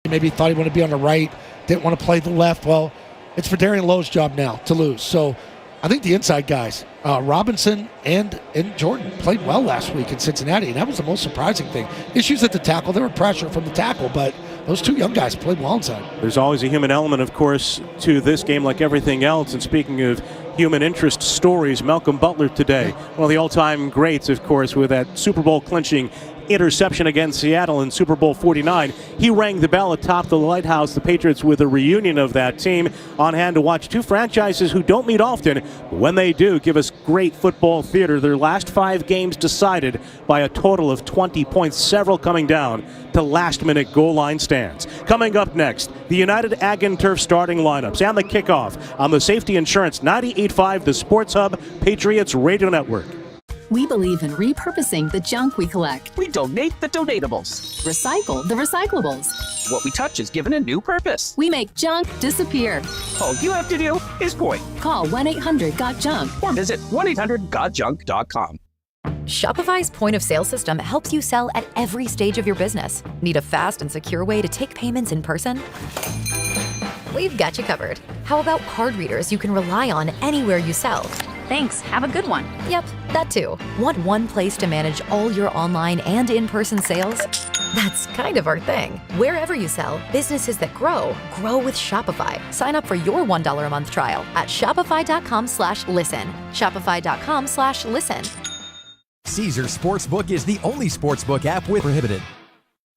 maybe thought he wanted to be on the right, didn't want to play the left. Well, it's for Darian Lowe's job now to lose. So I think the inside guys, Robinson and Jordan, played well last week in Cincinnati, and that was the most surprising thing. Issues at the tackle, there were pressure from the tackle, but those two young guys played well inside. There's always a human element, of course, to this game like everything else. And speaking of human interest stories, Malcolm Butler today, one of the all-time greats, of course, with that Super Bowl clinching interception against Seattle in Super Bowl 49. He rang the bell atop the lighthouse. The Patriots with a reunion of that team on hand to watch two franchises who don't meet often. When they do, give us great football theater. Their last 5 games decided by a total of 20 points, several coming down to last-minute goal line stands. Coming up next, the United Ag and Turf starting lineups and the kickoff on the Safety Insurance 98.5, the Sports Hub, Patriots Radio Network. We believe in repurposing the junk we collect. We donate the donatables. Recycle the recyclables. What we touch is given a new purpose. We make junk disappear. All you have to do is point. Call 1-800-GOT-JUNK or visit 1-800-GOT-JUNK.com. Shopify's point-of-sale system helps you sell at every stage of your business. Need a fast and secure way to take payments in person? We've got you covered. How about card readers you can rely on anywhere you sell? Thanks. Have a good one. Yep, that too. Want one place to manage all your online and in-person sales? That's kind of our thing. Wherever you sell, businesses that grow with Shopify. Sign up for your $1 a month trial at shopify.com/listen. Shopify.com/listen. Caesars Sportsbook is the only sportsbook app with prohibited.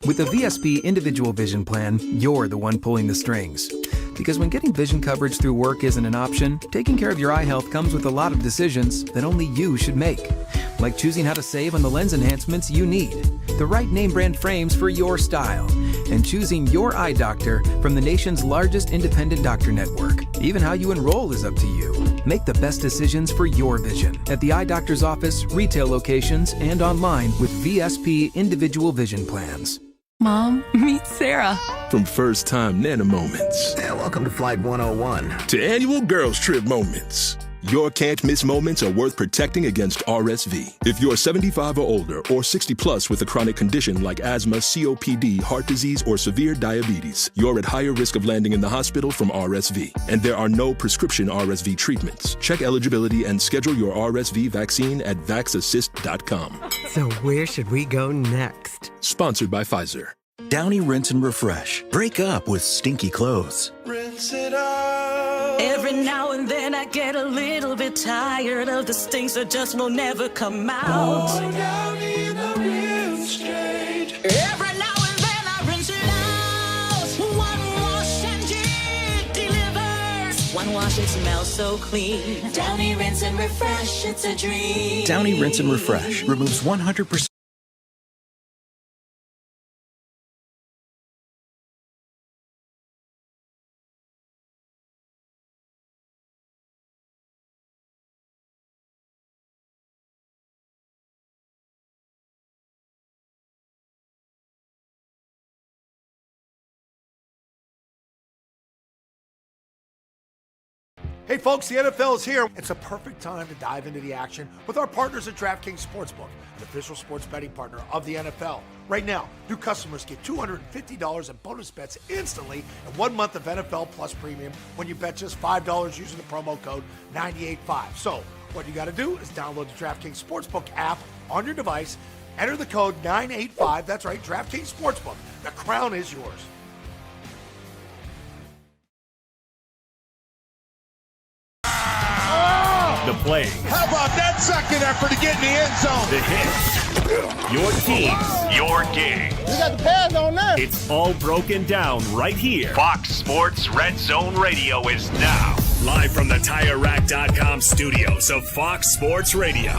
With the VSP Individual Vision Plan, you're the one pulling the strings. Because when getting vision coverage through work isn't an option, taking care of your eye health comes with a lot of decisions that only you should make. Like choosing how to save on the lens enhancements you need, the right name brand frames for your style, and choosing your eye doctor from the nation's largest independent doctor network. Even how you enroll is up to you. Make the best decisions for your vision at the eye doctor's office, retail locations, and online with VSP Individual Vision Plans. Mom, meet Sarah. From first-time Nana moments. Yeah, welcome to Flight 101. To annual girls trip moments. Your can't-miss moments are worth protecting against RSV. If you're 75 or older or 60 plus with a chronic condition like asthma, COPD, heart disease, or severe diabetes, you're at higher risk of landing in the hospital from RSV. And there are no prescription RSV treatments. Check eligibility and schedule your RSV vaccine at vaxassist.com. So where should we go next? Sponsored by Pfizer. Downy Rinse and Refresh. Break up with stinky clothes. Rinse it out. Every now and then I get a little bit tired of the stinks that just will never come out. Oh, Downy the rinse straight. Every now and then I rinse it out. One wash and it delivers. One wash, it smells so clean. Downy Rinse and Refresh, it's a dream. Downy Rinse and Refresh removes 100%. Hey folks, the NFL is here. It's a perfect time to dive into the action with our partners at DraftKings Sportsbook, the official sports betting partner of the NFL. Right now, new customers get $250 in bonus bets instantly and 1 month of NFL Plus Premium when you bet just $5 using the promo code 985. So, what you got to do is download the DraftKings Sportsbook app on your device, enter the code 985. That's right, DraftKings Sportsbook. The crown is yours. The play. How about that second effort to get in the end zone? The hit. Your teams, your game. We got the pads on there. It's all broken down right here. Fox Sports Red Zone Radio is now live from the TireRack.com studios of Fox Sports Radio.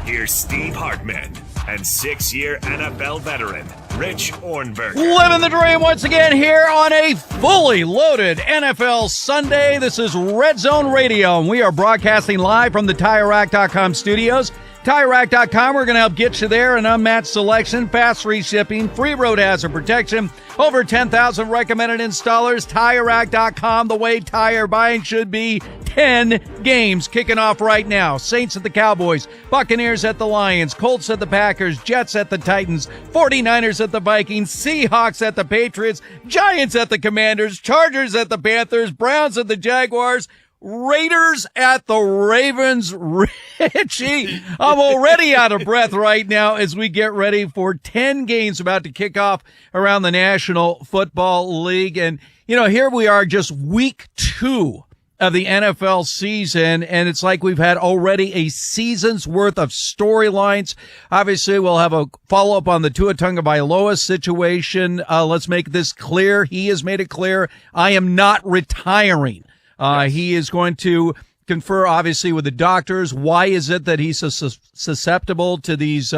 Here's Steve Hartman and 6-year NFL veteran Rich Ornberger. Living the dream once again here on a fully loaded NFL Sunday. This is Red Zone Radio, and we are broadcasting live from the TireRack.com studios. TireRack.com, we're going to help get you there. An unmatched selection, fast free shipping, free road hazard protection, over 10,000 recommended installers. TireRack.com, the way tire buying should be. 10 games kicking off right now. Saints at the Cowboys, Buccaneers at the Lions, Colts at the Packers, Jets at the Titans, 49ers at the Vikings, Seahawks at the Patriots, Giants at the Commanders, Chargers at the Panthers, Browns at the Jaguars, Raiders at the Ravens. Richie, I'm already out of breath right now as we get ready for 10 games about to kick off around the National Football League. And, here we are, just week 2 of the NFL season, and it's like we've had already a season's worth of storylines. Obviously, we'll have a follow-up on the Tua Tagovailoa situation. Let's make this clear. He has made it clear, I am not retiring. Yes. He is going to confer, obviously, with the doctors. Why is it that he's so susceptible to these,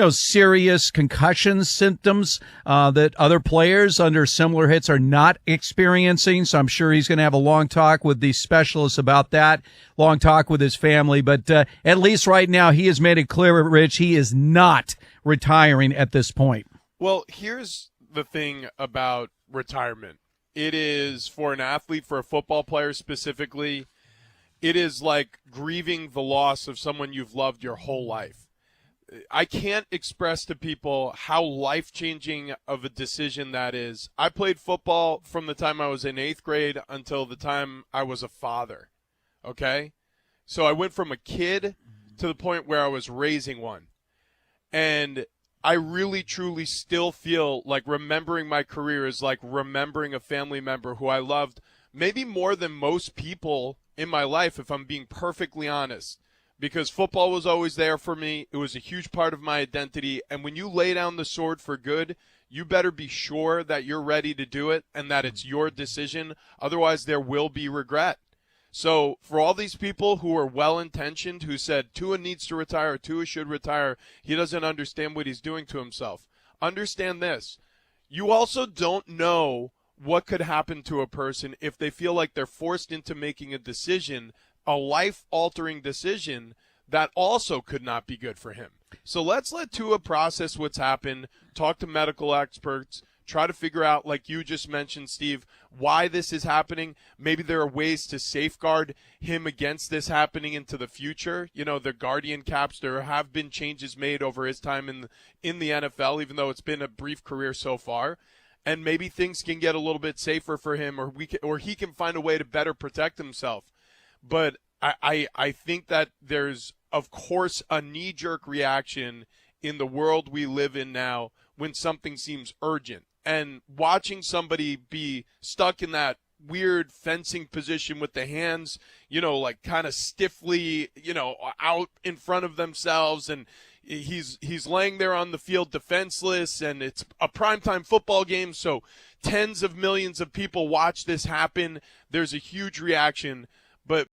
serious concussion symptoms that other players under similar hits are not experiencing? So I'm sure he's going to have a long talk with the specialists about that, long talk with his family. But at least right now, he has made it clear, Rich, he is not retiring at this point. Well, here's the thing about retirement. It is, for an athlete, for a football player specifically, it is like grieving the loss of someone you've loved your whole life. I can't express to people how life-changing of a decision that is. I played football from the time I was in 8th grade until the time I was a father, okay? So I went from a kid to the point where I was raising one. And I really, truly still feel like remembering my career is like remembering a family member who I loved maybe more than most people in my life, if I'm being perfectly honest, because football was always there for me. It was a huge part of my identity. And when you lay down the sword for good, you better be sure that you're ready to do it and that it's your decision. Otherwise, there will be regret. So for all these people who are well-intentioned, who said Tua needs to retire, Tua should retire, he doesn't understand what he's doing to himself. Understand this. You also don't know what could happen to a person if they feel like they're forced into making a decision, a life-altering decision that also could not be good for him. So let's let Tua process what's happened, talk to medical experts, try to figure out, like you just mentioned, Steve, why this is happening. Maybe there are ways to safeguard him against this happening into the future. The guardian caps, there have been changes made over his time in the NFL, even though it's been a brief career so far. And maybe things can get a little bit safer for him, or he can find a way to better protect himself. But I think that there's, of course, a knee-jerk reaction in the world we live in now when something seems urgent. And watching somebody be stuck in that weird fencing position with the hands, like kind of stiffly, out in front of themselves, and he's laying there on the field defenseless, and it's a primetime football game, so tens of millions of people watch this happen. There's a huge reaction, but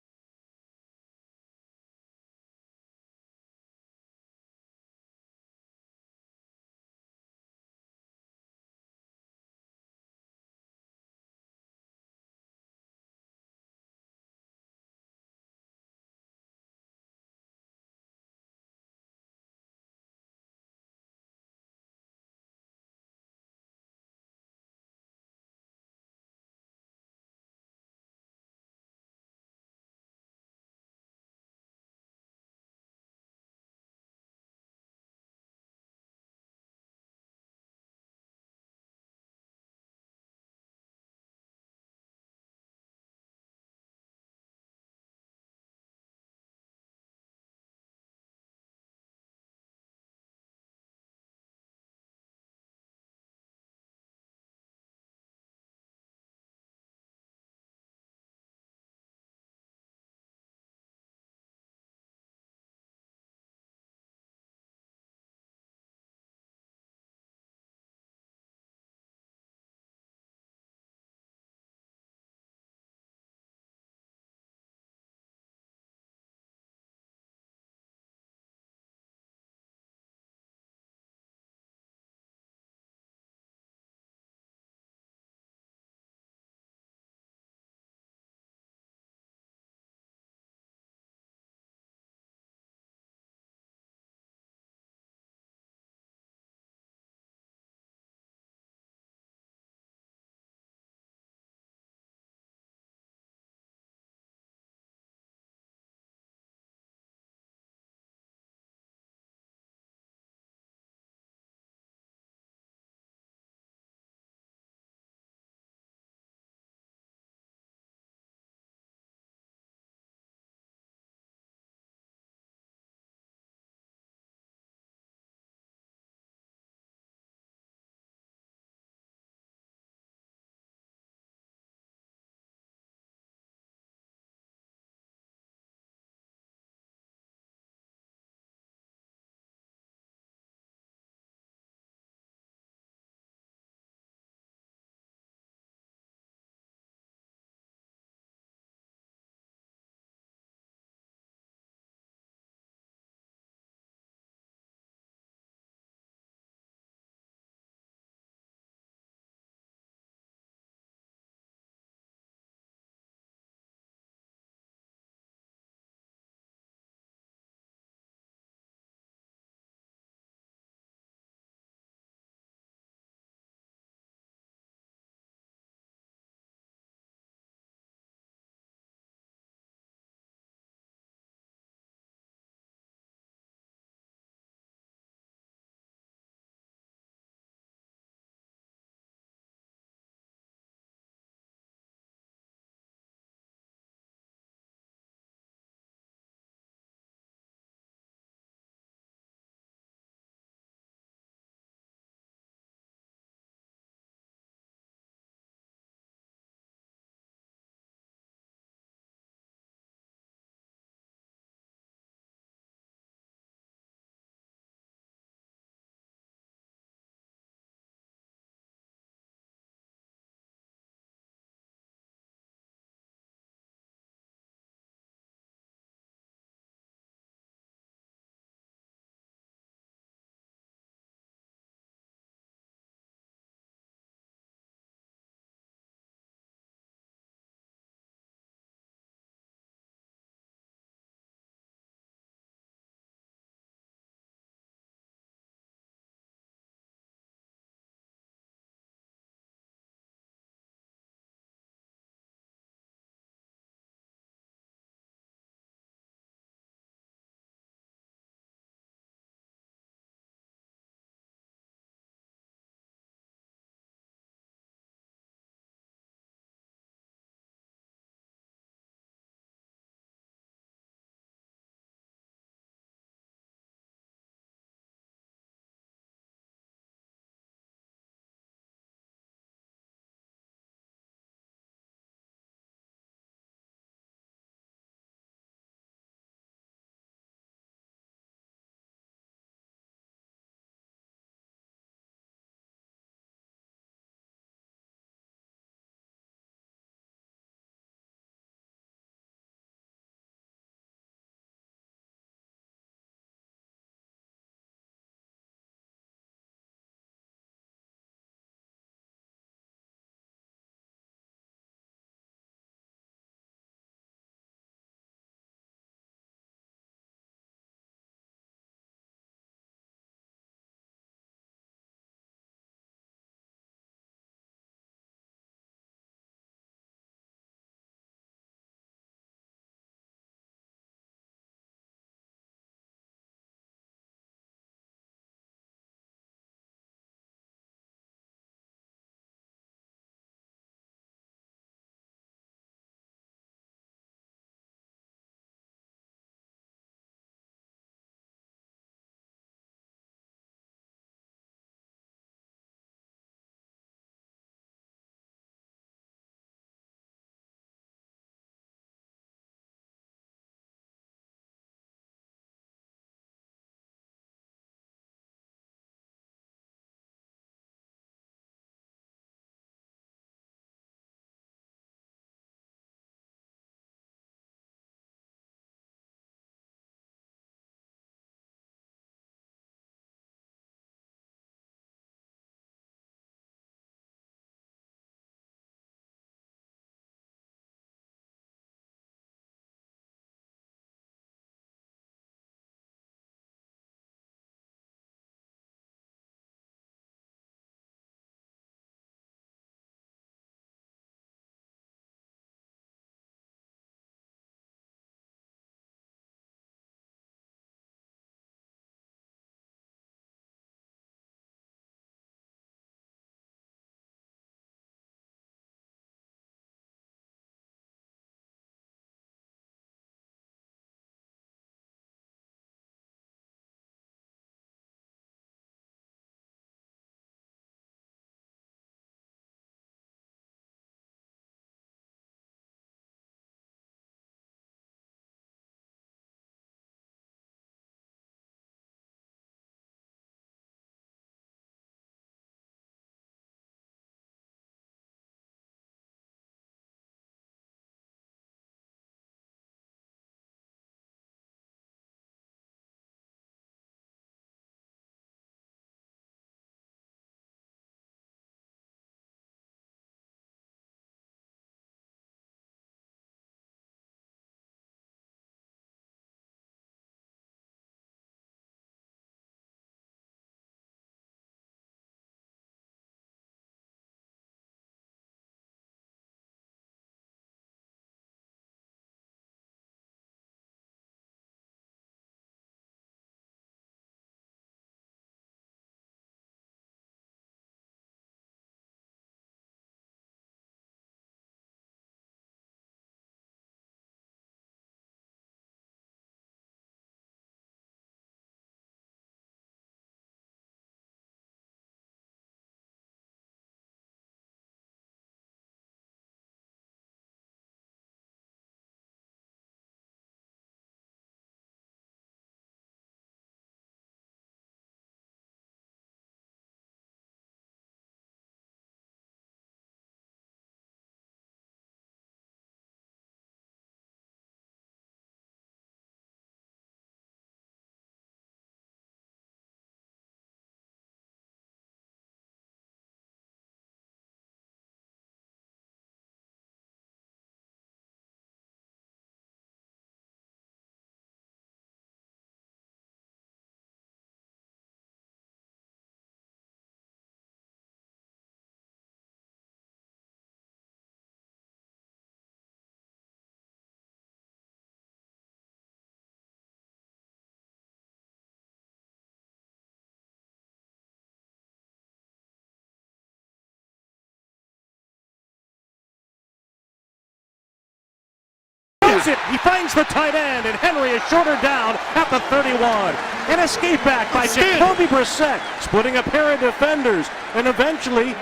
throws it. He finds the tight end, and Henry is shorter down at the 31. An escape back by Jacoby Brissett, splitting a pair of defenders, and eventually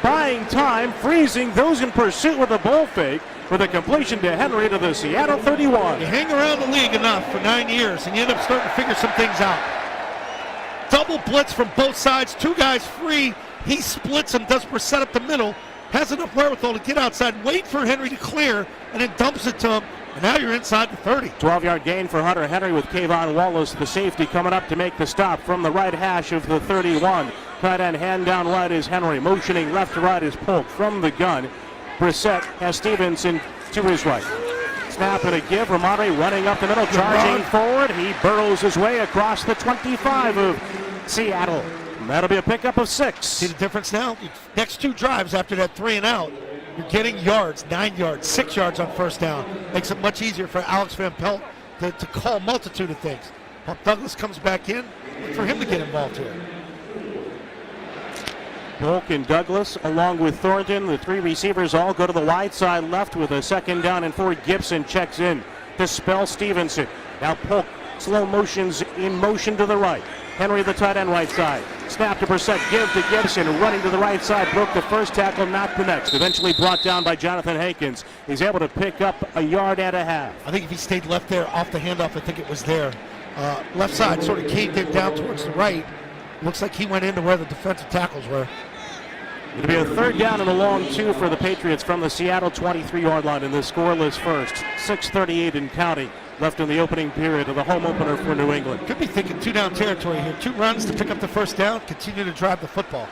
buying time, freezing those in pursuit with a bull fake, with a completion to Henry to the Seattle 31. You hang around the league enough for 9 years, and you end up starting to figure some things out. Double blitz from both sides, two guys free. He splits him, does Brissett up the middle, has enough wherewithal to get outside, wait for Henry to clear, and then dumps it to him. And now you're inside the 30. 12-yard gain for Hunter Henry with Kayvon Wallace, the safety, coming up to make the stop from the right hash of the 31. Tight end hand down right is Henry. Motioning left to right is Polk from the gun. Brissett has Stevenson to his right. Snap and a give. Ramondre running up the middle, charging forward. He burrows his way across the 25 of Seattle. And that'll be a pickup of 6. See the difference now? Next two drives after that 3 and out, you're getting yards, 9 yards, 6 yards on first down. Makes it much easier for Alex Van Pelt to call a multitude of things. Pop Douglas comes back in, look for him to get involved here. Polk and Douglas, along with Thornton, the 3 receivers all go to the wide side left with a 2nd down and 4. Gibson checks in to spell Stevenson. Now Polk, slow motions in motion to the right. Henry, the tight end, right side. Snap to Brissett, give to Gibson, running to the right side, broke the first tackle, knocked the next. Eventually brought down by Jonathan Hankins. He's able to pick up a yard and a half. I think if he stayed left there off the handoff, I think it was there. Left side sort of caved in down towards the right. Looks like he went into where the defensive tackles were. It'll be a 3rd down and a long 2 for the Patriots from the Seattle 23-yard line in the scoreless first. 6:38 in counting left in the opening period of the home opener for New England. Could be thinking 2-down territory here. 2 runs to pick up the first down, continue to drive the football.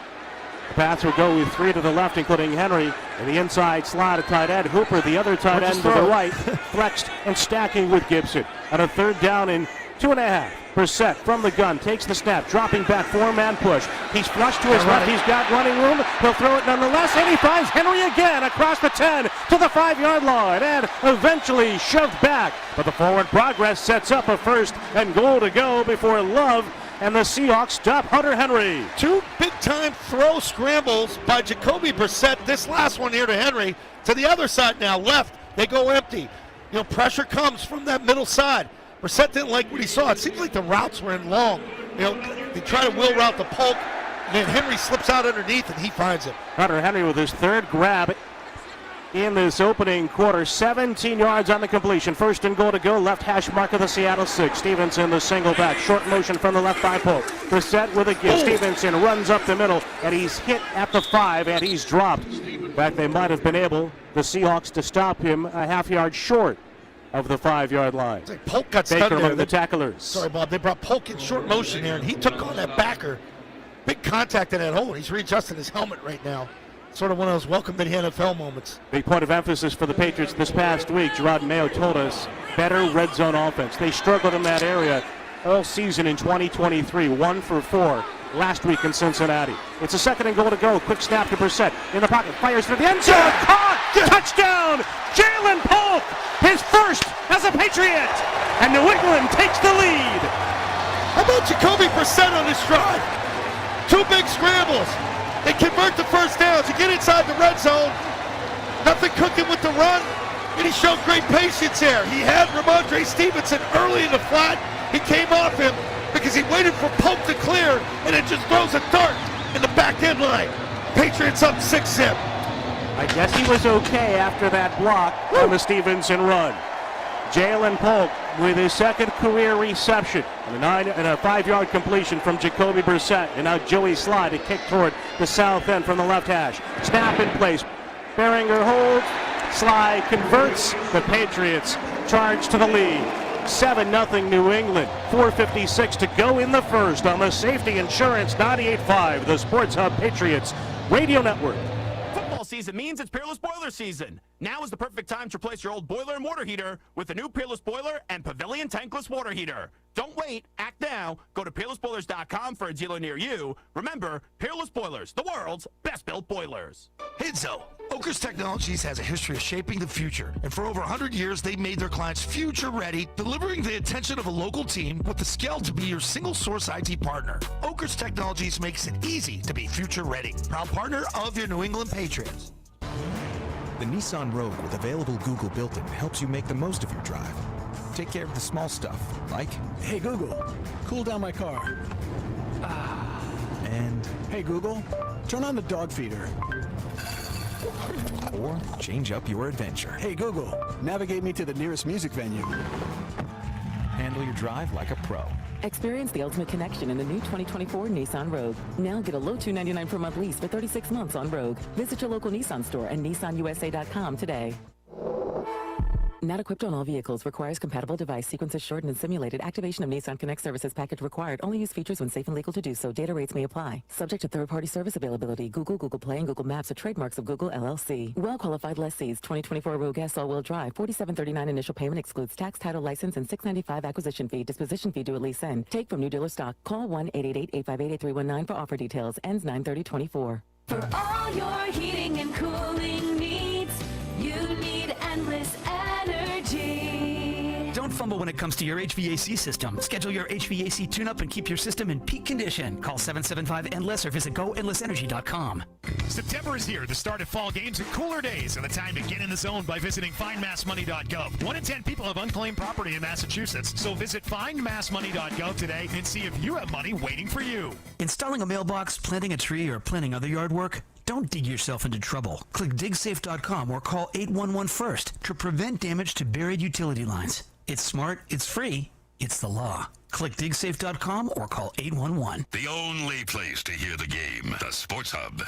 The Pats will go with 3 to the left, including Henry, and the inside slot at tight end. Hooper, the other tight end to the right, flexed and stacking with Gibson. On a 3rd down and 2.5. Brissett from the gun, takes the snap, dropping back, 4-man push. He's flushed to his left, he's got running room. He'll throw it nonetheless, and he finds Henry again across the 10 to the 5-yard line, and eventually shoved back. But the forward progress sets up a 1st and goal to go before Love and the Seahawks stop Hunter Henry. 2 big-time throw scrambles by Jacoby Brissett. This last one here to Henry. To the other side now, left. They go empty. Pressure comes from that middle side. Brissett didn't like what he saw. It seems like the routes were in long. They try to wheel route the Polk, and then Henry slips out underneath, and he finds it. Hunter Henry with his 3rd grab in this opening quarter. 17 yards on the completion. 1st and goal to go. Left hash mark of the Seattle 6. Stevenson, the single back. Short motion from the left by Polk. Brissett with a give. Stevenson runs up the middle, and he's hit at the 5, and he's dropped. In fact, they might have been able, the Seahawks, to stop him a half-yard short of the 5-yard line. Like Polk got Baker stunned there. among the tacklers. Sorry, Bob. They brought Polk in short motion there, and he took on that backer. Big contact in that hole. He's readjusting his helmet right now. Sort of one of those welcome to the NFL moments. Big point of emphasis for the Patriots this past week. Gerard Mayo told us, better red zone offense. They struggled in that area all season in 2023. 1 for 4 last week in Cincinnati. It's a 2nd and goal to go. Quick snap to Brissett. In the pocket, fires for the end zone. Caught! Touchdown! Jalen Polk, his 1st as a Patriot. And New England takes the lead. How about Jacoby Brissett on this drive? 2 big scrambles. They convert the first down to get inside the red zone. Nothing cooking with the run, and he showed great patience there. He had Ramondre Stevenson early in the flat. He came off him because he waited for Polk to clear, and it just throws a dart in the back end line. Patriots up 6-zip. I guess he was okay after that block on the Stevenson run. Jalen Polk with his 2nd career reception and a 5-yard completion from Jacoby Brissett. And now Joey Slye to kick toward the south end from the left hash. Snap in place. Behringer holds. Slye converts. The Patriots charge to the lead. 7-0 New England. 4:56 to go in the 1st on the Safety Insurance 98.5, the Sports Hub Patriots Radio Network. Football season means it's Peerless Boiler season. Now is the perfect time to replace your old boiler and water heater with the new Peerless Boiler and Pavilion Tankless Water Heater. Don't wait, act now. Go to peerlessboilers.com for a dealer near you. Remember, Peerless Boilers, the world's best-built boilers. Hey, Zoe. Okers Technologies has a history of shaping the future, and for over 100 years, they've made their clients future-ready, delivering the attention of a local team with the scale to be your single-source IT partner. Okers Technologies makes it easy to be future-ready. Proud partner of your New England Patriots. The Nissan Rogue with available Google built-in helps you make the most of your drive. Take care of the small stuff, like, Hey Google, cool down my car. and, Hey Google, turn on the dog feeder. or change up your adventure. Hey Google, navigate me to the nearest music venue. Handle your drive like a pro. Experience the ultimate connection in the new 2024 Nissan Rogue. Now get a low $299 per month lease for 36 months on Rogue. Visit your local Nissan store and nissanusa.com today. Not equipped on all vehicles. Requires compatible device. Sequences shortened and simulated. Activation of Nissan Connect services package required. Only use features when safe and legal to do so. Data rates may apply. Subject to third-party service availability. Google, Google Play, and Google Maps are trademarks of Google LLC. Well-qualified lessees. 2024 Rogue S all-wheel drive. $47.39 initial payment excludes tax, title, license, and $695 acquisition fee. Disposition fee due at lease end. Take from new dealer stock. Call 1-888-858-8319 for offer details. Ends 9/30/24. For all your heating and cooling needs, you need Endless Energy. Don't fumble when it comes to your HVAC system. Schedule your HVAC tune-up and keep your system in peak condition. Call 775-ENDLESS or visit goendlessenergy.com. September is here, the start of fall games and cooler days, and the time to get in the zone by visiting findmassmoney.gov. 1 in 10 people have unclaimed property in Massachusetts, so visit findmassmoney.gov today and see if you have money waiting for you. Installing a mailbox, planting a tree, or planning other yard work? Don't dig yourself into trouble. Click digsafe.com or call 811 first to prevent damage to buried utility lines. It's smart, it's free, it's the law. Click digsafe.com or call 811. The only place to hear the game, the Sports Hub.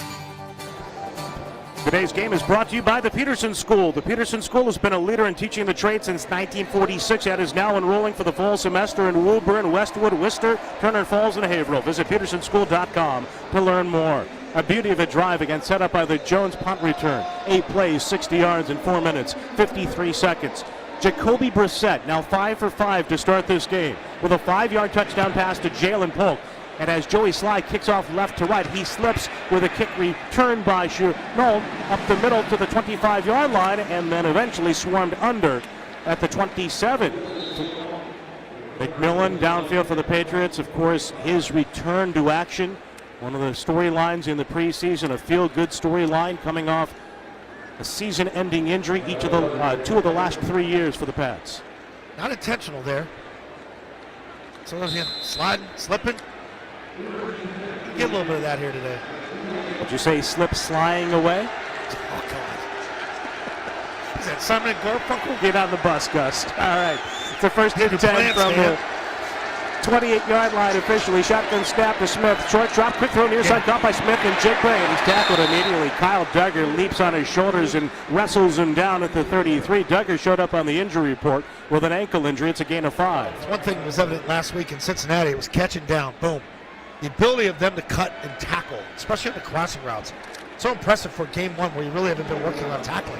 Today's game is brought to you by the Peterson School. The Peterson School has been a leader in teaching the trade since 1946 and is now enrolling for the fall semester in Woburn, Westwood, Worcester, Turner Falls, and Haverhill. Visit petersonschool.com to learn more. A beauty of a drive again set up by the Jones punt return. 8 plays, 60 yards in 4 minutes, 53 seconds. Jacoby Brissett now 5 for 5 to start this game with a 5-yard touchdown pass to Jalen Polk. And as Joey Sly kicks off left to right, he slips with a kick return by Chenault up the middle to the 25-yard line and then eventually swarmed under at the 27. McMillan downfield for the Patriots. Of course, his return to action. One of the storylines in the preseason, a feel-good storyline coming off a season-ending injury each of the 2 of the last 3 years for the Pats. Not intentional there. So again, sliding, slipping. Get a little bit of that here today. Would you say slip sliding away? Oh, God. Is that Simon Garfunkel? Get on the bus, Gus. All right. It's a first and 10 from the 28-yard line officially. Shotgun snap to Smith. Short drop, quick throw near side, caught by Smith and Jigba, and he's tackled immediately. Kyle Duggar leaps on his shoulders and wrestles him down at the 33. Duggar showed up on the injury report with an ankle injury. It's a gain of 5. One thing that was evident last week in Cincinnati, it was catching down, boom. The ability of them to cut and tackle, especially on the crossing routes. So impressive for game 1 where you really haven't been working on tackling.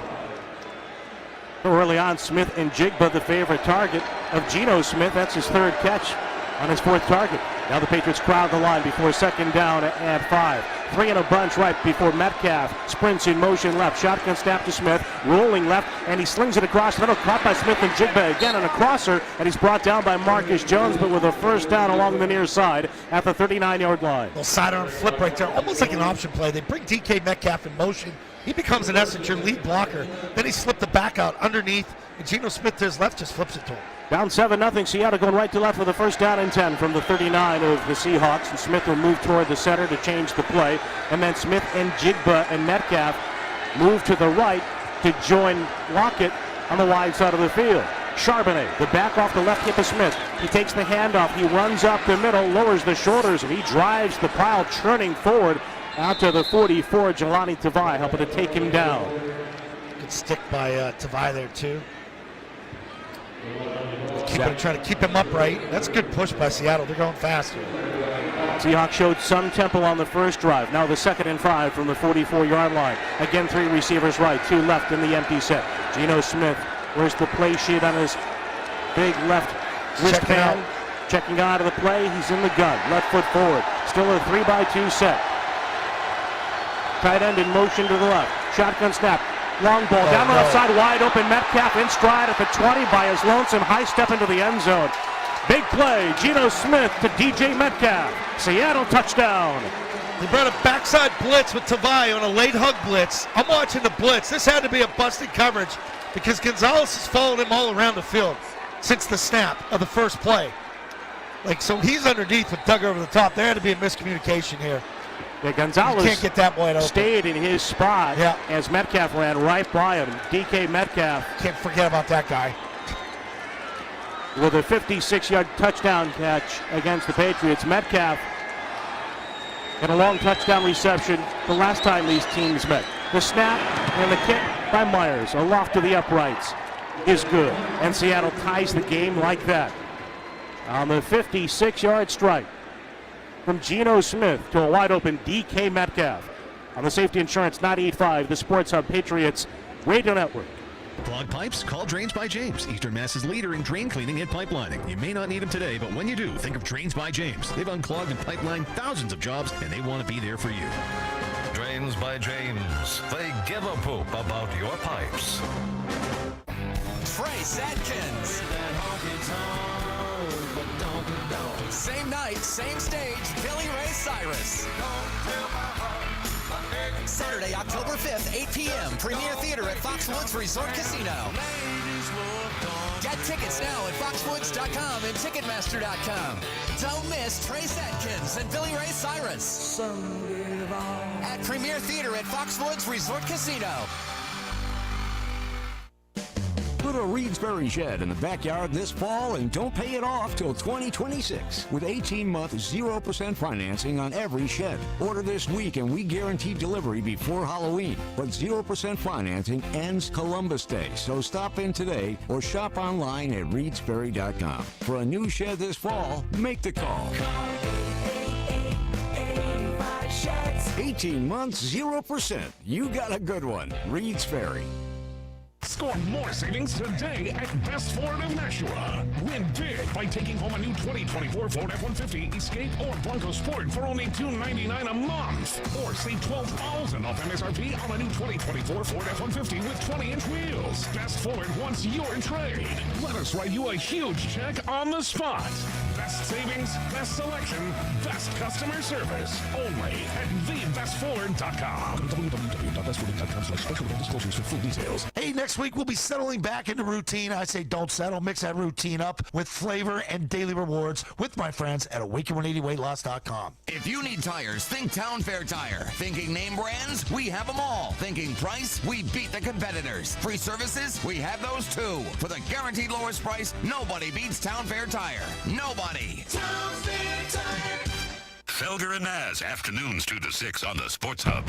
Early on, Smith and Jigba the favorite target of Geno Smith. That's his 3rd catch on his 4th target. Now the Patriots crowd the line before second down at 5. 3 in a bunch right before Metcalf sprints in motion left. Shotgun snap to Smith, rolling left, and he slings it across the middle. Caught by Smith and Jigba again on a crosser, and he's brought down by Marcus Jones, but with a first down along the near side at the 39-yard line. Little sidearm flip right there, almost like an option play. They bring DK Metcalf in motion. He becomes, in essence, your lead blocker. Then he slipped the back out underneath, and Geno Smith to his left just flips it to him. Down 7-0. Seattle going right to left for the first down and 10 from the 39 of the Seahawks. And Smith will move toward the center to change the play. And then Smith and Jigba and Metcalf move to the right to join Lockett on the wide side of the field. Charbonnet, the back off the left hip of Smith. He takes the handoff. He runs up the middle, lowers the shoulders, and he drives the pile, churning forward out to the 44. Jelani Tavai helping to take him down. Good stick by Tavai there, too. Trying to keep him upright. That's a good push by Seattle. They're going faster. Seahawks showed some tempo on the first drive. Now the 2nd and 5 from the 44-yard line. Again, 3 receivers right, 2 left in the empty set. Geno Smith, where's the play sheet on his big left wristband? Checking out of the play. He's in the gun. Left foot forward. Still a 3-by-2 set. Tight end in motion to the left. Shotgun snap. Long ball down the left side, wide open. Metcalf in stride at the 20 by his lonesome. High step into the end zone. Big play. Geno Smith to DJ Metcalf. Seattle touchdown. They brought a backside blitz with Tavai on a late hug blitz. I'm watching the blitz. This had to be a busted coverage because Gonzalez has followed him all around the field since the snap of the first play. So he's underneath with Duggar over the top. There had to be a miscommunication here. Yeah, Gonzalez you can't get that wide open. Stayed in his spot as Metcalf ran right by him. DK Metcalf. Can't forget about that guy. With a 56-yard touchdown catch against the Patriots. Metcalf had a long touchdown reception the last time these teams met. The snap and the kick by Myers, aloft to the uprights, is good. And Seattle ties the game like that. On the 56-yard strike from Geno Smith to a wide-open DK Metcalf. On the Safety Insurance 98.5, the Sports Hub Patriots Radio Network. Clogged pipes? Call Drains by James, Eastern Mass's leader in drain cleaning and pipelining. You may not need them today, but when you do, think of Drains by James. They've unclogged and pipelined thousands of jobs, and they want to be there for you. Drains by James. They give a poop about your pipes. Trace Adkins. Same night, same stage, Billy Ray Cyrus. Saturday, October 5th, 8 p.m. Premier Theater at Foxwoods Resort Casino. Get tickets now at foxwoods.com and ticketmaster.com. Don't miss Trace Adkins and Billy Ray Cyrus at Premier Theater at Foxwoods Resort Casino. Put a Reed's Ferry shed in the backyard this fall and don't pay it off till 2026 with 18-month 0% financing on every shed. Order this week and we guarantee delivery before Halloween. But 0% financing ends Columbus Day, so stop in today or shop online at reedsferry.com. For a new shed this fall, make the call. 18 months, 0%. You got a good one. Reed's Ferry. Score more savings today at Best Ford of Nashua. Win big by taking home a new 2024 Ford F-150, Escape, or Bronco Sport for only $299 a month. Or save $12,000 off MSRP on a new 2024 Ford F-150 with 20-inch wheels. Best Ford wants your trade. Let us write you a huge check on the spot. Best savings, best selection, best customer service. Only at thebestford.com. www.bestford.com/special disclosures for full details. Hey, next week we'll be settling back into routine. I say don't settle. Mix that routine up with flavor and daily rewards with my friends at Awaken180weightloss.com. If you need tires, think Town Fair Tire. Thinking name brands? We have them all. Thinking price? We beat the competitors. Free services? We have those too. For the guaranteed lowest price, nobody beats Town Fair Tire. Nobody. Town Fair Tire. Felger and Naz, afternoons 2 to 6 on the Sports Hub.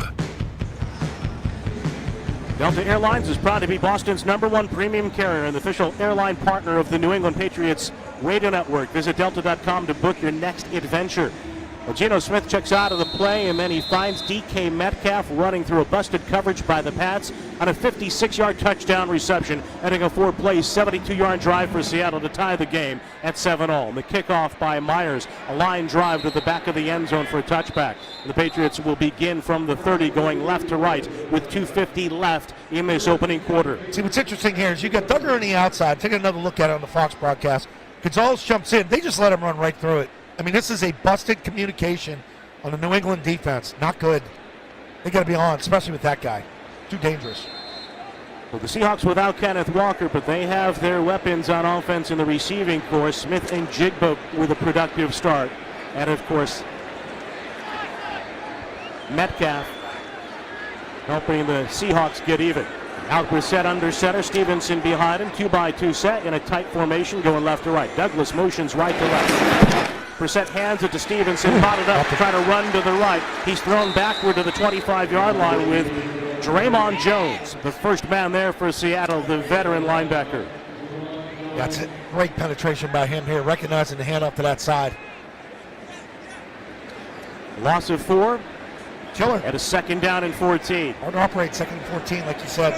Delta Airlines is proud to be Boston's #1 premium carrier and the official airline partner of the New England Patriots Radio Network. Visit delta.com to book your next adventure. Well, Geno Smith checks out of the play, and then he finds DK Metcalf running through a busted coverage by the Pats on a 56-yard touchdown reception, ending a 4-play, 72-yard drive for Seattle to tie the game at 7-all. The kickoff by Myers, a line drive to the back of the end zone for a touchback. The Patriots will begin from the 30, going left to right with 2:50 left in this opening quarter. See, what's interesting here is you got Duggar on the outside. Take another look at it on the Fox broadcast. Gonzalez jumps in. They just let him run right through it. I mean, this is a busted communication on the New England defense. Not good. They got to be on, especially with that guy. Too dangerous. Well, the Seahawks without Kenneth Walker, but they have their weapons on offense in the receiving corps. Smith and Jigba with a productive start. And, of course, Metcalf helping the Seahawks get even. Out Brissett under center, Stevenson behind him, 2-by-2 set in a tight formation going left to right. Douglas motions right to left. Brissett hands it to Stevenson, potted up to try to run to the right. He's thrown backward to the 25-yard line with Draymond Jones, the first man there for Seattle, the veteran linebacker. That's it. Great penetration by him here, recognizing the handoff to that side. Loss of 4. Killer. At a 2nd down and 14. Hard to operate 2nd and 14, like you said.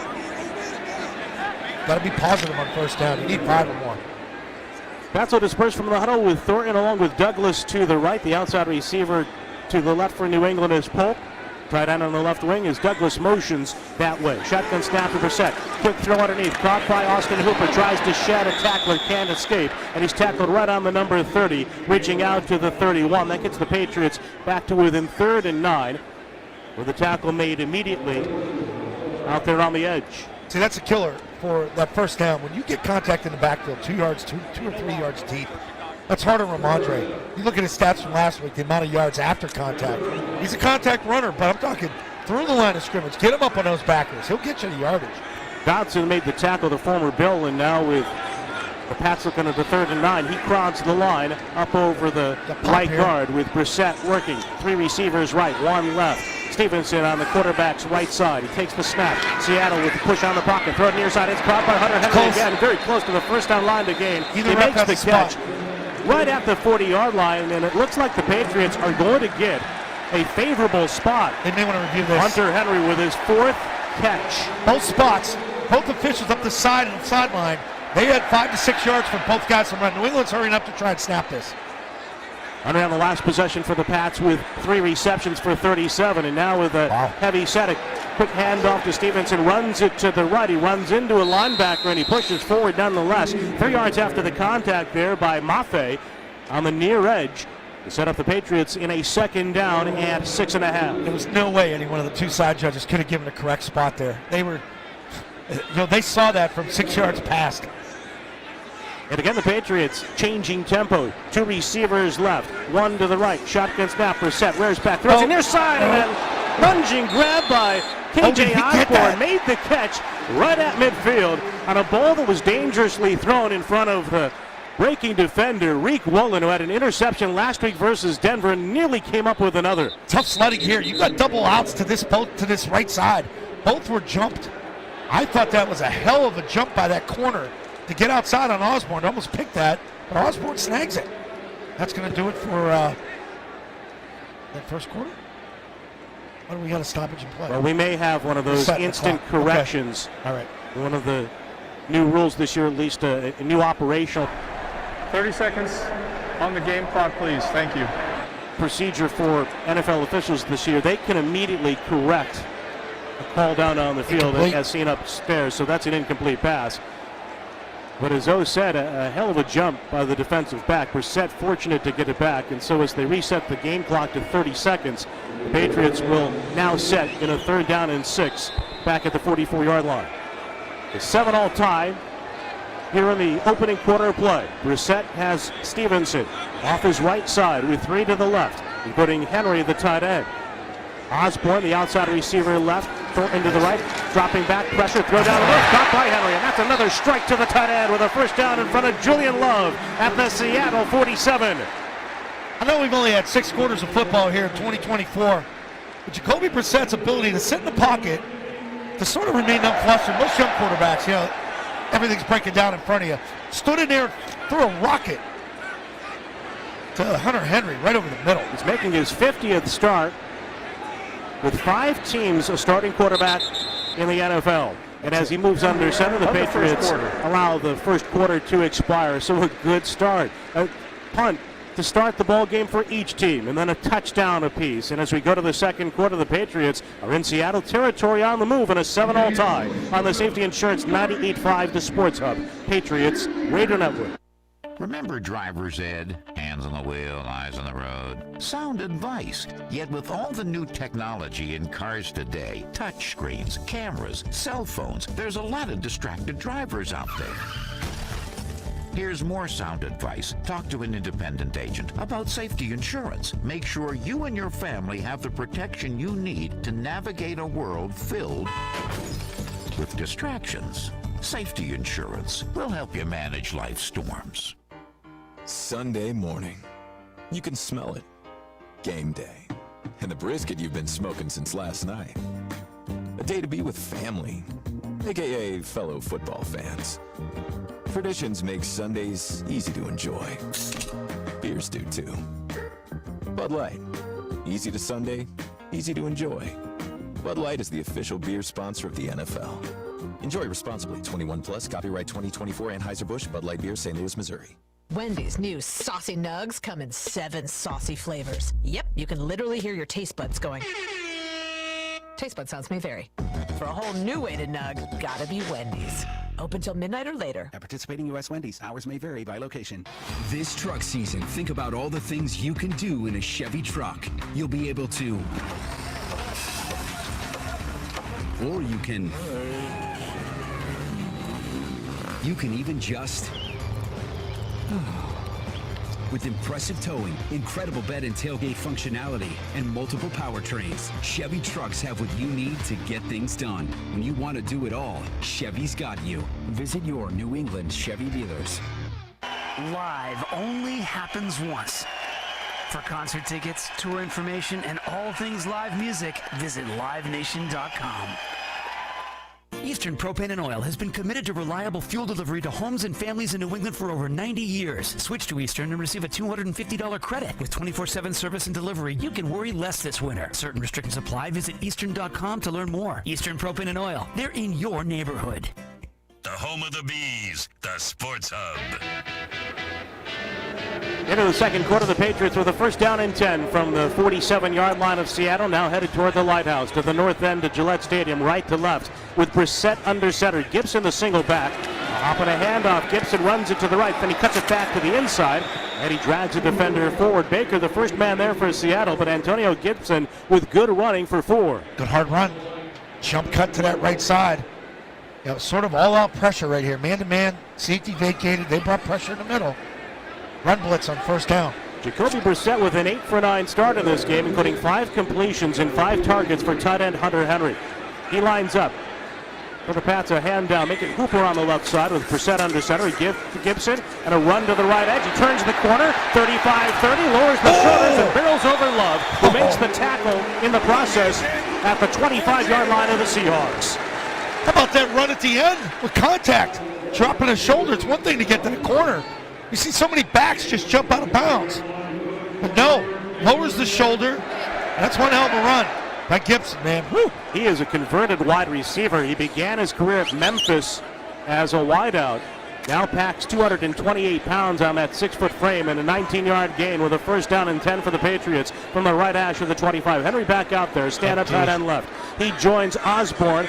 Got to be positive on 1st down. You need 5 or more. Pats will disperse from the huddle with Thornton along with Douglas to the right. The outside receiver to the left for New England is Polk. Tight end on the left wing is Douglas motions that way. Shotgun snap to Brissett. Quick throw underneath. Caught by Austin Hooper. Tries to shed a tackler. Can't escape. And he's tackled right on the number 30. Reaching out to the 31. That gets the Patriots back to within 3rd and 9. With the tackle made immediately out there on the edge. See, that's a killer for that first down. When you get contact in the backfield, 2 yards, two or 3 yards deep, that's hard on Ramondre. You look at his stats from last week, the amount of yards after contact. He's a contact runner, but I'm talking through the line of scrimmage. Get him up on those backers. He'll get you the yardage. Dodson made the tackle, the former Bill, and now with the Pats looking at the 3rd and 9, he crowds the line up over the right guard with Brissett working. 3 receivers right, 1 left. Stevenson on the quarterback's right side. He takes the snap. Seattle with the push on the pocket. Throw it near side. It's caught by Hunter Henry again. Very close to the first down line to gain. He makes the catch right at the 40-yard line, and it looks like the Patriots are going to get a favorable spot. They may want to review this. Hunter Henry with his 4th catch. Both spots, both officials up the side and the sideline. They had 5 to 6 yards for both guys to run. New England's hurrying up to try and snap this. Hunter on the last possession for the Pats with 3 receptions for 37, and now with a heavy set, a quick handoff to Stevenson, runs it to the right. He runs into a linebacker, and he pushes forward nonetheless. 3 yards after the contact there by Mafe on the near edge to set up the Patriots in a 2nd down at 6.5. There was no way any one of the 2 side judges could have given the correct spot there. They were, they saw that from 6 yards past. And again, the Patriots changing tempo. 2 receivers left, 1 to the right. Shotgun snap, Sept rears back, throws it near side, and then lunging grab by KJ Osborne made the catch right at midfield on a ball that was dangerously thrown in front of the breaking defender, Reek Woolen, who had an interception last week versus Denver and nearly came up with another. Tough sledding here. You got double outs to this right side. Both were jumped. I thought that was a hell of a jump by that corner to get outside on Osborne. Almost picked that, but Osborne snags it. That's going to do it for that first quarter. What do we got a stoppage and play? Well, we may have one of those instant corrections. Okay. All right. One of the new rules this year, at least a new operational. 30 seconds on the game clock, please. Thank you. Procedure for NFL officials this year. They can immediately correct a call down on the field as seen upstairs, so that's an incomplete pass. But as O said, a hell of a jump by the defensive back. Brissett fortunate to get it back, and so as they reset the game clock to 30 seconds, the Patriots will now set in a 3rd down and 6 back at the 44-yard line. The 7-all tie here in the opening quarter of play. Brissett has Stevenson off his right side with 3 to the left, including Henry, the tight end. Osborne, the outside receiver left, throw into the right, dropping back, pressure, throw down the left, caught by Henry, and that's another strike to the tight end with a first down in front of Julian Love at the Seattle 47. I know we've only had 6 quarters of football here in 2024, but Jacoby Brissett's ability to sit in the pocket, to sort of remain unflustered. Most young quarterbacks, everything's breaking down in front of you. Stood in there, threw a rocket to Hunter Henry right over the middle. He's making his 50th start with 5 teams a starting quarterback in the NFL. And as he moves under center, the Patriots allow the first quarter to expire. So a good start. A punt to start the ball game for each team, and then a touchdown apiece. And as we go to the second quarter, the Patriots are in Seattle territory on the move in a 7-all tie on the Safety Insurance 98.5 The Sports Hub. Patriots Radio Network. Remember driver's ed? Hands on the wheel, eyes on the road. Sound advice. Yet with all the new technology in cars today, touch screens, cameras, cell phones, there's a lot of distracted drivers out there. Here's more sound advice. Talk to an independent agent about safety insurance. Make sure you and your family have the protection you need to navigate a world filled with distractions. Safety insurance will help you manage life's storms. Sunday morning. You can smell it. Game day. And the brisket you've been smoking since last night. A day to be with family, aka fellow football fans. Traditions make Sundays easy to enjoy. Beers do too. Bud Light. Easy to Sunday, easy to enjoy. Bud Light is the official beer sponsor of the NFL. Enjoy responsibly. 21 plus. Copyright 2024 Anheuser-Busch Bud Light Beer, St. Louis, Missouri. Wendy's new Saucy Nugs come in 7 saucy flavors. Yep, you can literally hear your taste buds going. Taste bud sounds may vary. For a whole new way to nug, gotta be Wendy's. Open till midnight or later. At participating U.S. Wendy's, hours may vary by location. This truck season, think about all the things you can do in a Chevy truck. You'll be able to... Or you can even just... With impressive towing, incredible bed and tailgate functionality, and multiple powertrains, Chevy trucks have what you need to get things done. When you want to do it all, Chevy's got you. Visit your New England Chevy dealers. Live only happens once. For concert tickets, tour information, and all things live music, visit livenation.com. Eastern Propane and Oil has been committed to reliable fuel delivery to homes and families in New England for over 90 years. Switch to Eastern and receive a $250 credit. With 24/7 service and delivery, you can worry less this winter. Certain restrictions apply. Visit eastern.com to learn more. Eastern Propane and Oil. They're in your neighborhood. The home of the Bees, the Sports Hub. Into the second quarter, the Patriots with a first down and 10 from the 47-yard line of Seattle, now headed toward the Lighthouse, to the north end of Gillette Stadium, right to left, with Brissett under center. Gibson the single back. Hop and a handoff. Gibson runs it to the right, then he cuts it back to the inside, and he drags a defender forward. Baker, the first man there for Seattle, but Antonio Gibson with good running for 4. Good hard run. Jump cut to that right side. You know, sort of all-out pressure right here. Man-to-man, safety vacated. They brought pressure in the middle. Run blitz on first down. Jacoby Brissett with an 8-for-9 start in this game, including 5 completions and 5 targets for tight end Hunter Henry. He lines up for the Pats, a hand down, making Hooper on the left side with Brissett under center. He gives to Gibson and a run to the right edge. He turns the corner, 35-30, lowers the shoulders and barrels over Love, who makes the tackle in the process at the 25-yard line of the Seahawks. How about that run at the end with contact? Dropping his shoulder. It's one thing to get to the corner. You see so many backs just jump out of bounds. But no, lowers the shoulder. That's one hell of a run by Gibson, man. Woo. He is a converted wide receiver. He began his career at Memphis as a wideout. Now packs 228 pounds on that 6-foot frame and a 19-yard gain with a first down and 10 for the Patriots from the right hash of the 25. Henry back out there, stand up tight end left. He joins Osborne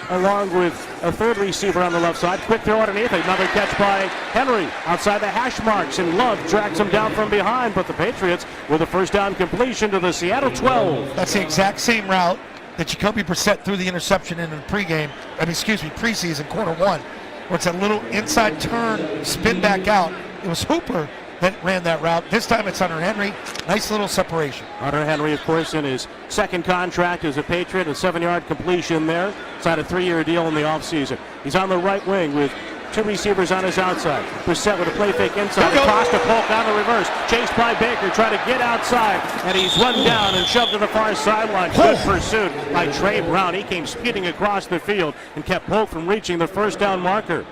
along with a third receiver on the left side. Quick throw underneath, another catch by Henry outside the hash marks, and Love drags him down from behind, but the Patriots with a first down completion to the Seattle 12. That's the exact same route that Jacoby Brissett threw the interception in the preseason, quarter 1, where it's a little inside turn, spin back out. It was Hooper that ran that route. This time it's Hunter Henry. Nice little separation. Hunter Henry, of course, in his second contract as a Patriot, a 7-yard completion there. Signed a 3-year deal in the offseason. He's on the right wing with 2 receivers on his outside. Brissett with a play fake inside. Across to Polk on the reverse. Chased by Baker, trying to get outside. And he's run down and shoved to the far sideline. Good pursuit by Trey Brown. He came speeding across the field and kept Polk from reaching the first down marker.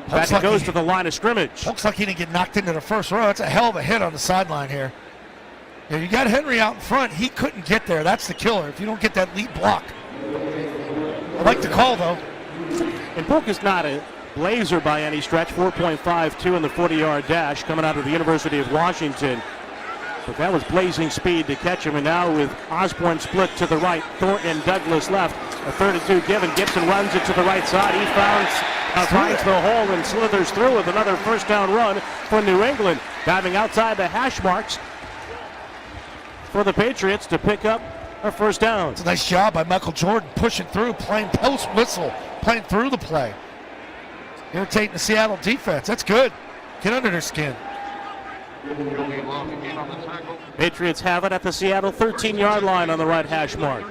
Back it goes to the line of scrimmage. Looks like he didn't get knocked into the first row. That's a hell of a hit on the sideline here. Yeah, you got Henry out in front. He couldn't get there. That's the killer if you don't get that lead block. I like the call, though. And Polk is not a blazer by any stretch. 4.52 in the 40-yard dash coming out of the University of Washington. But that was blazing speed to catch him. And now with Osborne split to the right, Thornton and Douglas left. A 3-2 give, and Gibson runs it to the right side. He finds the hole and slithers through with another first down run for New England. Diving outside the hash marks for the Patriots to pick up a first down. It's a nice job by Michael Jordan pushing through, playing post whistle, playing through the play. Irritating the Seattle defense. That's good. Get under their skin. Patriots have it at the Seattle 13-yard line on the right hash mark.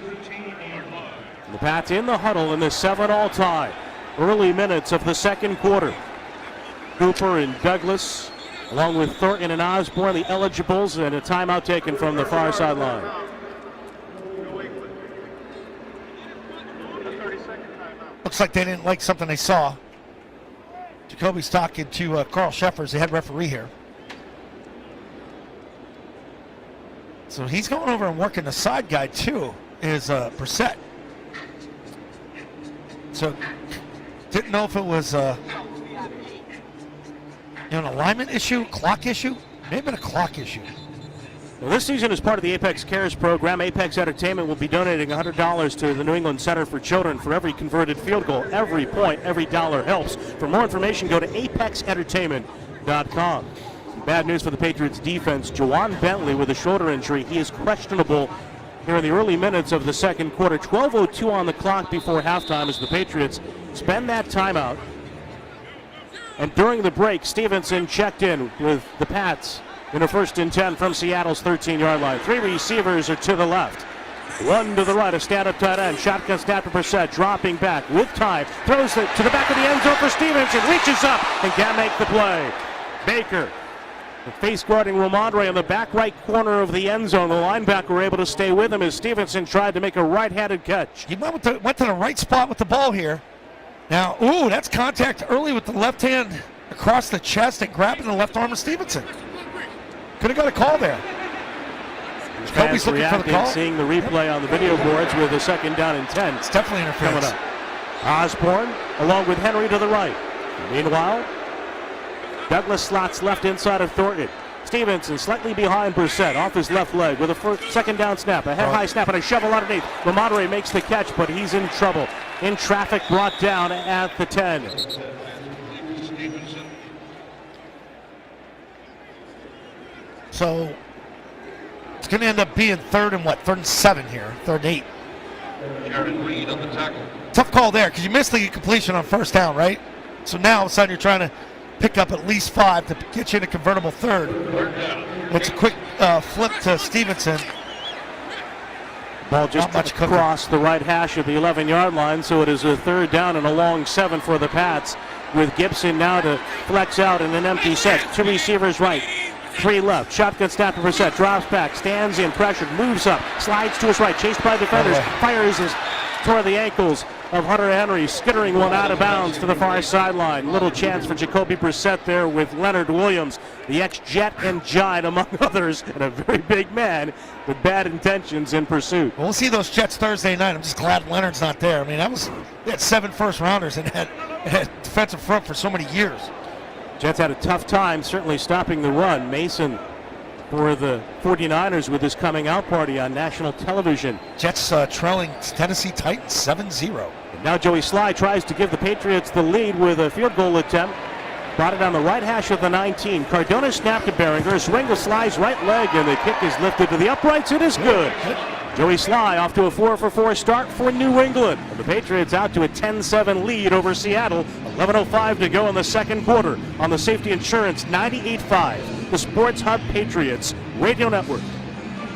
The Pats in the huddle in the 7-all tie. Early minutes of the second quarter. Cooper and Douglas, along with Thornton and Osborne, the eligibles, and a timeout taken from the far sideline. Looks like they didn't like something they saw. Jacoby's talking to Carl Sheffers, the head referee here. So he's going over and working the side guy too, is Brissett. So didn't know if it was an alignment issue, clock issue. Maybe a clock issue. Well, this season, as part of the Apex Cares program, Apex Entertainment will be donating $100 to the New England Center for Children for every converted field goal. Every point, every dollar helps. For more information, go to apexentertainment.com. Some bad news for the Patriots defense. Jawan Bentley with a shoulder injury. He is questionable here in the early minutes of the second quarter. 12:02 on the clock before halftime as the Patriots spend that timeout. And during the break, Stevenson checked in with the Pats in a 1st and 10 from Seattle's 13-yard line. 3 receivers are to the left. 1 to the right, a stand-up tight end. Shotgun snap to Brissett, dropping back with time. Throws it to the back of the end zone for Stevenson. Reaches up and can't make the play. Baker, the face guarding Ramondre in the back right corner of the end zone. The linebacker were able to stay with him as Stevenson tried to make a right-handed catch. He went to the right spot with the ball here. Now, that's contact early with the left hand across the chest and grabbing the left arm of Stevenson. Could have got a call there. Fans reacting, seeing the replay on the video boards with a 2nd down and 10. It's definitely interference. Coming up. Osborne along with Henry to the right. Meanwhile, Douglas slots left inside of Thornton. Stevenson slightly behind Brissett off his left leg with a 2nd down snap. A head high snap and a shovel underneath. Ramondre makes the catch, but he's in trouble. In traffic, brought down at the 10. So it's going to end up being 3rd and 7 here, 3rd and 8. Reed on the tackle. Tough call there because you missed the completion on 1st down, right? So now all of a sudden you're trying to pick up at least 5 to get you in a convertible 3rd. It's a quick flip to Stevenson. Ball just across the right hash of the 11-yard line, so it is a 3rd down and a long 7 for the Pats, with Gibson now to flex out in an empty set. 2 receivers right, 3 left. Shotgun snap to Brissett, drops back, stands in, pressured, moves up, slides to his right, chased by defenders, fires toward the ankles of Hunter Henry, skittering one out of bounds to the far sideline. Little chance for Jacoby Brissett there with Leonard Williams, the ex-Jet and Giant, among others, and a very big man with bad intentions in pursuit. Well, we'll see those Jets Thursday night. I'm just glad Leonard's not there. I mean, they had 7 first-rounders and had defensive front for so many years. Jets had a tough time certainly stopping the run. Mason for the 49ers with his coming out party on national television. Jets trailing Tennessee Titans 7-0. Now Joey Sly tries to give the Patriots the lead with a field goal attempt. Brought it on the right hash of the 19. Cardona snapped to Behringer. Swing to Sly's right leg, and the kick is lifted to the uprights. It is good. Joey Sly off to a 4-for-4 start for New England. And the Patriots out to a 10-7 lead over Seattle. 11:05 to go in the second quarter on the Safety Insurance 98.5, the Sports Hub Patriots Radio Network.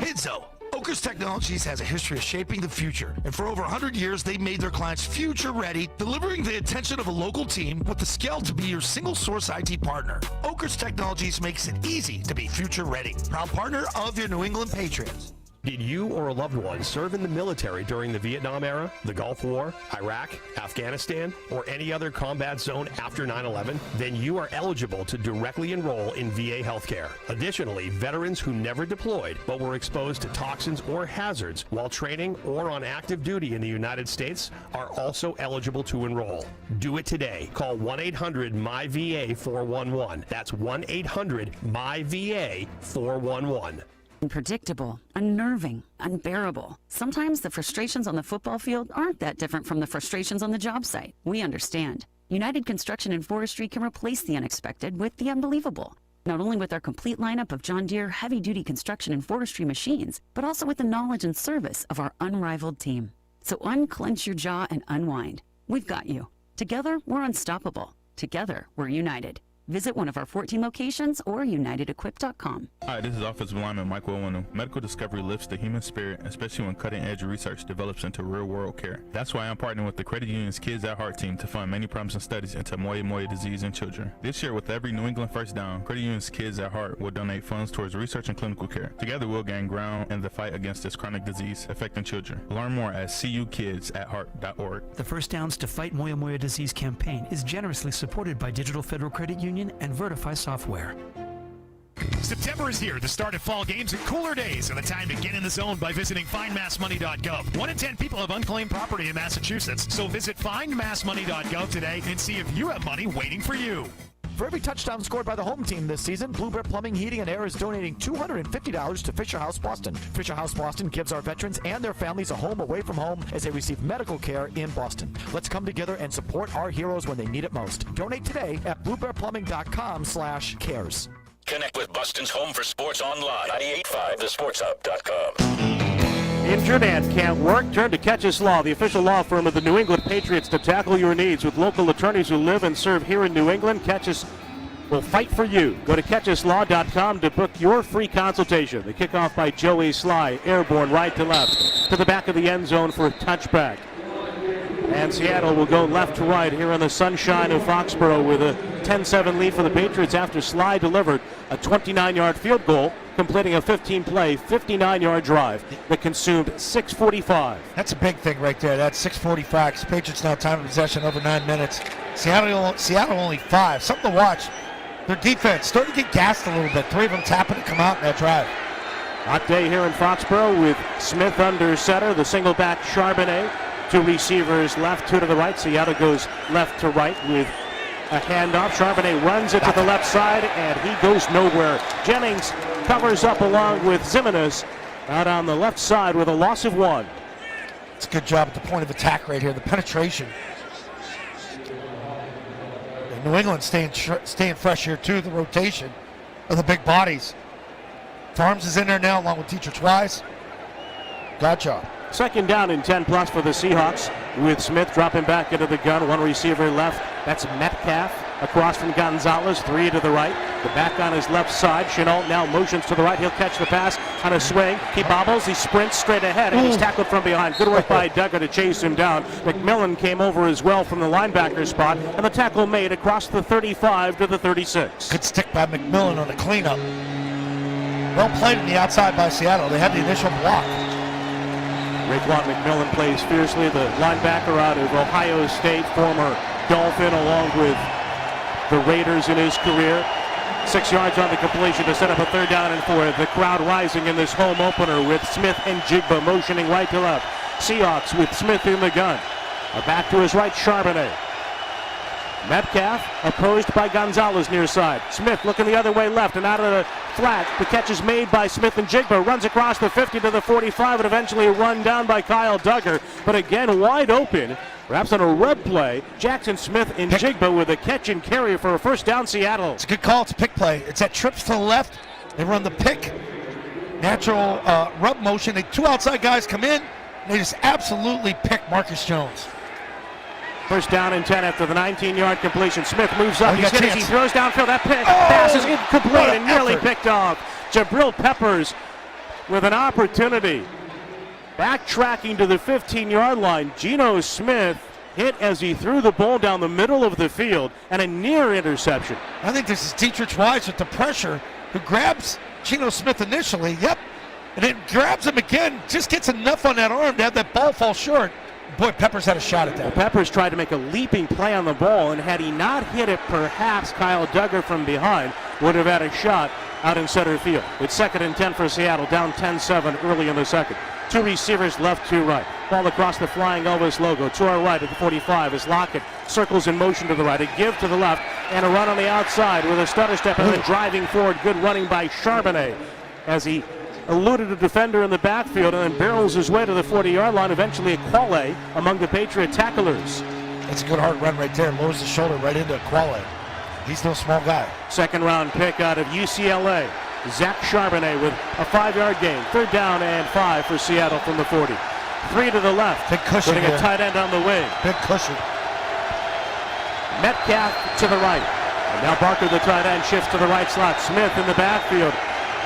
Pizzo. Oakers Technologies has a history of shaping the future, and for over 100 years, they've made their clients future-ready, delivering the attention of a local team with the scale to be your single-source IT partner. Oakers Technologies makes it easy to be future-ready. Proud partner of your New England Patriots. Did you or a loved one serve in the military during the Vietnam era, the Gulf War, Iraq, Afghanistan, or any other combat zone after 9/11? Then you are eligible to directly enroll in VA healthcare. Additionally, veterans who never deployed but were exposed to toxins or hazards while training or on active duty in the United States are also eligible to enroll. Do it today. Call 1-800-MY-VA-411. That's 1-800-MY-VA-411. Unpredictable, unnerving, unbearable. Sometimes the frustrations on the football field aren't that different from the frustrations on the job site. We understand. United Construction and Forestry can replace the unexpected with the unbelievable. Not only with our complete lineup of John Deere heavy-duty construction and forestry machines, but also with the knowledge and service of our unrivaled team. So unclench your jaw and unwind. We've got you. Together, we're unstoppable. Together, we're united. Visit one of our 14 locations or unitedequip.com. Hi, this is Offensive Lineman Mike Wowunu. Medical discovery lifts the human spirit, especially when cutting-edge research develops into real-world care. That's why I'm partnering with the Credit Union's Kids at Heart team to fund many promising studies into Moya disease in children. This year, with every New England first down, Credit Union's Kids at Heart will donate funds towards research and clinical care. Together, we'll gain ground in the fight against this chronic disease affecting children. Learn more at cukidsatheart.org. The First Downs to Fight Moya Disease campaign is generously supported by Digital Federal Credit Union and Vertify Software. September is here, the start of fall games and cooler days, and the time to get in the zone by visiting findmassmoney.gov. 1 in 10 people have unclaimed property in Massachusetts, so visit findmassmoney.gov today and see if you have money waiting for you. For every touchdown scored by the home team this season, Blue Bear Plumbing, Heating, and Air is donating $250 to Fisher House Boston. Fisher House Boston gives our veterans and their families a home away from home as they receive medical care in Boston. Let's come together and support our heroes when they need it most. Donate today at bluebearplumbing.com/cares. Connect with Boston's home for sports online. 985thesportshub.com. Injured and can't work? Turn to Catches Law, the official law firm of the New England Patriots, to tackle your needs. With local attorneys who live and serve here in New England, Catches will fight for you. Go to catcheslaw.com to book your free consultation. The kickoff by Joey Sly, airborne right to left, to the back of the end zone for a touchback. And Seattle will go left to right here in the sunshine of Foxborough with a 10-7 lead for the Patriots after Sly delivered a 29-yard field goal, completing a 15-play, 59-yard drive that consumed 6:45. That's a big thing right there. That's 6:45. Patriots now time of possession over 9 minutes. Seattle only 5. Something to watch. Their defense starting to get gassed a little bit. 3 of them tapping to come out in that drive. Hot day here in Foxborough with Smith under center, the single back Charbonnet. 2 receivers left, 2 to the right. Seattle goes left to right with a handoff. Charbonnet runs it to the left side, and he goes nowhere. Jennings covers up along with Zimenez out on the left side with a loss of 1. It's a good job at the point of attack right here. The penetration. And New England staying fresh here too. The rotation of the big bodies. Farms is in there now along with Dietrich Wise. Good job. Second down and 10 plus for the Seahawks with Smith dropping back into the gun. 1 receiver left. That's Metcalf across from Gonzalez. 3 to the right. The back on his left side. Chenault now motions to the right. He'll catch the pass on a swing. He bobbles. He sprints straight ahead, and he's tackled from behind. Good work by Duggar to chase him down. McMillan came over as well from the linebacker spot, and the tackle made across the 35 to the 36. Good stick by McMillan on the cleanup. Well played on the outside by Seattle. They had the initial block. Raekwon McMillan plays fiercely, the linebacker out of Ohio State, former Dolphin, along with the Raiders in his career. 6 yards on the completion to set up a 3rd down and 4. The crowd rising in this home opener with Smith and Jigba motioning right to left. Seahawks with Smith in the gun. Back to his right, Charbonnet. Metcalf opposed by Gonzalez near side. Smith looking the other way left and out of the flat. The catch is made by Smith and Jigba. Runs across the 50 to the 45 and eventually run down by Kyle Duggar. But again, wide open. Perhaps on a rub play. Jackson Smith and Jigba with a catch and carry for a 1st down Seattle. It's a good call. It's a pick play. It's at trips to the left. They run the pick. Natural rub motion. 2 outside guys come in. And they just absolutely pick Marcus Jones. 1st down and 10 after the 19-yard completion. Smith moves up. He's hit as he throws downfield. That pass is incomplete and nearly picked off. Jabril Peppers with an opportunity. Backtracking to the 15-yard line. Geno Smith hit as he threw the ball down the middle of the field, and a near interception. I think this is Dietrich Wise with the pressure, who grabs Geno Smith initially. Yep. And then grabs him again. Just gets enough on that arm to have that ball fall short. Boy, Peppers had a shot at that. Well, Peppers tried to make a leaping play on the ball, and had he not hit it, perhaps Kyle Duggar from behind would have had a shot out in center field. It's 2nd and 10 for Seattle, down 10-7 early in the second. 2 receivers left to right. Ball across the flying Elvis logo. To our right at the 45 as Lockett circles in motion to the right. A give to the left and a run on the outside with a stutter step and then driving forward. Good running by Charbonnet as he eluded a defender in the backfield and then barrels his way to the 40-yard line. Eventually a Quale among the Patriot tacklers. That's a good hard run right there. Lowers the shoulder right into Quale. He's no small guy. 2nd round pick out of UCLA. Zach Charbonnet with a 5-yard gain. 3rd down and 5 for Seattle from the 40. 3 to the left. Big cushion. Putting a tight end on the wing. Big cushion. Metcalf to the right. And now Barker, the tight end, shifts to the right slot. Smith in the backfield.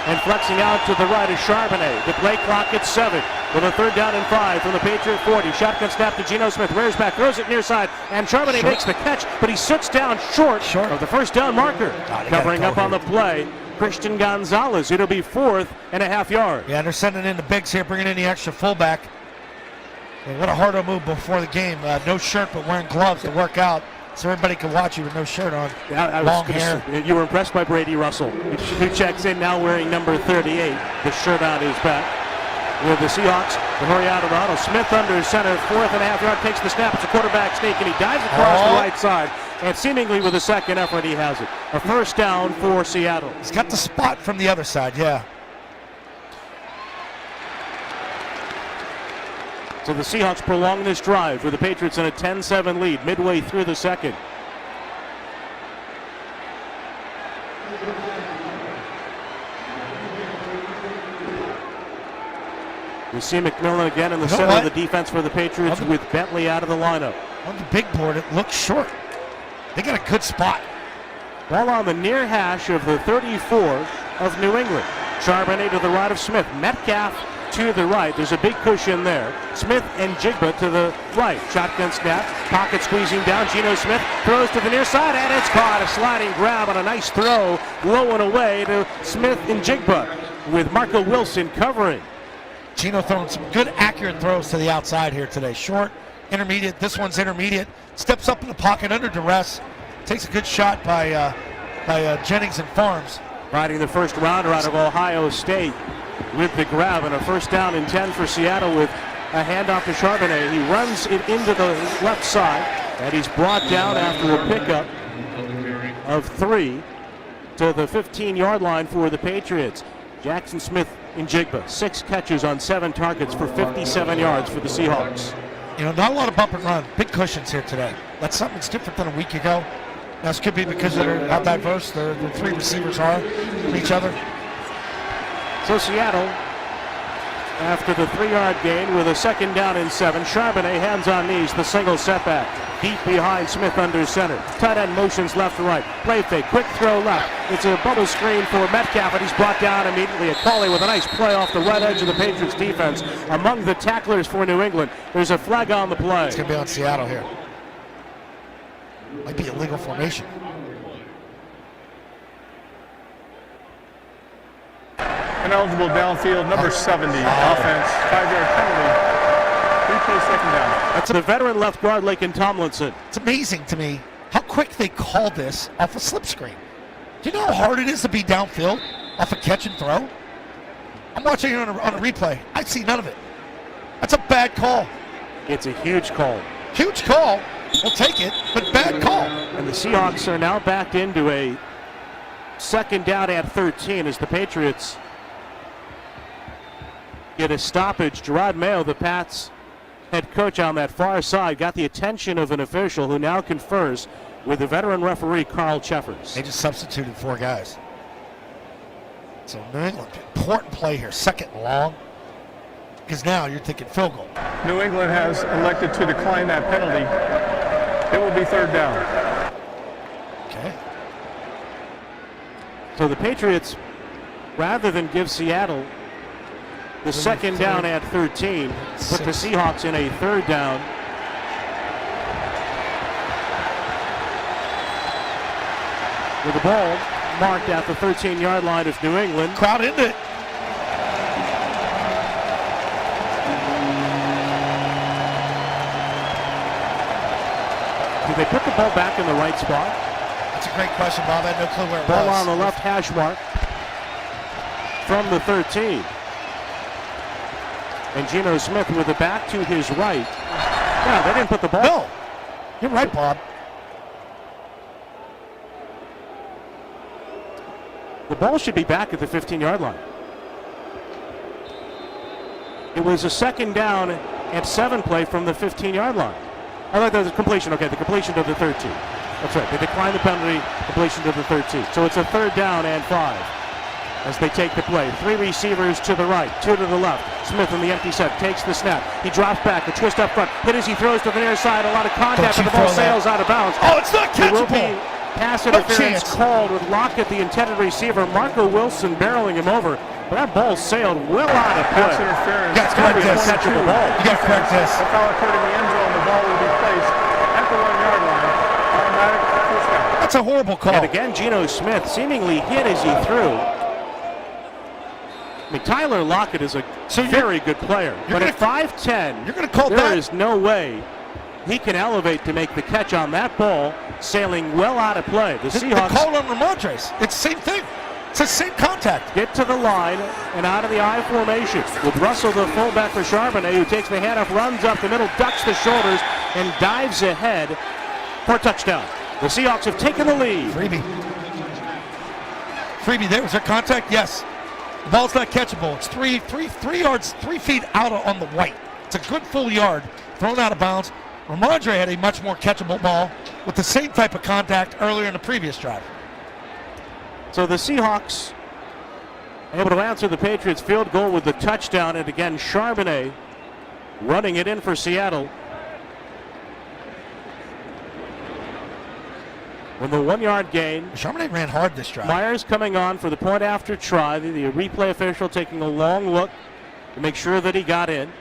And flexing out to the right is Charbonnet. The play clock at 7 with a 3rd down and 5 from the Patriot 40. Shotgun snap to Geno Smith. Rears back, throws it near side, and Charbonnet makes the catch, but he sits down short of the 1st down marker. Covering up on the play, Christian Gonzalez. It'll be 4th and a half yard. Yeah, and they're sending in the bigs here, bringing in the extra fullback. And what a harder move before the game. No shirt, but wearing gloves to work out, so everybody can watch you with no shirt on. Yeah, long hair. You were impressed by Brady Russell, who checks in now wearing number 38. The shirt on his back. with the Seahawks to hurry out of the huddle. Smith under center, 4.5 yard, takes the snap. It's a quarterback sneak, and he dives across the right side. And seemingly with a second effort, he has it. A first down for Seattle. He's got the spot from the other side, yeah. So the Seahawks prolong this drive with the Patriots in a 10-7 lead midway through the second. We see McMillan again in the center of the defense for the Patriots with Bentley out of the lineup. On the big board, it looks short. They got a good spot. Ball on the near hash of the 34 of New England. Charbonnet to the right of Smith. Metcalf to the right. There's a big cushion there. Smith and Jigba to the right. Shotgun snap. Pocket squeezing down. Geno Smith throws to the near side, and it's caught. A sliding grab on a nice throw. Low and away to Smith and Jigba with Marco Wilson covering. Geno throwing some good, accurate throws to the outside here today. Short, intermediate. This one's intermediate. Steps up in the pocket under duress. Takes a good shot by Jennings and Farms. Riding the first rounder out of Ohio State with the grab, and a first down and 10 for Seattle with a handoff to Charbonnet. He runs it into the left side, and he's brought down after a pickup of 3 to the 15-yard line for the Patriots. Jackson Smith and Jigba, 6 catches on 7 targets for 57 yards for the Seahawks. You know, not a lot of bump and run. Big cushions here today. That's something that's different than a week ago. Now, this could be because they're how diverse the 3 receivers are from each other. So Seattle, after the 3-yard gain with a second down and 7, Charbonnet hands on knees, the single setback. Deep behind Smith under center. Tight end motions left to right. Play fake, quick throw left. It's a bubble screen for Metcalf, and he's brought down immediately. A Cauley with a nice play off the right edge of the Patriots defense. Among the tacklers for New England, there's a flag on the play. It's going to be on Seattle here. Might be illegal formation. Ineligible downfield, number 70, offense, 5-yard penalty. Replay second down. That's the veteran left guard, Laken Tomlinson. It's amazing to me how quick they call this off a slip screen. Do you know how hard it is to be downfield off a catch and throw? I'm watching it on a replay. I see none of it. That's a bad call. It's a huge call. Huge call. We'll take it, but bad call. And the Seahawks are now backed into a second down at 13 as the Patriots get a stoppage. Gerard Mayo, the Pats head coach on that far side, got the attention of an official who now confers with the veteran referee Carl Cheffers. They just substituted 4 guys. So New England, important play here, second and long, because now you're thinking field goal. New England has elected to decline that penalty. It will be third down. Okay. So the Patriots, rather than give Seattle the second down at 13, put the Seahawks in a third down. With the ball marked at the 13-yard line of New England. Crowd into it. Did they put the ball back in the right spot? That's a great question, Bob. I had no clue where it Ball was. on the left hash mark from the 13. And Geno Smith with the back to his right. Yeah, they didn't put the ball. No. You're right, Bob. The ball should be back at the 15-yard line. It was a second down and 7 play from the 15-yard line. I thought that was a completion. Okay, the completion to the 13. That's right. They declined the penalty, completion to the 13. So it's a third down and 5 as they take the play. 3 receivers to the right, 2 to the left. Smith in the empty set takes the snap. He drops back, a twist up front. Hit as he throws to the near side. A lot of contact, but the ball sails out of bounds. Oh, it's not catchable. There will be pass interference called with Lockett, the intended receiver. Marco Wilson barreling him over. But that ball sailed well out of play. Pass interference. You got to correct this. Catchable ball. You got to correct this. The foul occurred in the end zone. The ball will be placed at the 1-yard line. Automatic first down. That's a horrible call. And again, Geno Smith seemingly hit as he threw. I mean, Tyler Lockett is a very good player. But at 5'10", you're going to call that? There is no way he can elevate to make the catch on that ball, sailing well out of play. The Seahawks. call on Ramondres. It's the same thing. It's the same contact. Get to the line and out of the I formation with Russell, the fullback for Charbonnet, who takes the handoff, runs up the middle, ducks the shoulders, and dives ahead for a touchdown. The Seahawks have taken the lead. Freebie, there was there contact? Yes. The ball's not catchable. It's 3 feet out on the white. It's a good full yard thrown out of bounds. Ramondre had a much more catchable ball with the same type of contact earlier in the previous drive. So the Seahawks able to answer the Patriots field goal with the touchdown, and again Charbonnet running it in for Seattle. With the 1 yard gain. Charbonnet ran hard this drive. Myers coming on for the point after try. The replay official taking a long look to make sure that he got in.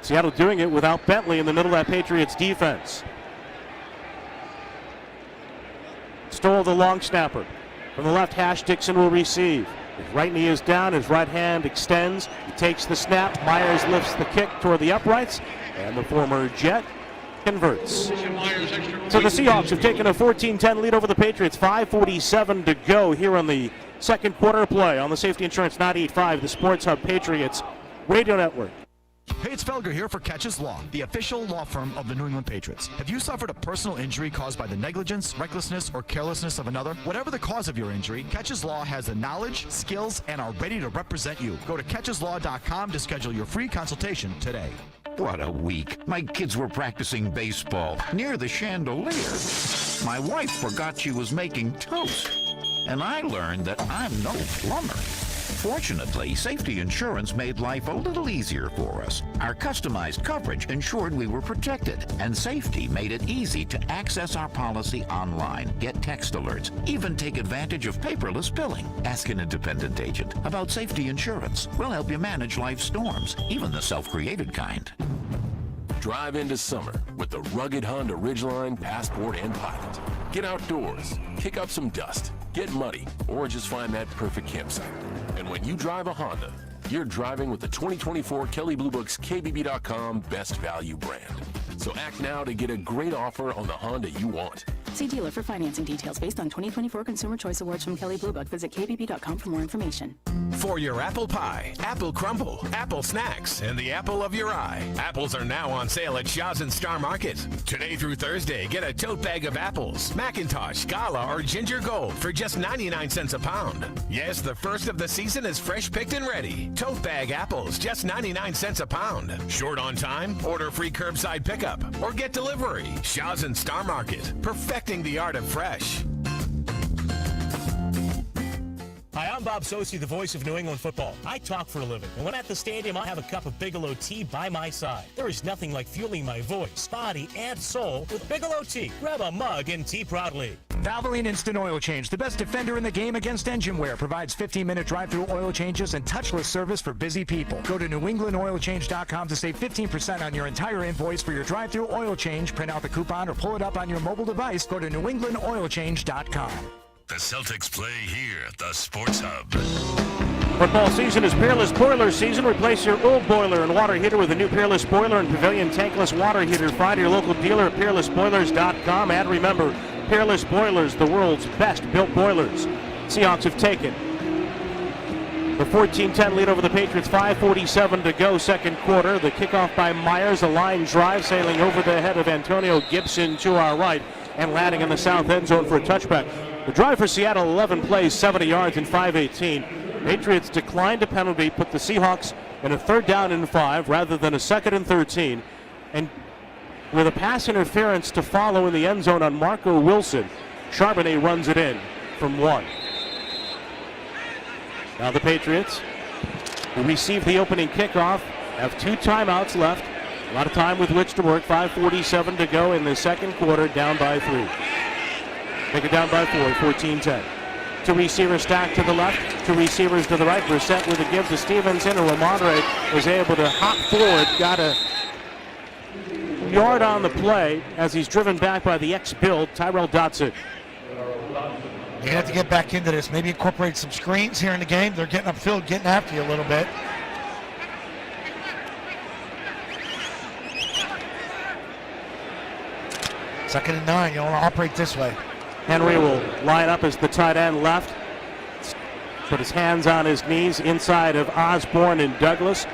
Seattle doing it without Bentley in the middle of that Patriots defense. Stole the long snapper. From the left hash, Dixon will receive. His right knee is down, his right hand extends. He takes the snap. Myers lifts the kick toward the uprights, and the former Jet converts. So the Seahawks have taken a 14-10 lead over the Patriots. 5:47 to go here on the second quarter play on the Safety Insurance 98.5, the Sports Hub Patriots Radio Network. Hey, it's Felger here for Catches Law, the official law firm of the New England Patriots. Have you suffered a personal injury caused by the negligence, recklessness, or carelessness of another? Whatever the cause of your injury, Catches Law has the knowledge, skills, and are ready to represent you. Go to catcheslaw.com to schedule your free consultation today. What a week. My kids were practicing baseball near the chandelier. My wife forgot she was making toast. And I learned that I'm no plumber. Fortunately, Safety Insurance made life a little easier for us. Our customized coverage ensured we were protected, and Safety made it easy to access our policy online, get text alerts, even take advantage of paperless billing. Ask an independent agent about Safety Insurance. We'll help you manage life's storms, even the self-created kind. Drive into summer with the rugged Honda Ridgeline, Passport, and Pilot. Get outdoors, kick up some dust, get muddy, or just find that perfect campsite. And when you drive a Honda, you're driving with the 2024 Kelley Blue Book's KBB.com Best Value brand. So act now to get a great offer on the Honda you want. See dealer for financing details based on 2024 Consumer Choice Awards from Kelley Blue Book. Visit kbb.com for more information. For your apple pie, apple crumble, apple snacks, and the apple of your eye, apples are now on sale at Shaw's and Star Market. Today through Thursday, get a tote bag of apples, Macintosh, Gala, or Ginger Gold for just 99 cents a pound. Yes, the first of the season is fresh picked and ready. Tote bag apples, just 99 cents a pound. Short on time? Order free curbside pickup or get delivery. Shaw's and Star Market, perfecting the art of fresh. Hi, I'm Bob Sosi, the voice of New England football. I talk for a living, and when at the stadium, I have a cup of Bigelow tea by my side. There is nothing like fueling my voice, body, and soul with Bigelow tea. Grab a mug and tea proudly. Valvoline Instant Oil Change, the best defender in the game against engine wear, provides 15-minute drive-through oil changes and touchless service for busy people. Go to newenglandoilchange.com to save 15% on your entire invoice for your drive-through oil change. Print out the coupon or pull it up on your mobile device. Go to newenglandoilchange.com. The Celtics play here at the Sports Hub. Football season is Peerless Boiler season. Replace your old boiler and water heater with a new Peerless Boiler and Pavilion tankless water heater. Find your local dealer at peerlessboilers.com. And remember, Peerless Boilers, the world's best built boilers. Seahawks have taken the 14-10 lead over the Patriots. 5:47 to go, second quarter. The kickoff by Myers, a line drive sailing over the head of Antonio Gibson to our right and landing in the south end zone for a touchback. The drive for Seattle, 11 plays, 70 yards in 5:18. Patriots declined a penalty, put the Seahawks in a 3rd down and 5 rather than a 2nd and 13. And with a pass interference to follow in the end zone on Marco Wilson, Charbonnet runs it in from 1. Now the Patriots, who received the opening kickoff, have 2 timeouts left. A lot of time with which to work. 5:47 to go in the second quarter, down by 3. Make it down by 4, 14-10. 2 receivers stacked to the left, 2 receivers to the right. Brissett with a give to Stevenson, and Ramondre was able to hop forward, got a yard on the play as he's driven back by the ex-Bill, Tyrell Dotson. You have to get back into this. Maybe incorporate some screens here in the game. They're getting upfield, getting after you a little bit. Second and 9. You don't want to operate this way. Henry will line up as the tight end left. Put his hands on his knees inside of Osborne and Douglas.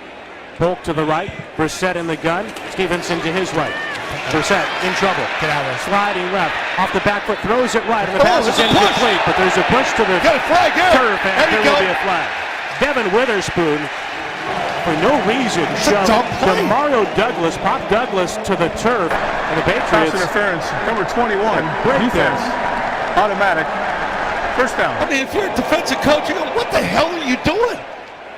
Polk to the right. Brissett in the gun. Stevenson to his right. Brissett in trouble. Get out of there. Sliding left. Off the back foot. Throws it right. And the pass is incomplete. But there's a push to the turf. And there will be a flag. Devin Witherspoon, for no reason, shoved Mario Douglas, Pop Douglas to the turf. And the Patriots. Pass interference. Number 21. Defense. Automatic. First down. I mean, if you're a defensive coach, you go, what the hell are you doing?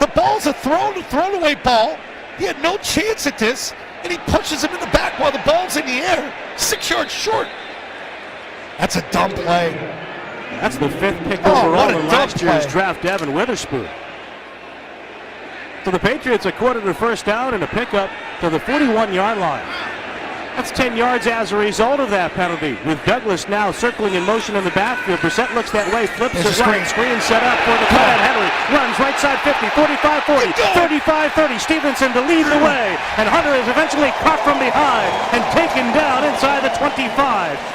The ball's a thrown away ball. He had no chance at this, and he pushes him in the back while the ball's in the air, 6 yards short. That's a dumb play. That's the 5th pick overall in last year's draft, Devin Witherspoon. So the Patriots a quarter to first down and a pickup to the 41-yard line. That's 10 yards as a result of that penalty. With Douglas now circling in motion in the backfield. Brissett looks that way, flips his right. Screen set up for the tight end. Henry runs right side 50, 45-40, 35-30. Stevenson to lead the way. And Hunter is eventually caught from behind and taken down inside the 25.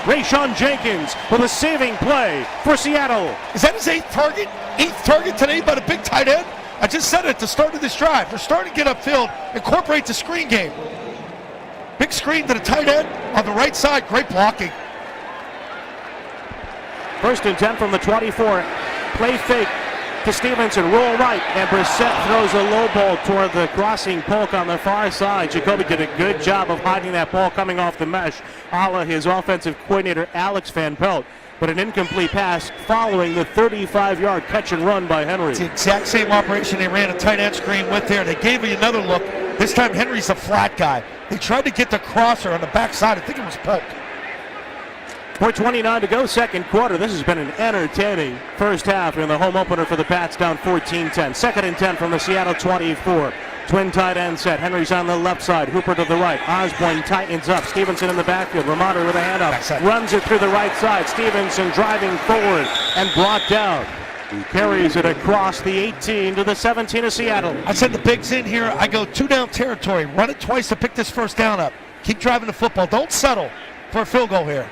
Rayshon Jenkins with a saving play for Seattle. Is that his 8th target? 8th target today by the big tight end? I just said it at the start of this drive. They're starting to get upfield, incorporate the screen game. Big screen to the tight end on the right side. Great blocking. 1st and 10 from the 24. Play fake to Stevenson. Roll right. And Brissett throws a low ball toward the crossing Polk on the far side. Jacoby did a good job of hiding that ball coming off the mesh, a la his offensive coordinator Alex Van Pelt. But an incomplete pass following the 35-yard catch and run by Henry. It's the exact same operation they ran a tight end screen with there. They gave me another look. This time Henry's a flat guy. They tried to get the crosser on the backside. I think it was Polk. 4:29 to go, second quarter. This has been an entertaining first half in the home opener for the Pats, down 14-10. 2nd and 10 from the Seattle 24. Twin tight end set. Henry's on the left side. Hooper to the right. Osborne tightens up. Stevenson in the backfield. Ramada with a handoff. Runs it through the right side. Stevenson driving forward and brought down. He carries it across the 18 to the 17 of Seattle. I said the Big's in here. I go 2 down territory. Run it twice to pick this first down up. Keep driving the football. Don't settle for a field goal here.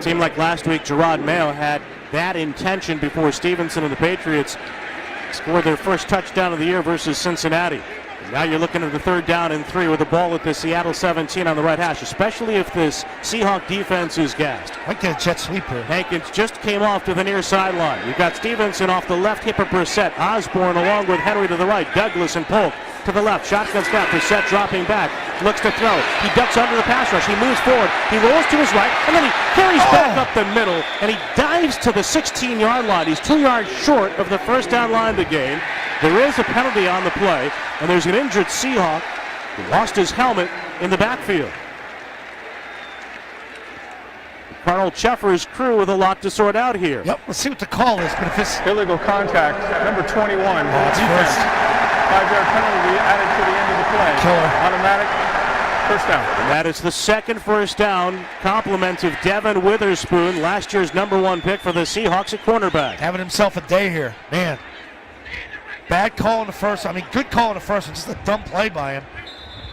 Seemed like last week Gerard Mayo had that intention before Stevenson and the Patriots scored their first touchdown of the year versus Cincinnati. Now you're looking at the 3rd down and 3 with the ball at the Seattle 17 on the right hash, especially if this Seahawk defense is gassed. Might get a jet sweeper. Hankins just came off to the near sideline. You've got Stevenson off the left hip of Brissett. Osborne along with Henry to the right. Douglas and Polk to the left. Shotgun snap. Brissett dropping back. Looks to throw. He ducks under the pass rush. He moves forward. He rolls to his right. And then he carries back up the middle. And he dives to the 16-yard line. He's 2 yards short of the first down line of the game. There is a penalty on the play. And there's an injured Seahawk who lost his helmet in the backfield. Colonel Cheffer's crew with a lot to sort out here. Yep, let's see what the call is. But if it's illegal contact, number 21, defense. 5-yard penalty added to the end of the play. Killer. Automatic first down. And that is the 2nd first down. Compliments of Devin Witherspoon, last year's #1 pick for the Seahawks at cornerback. Having himself a day here. Man. Bad call in the first. I mean, good call in the first one. Just a dumb play by him.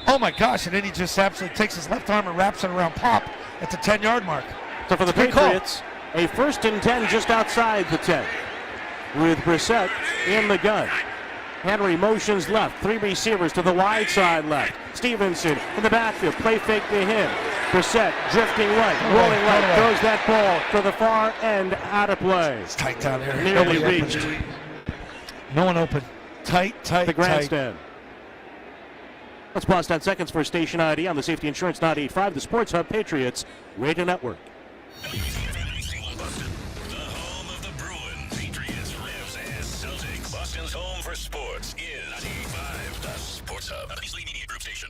Oh, my gosh. And then he just absolutely takes his left arm and wraps it around Pop at the 10-yard mark. So for the Patriots, a 1st and 10 just outside the 10 with Brissett in the gun. Henry motions left. 3 receivers to the wide side left. Stevenson in the backfield. Play fake to him. Brissett drifting right, rolling right. Throws that ball to the far end, out of play. It's tight down there. Nearly reached. No one open. Tight. The grandstand. Let's pause 10 seconds for station ID on the Safety Insurance 98.5, the Sports Hub Patriots Radio Network. The home of the Bruins, Patriots, Revs, and Celtics. Boston's home for sports is 95, the Sports Hub, the Easily Media Group station.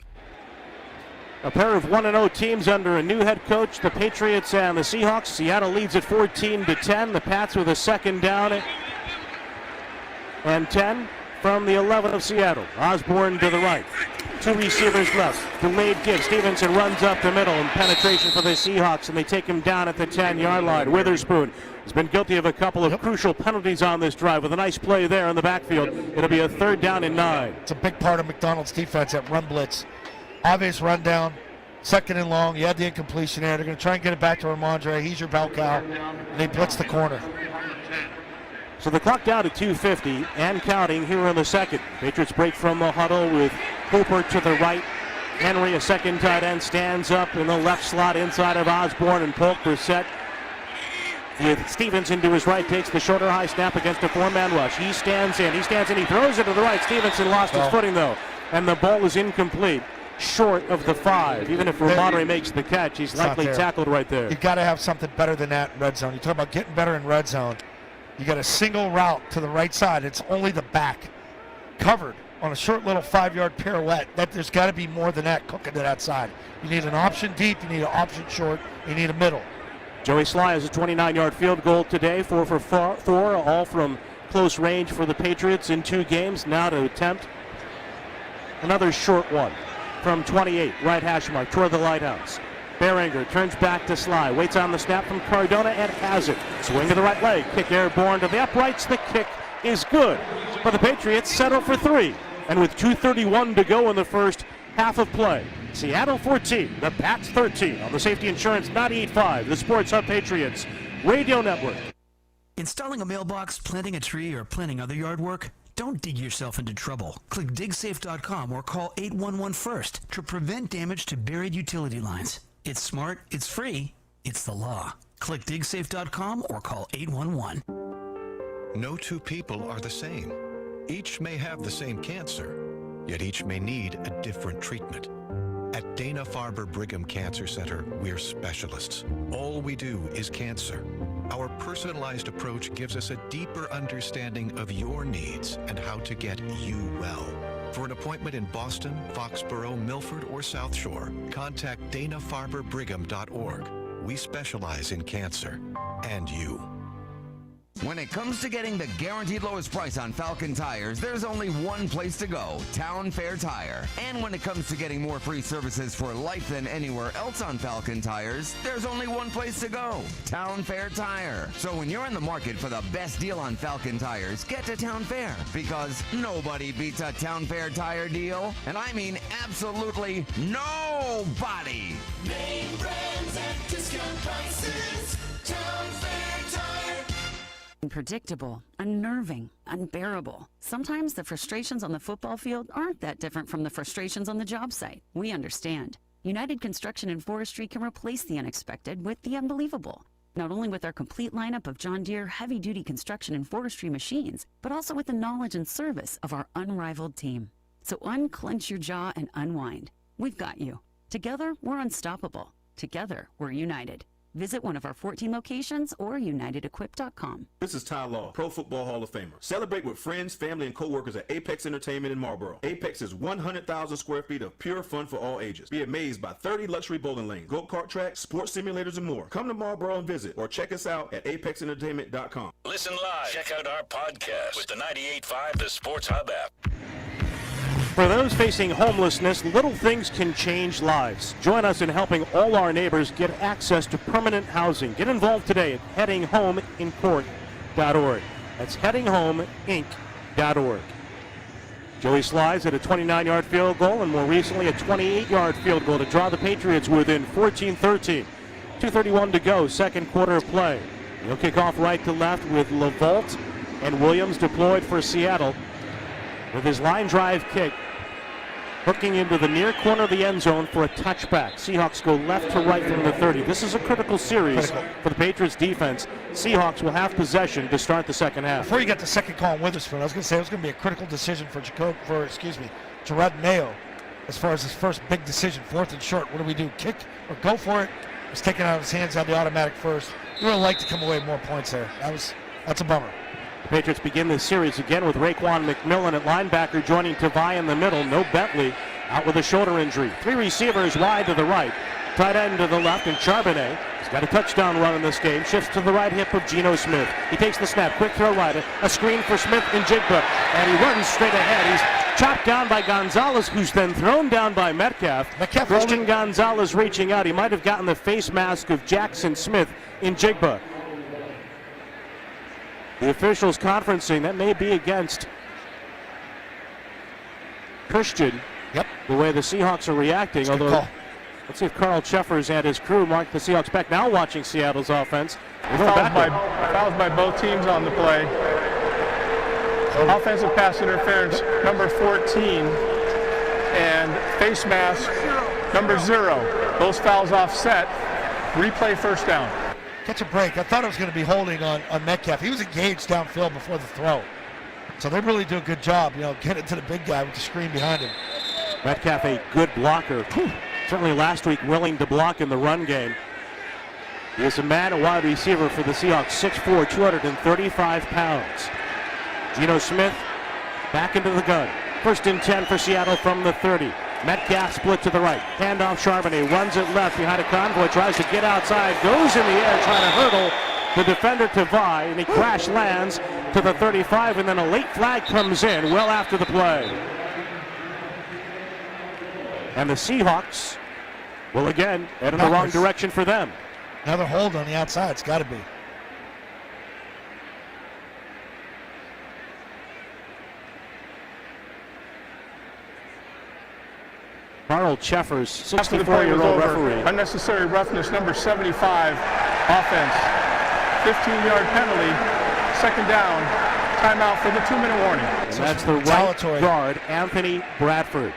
A pair of 1-0 teams under a new head coach, the Patriots and the Seahawks. Seattle leads at 14-10. The Pats with a 2nd down and 10 from the 11 of Seattle. Osborne to the right. 2 receivers left. Delayed give. Stevenson runs up the middle and penetration for the Seahawks, and they take him down at the 10-yard line. Witherspoon has been guilty of a couple of crucial penalties on this drive with a nice play there in the backfield. It'll be a 3rd down and 9. It's a big part of McDonald's defense, that run blitz. Obvious rundown. Second and long. You had the incompletion there. They're going to try and get it back to Ramondre. He's your bell cow. And they blitz the corner. So the clock down to 2:50 and counting here in the second. Patriots break from the huddle with Hooper to the right. Henry, a second tight end, stands up in the left slot inside of Osborne and Polk. Brissett with Stevenson to his right, takes the shorter high snap against a four-man rush. He stands in, he throws it to the right. Stevenson lost his footing though, and the ball is incomplete, short of the 5. Even if Ramondre makes the catch, he's likely tackled right there. You got to have something better than that in red zone. You talk about getting better in red zone. You got a single route to the right side. It's only the back covered on a short little 5-yard pirouette. There's got to be more than that cooking to that side. You need an option deep, you need an option short, you need a middle. Joey Sly has a 29-yard field goal today, 4 for 4, all from close range for the Patriots in 2 games. Now to attempt another short one from 28, right hash mark, toward the lighthouse. Behringer turns back to Sly, waits on the snap from Cardona and has it. Swing to the right leg, kick airborne to the uprights. The kick is good, but the Patriots settle for 3. And with 2:31 to go in the first half of play, Seattle 14, the Pats 13 on the Safety Insurance 98.5, the Sports Hub Patriots Radio Network. Installing a mailbox, planting a tree, or planning other yard work? Don't dig yourself into trouble. Click digsafe.com or call 811 first to prevent damage to buried utility lines. It's smart, it's free, it's the law. Click digsafe.com or call 811. No two people are the same. Each may have the same cancer, yet each may need a different treatment. At Dana-Farber Brigham Cancer Center, we're specialists. All we do is cancer. Our personalized approach gives us a deeper understanding of your needs and how to get you well. For an appointment in Boston, Foxborough, Milford, or South Shore, contact danafarberbrigham.org. We specialize in cancer and you. When it comes to getting the guaranteed lowest price on Falcon tires, there's only one place to go, Town Fair Tire. And when it comes to getting more free services for life than anywhere else on Falcon tires, there's only one place to go, Town Fair Tire. So when you're in the market for the best deal on Falcon tires, get to Town Fair, because nobody beats a Town Fair tire deal. And I mean absolutely nobody. Name brands at discount prices, Town Fair Tire. Unpredictable, unnerving, unbearable. Sometimes the frustrations on the football field aren't that different from the frustrations on the job site. We understand. United Construction and Forestry can replace the unexpected with the unbelievable. Not only with our complete lineup of John Deere heavy-duty construction and forestry machines, but also with the knowledge and service of our unrivaled team. So unclench your jaw and unwind. We've got you. Together, we're unstoppable. Together, we're united. Visit one of our 14 locations or unitedequip.com. This is Ty Law, Pro Football Hall of Famer. Celebrate with friends, family, and co-workers at Apex Entertainment in Marlboro. Apex is 100,000 square feet of pure fun for all ages. Be amazed by 30 luxury bowling lanes, go-kart tracks, sports simulators, and more. Come to Marlboro and visit, or check us out at apexentertainment.com. Listen live. Check out our podcast with the 98.5 The Sports Hub app. For those facing homelessness, little things can change lives. Join us in helping all our neighbors get access to permanent housing. Get involved today at headinghomeinc.org. That's headinghomeinc.org. Joey Slides at a 29-yard field goal, and more recently a 28-yard field goal to draw the Patriots within 14-13. 2:31 to go, second quarter of play. He'll kick off right to left with LaVault and Williams deployed for Seattle. With his line drive kick, hooking into the near corner of the end zone for a touchback. Seahawks go left to right from the 30. This is a critical series for the Patriots defense. Seahawks will have possession to start the second half. Before you got the second call on Witherspoon, I was going to say it was going to be a critical decision for Gerard Mayo, as far as his first big decision, 4th and short. What do we do? Kick or go for it? It was taken out of his hands on the automatic first. You would like to come away with more points there. That's a bummer. The Patriots begin this series again with Raekwon McMillan at linebacker, joining Tavai in the middle. No Bentley, out with a shoulder injury. 3 receivers wide to the right, tight end to the left, and Charbonnet has got a touchdown run in this game. Shifts to the right hip of Geno Smith. He takes the snap, quick throw right, a screen for Smith and Jigba, and he runs straight ahead. He's chopped down by Gonzalez, who's then thrown down by Metcalf. Christian Gonzalez reaching out. He might have gotten the face mask of Jackson Smith in Jigba. The officials conferencing, that may be against Christian. Yep. The way the Seahawks are reacting, although Let's see if Carl Cheffers and his crew mark the Seahawks back. Now watching Seattle's offense. Fouls by both teams on the play. Offensive pass interference, number 14, and face mask, number 0. Those fouls offset. Replay first down. Catch a break. I thought it was going to be holding on Metcalf. He was engaged downfield before the throw. So they really do a good job, get it to the big guy with the screen behind him. Metcalf, a good blocker. Certainly last week willing to block in the run game. He is a man at wide receiver for the Seahawks, 6'4", 235 pounds. Geno Smith back into the gun. 1st and 10 for Seattle from the 30. Metcalf split to the right. Handoff Charbonnet, runs it left behind a convoy, tries to get outside, goes in the air trying to hurdle the defender Tavai, and he crash lands to the 35, and then a late flag comes in well after the play. And the Seahawks will again head in the wrong direction for them. Another hold on the outside. It's got to be. Carl Cheffers, 64-year-old referee. Unnecessary roughness, number 75, offense. 15-yard penalty, 2nd down, timeout for the 2-minute warning. And that's the right guard, Anthony Bradford.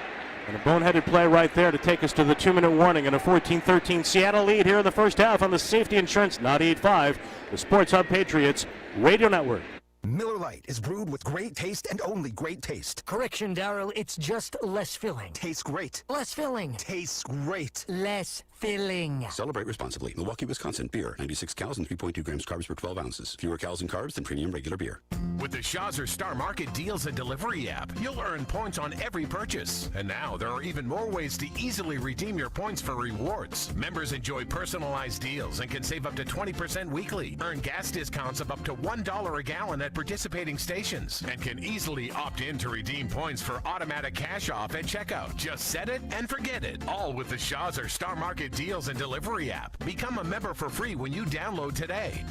And a boneheaded play right there to take us to the 2-minute warning and a 14-13 Seattle lead here in the first half on the Safety Insurance 98.5, the Sports Hub Patriots Radio Network. Miller Lite is brewed with great taste and only great taste. Correction, Darryl, it's just less filling. Tastes great. Less filling. Tastes great. Less filling. Celebrate responsibly. Milwaukee, Wisconsin. Beer, 96 calories and 3.2 grams carbs per 12 ounces. Fewer calories and carbs than premium regular beer. With the Shawzer Star Market Deals and Delivery app, you'll earn points on every purchase. And now there are even more ways to easily redeem your points for rewards. Members enjoy personalized deals and can save up to 20% weekly. Earn gas discounts of up to $1 a gallon at participating stations and can easily opt in to redeem points for automatic cash off at checkout. Just set it and forget it. All with the Shawzer Star Market Deals and Delivery app. Become a member for free when you download today.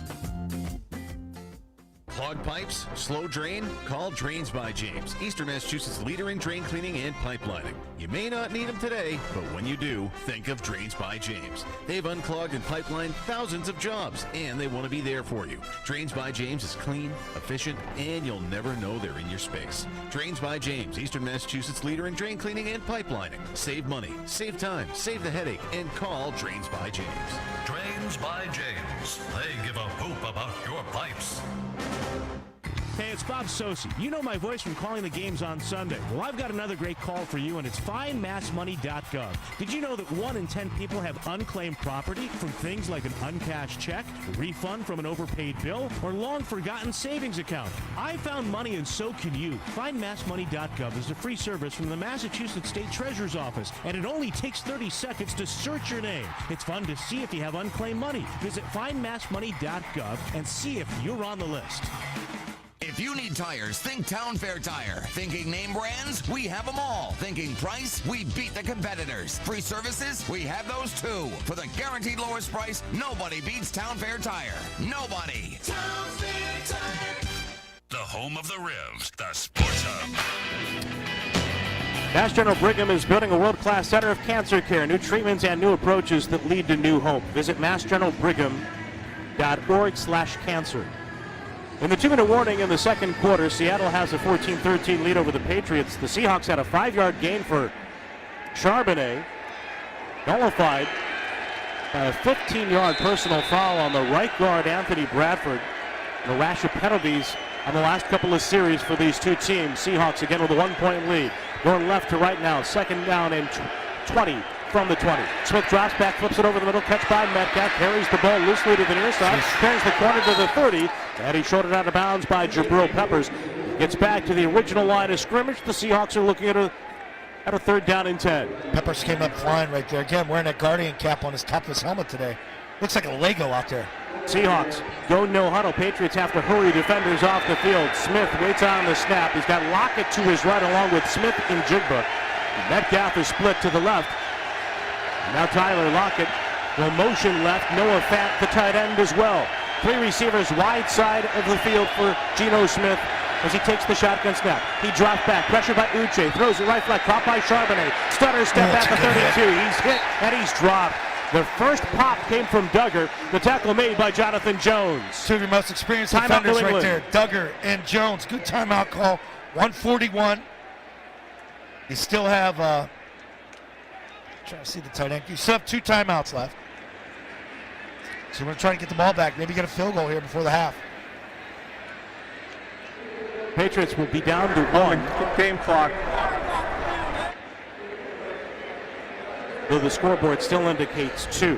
Clogged pipes? Slow drain? Call Drains by James, Eastern Massachusetts leader in drain cleaning and pipelining. You may not need them today, but when you do, think of Drains by James. They've unclogged and pipelined thousands of jobs, and they want to be there for you. Drains by James is clean, efficient, and you'll never know they're in your space. Drains by James, Eastern Massachusetts leader in drain cleaning and pipelining. Save money, save time, save the headache, and call Drains by James. Drains by James. They give a poop about your pipes. Hey, it's Bob Sosi. You know my voice from calling the games on Sunday. Well, I've got another great call for you, and it's findmassmoney.gov. Did you know that 1 in 10 people have unclaimed property from things like an uncashed check, a refund from an overpaid bill, or long-forgotten savings account? I found money, and so can you. Findmassmoney.gov is a free service from the Massachusetts State Treasurer's Office, and it only takes 30 seconds to search your name. It's fun to see if you have unclaimed money. Visit findmassmoney.gov and see if you're on the list. If you need tires, think Town Fair Tire. Thinking name brands? We have them all. Thinking price? We beat the competitors. Free services? We have those too. For the guaranteed lowest price, nobody beats Town Fair Tire. Nobody. Town Fair Tire. The home of the Revs, the Sports Hub. Mass General Brigham is building a world-class center of cancer care, new treatments and new approaches that lead to new hope. Visit massgeneralbrigham.org/cancer. In the 2-minute warning in the second quarter, Seattle has a 14-13 lead over the Patriots. The Seahawks had a 5-yard gain for Charbonnet, nullified by a 15-yard personal foul on the right guard, Anthony Bradford. And a rash of penalties on the last couple of series for these two teams. Seahawks again with a 1-point lead. Going left to right now, 2nd down and 20 from the 20. Smith drops back, flips it over the middle, catch by Metcalf, carries the ball loosely to the near side, carries the corner to the 30, and he's shorted out of bounds by Jabril Peppers. Gets back to the original line of scrimmage. The Seahawks are looking at a 3rd down and 10. Peppers came up flying right there. Again, wearing that Guardian cap on his top of his helmet today. Looks like a Lego out there. Seahawks go no huddle. Patriots have to hurry defenders off the field. Smith waits on the snap. He's got Lockett to his right along with Smith and Jigba. Metcalf is split to the left. Now Tyler Lockett will motion left. Noah Fant, the tight end as well. 3 receivers wide side of the field for Geno Smith as he takes the shotgun snap. He drops back, pressured by Uche, throws it right flat, caught by Charbonnet. Stutter step at the 32. He's hit and he's dropped. The first pop came from Duggar. The tackle made by Jonathan Jones. Two of your most experienced Timeout defenders New right England. there. Duggar and Jones. Good timeout call. 141. You still have, trying to see the tight end. You still have 2 timeouts left. So we're going to try to get the ball back. Maybe get a field goal here before the half. Patriots will be down to 1. Game clock. Though the scoreboard still indicates 2.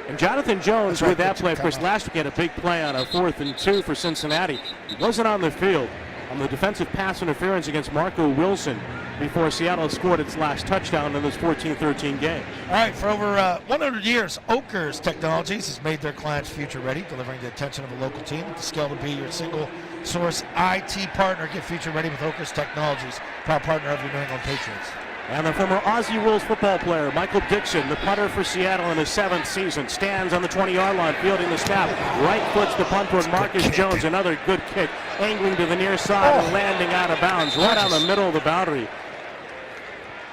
And Jonathan Jones with that play, of course, last week had a big play on a 4th and 2 for Cincinnati. He wasn't on the field on the defensive pass interference against Marco Wilson before Seattle scored its last touchdown in this 14-13 game. All right, for over 100 years, Oakers Technologies has made their clients future ready, delivering the attention of a local team with the skill to be your single source IT partner. Get future ready with Oakers Technologies, proud partner of your New England Patriots. And the former Aussie Rules football player, Michael Dixon, the punter for Seattle in his 7th season, stands on the 20-yard line, fielding the snap. Right foots the punt toward Marcus Jones. Another good kick, angling to the near side and landing out of bounds, right on the middle of the boundary.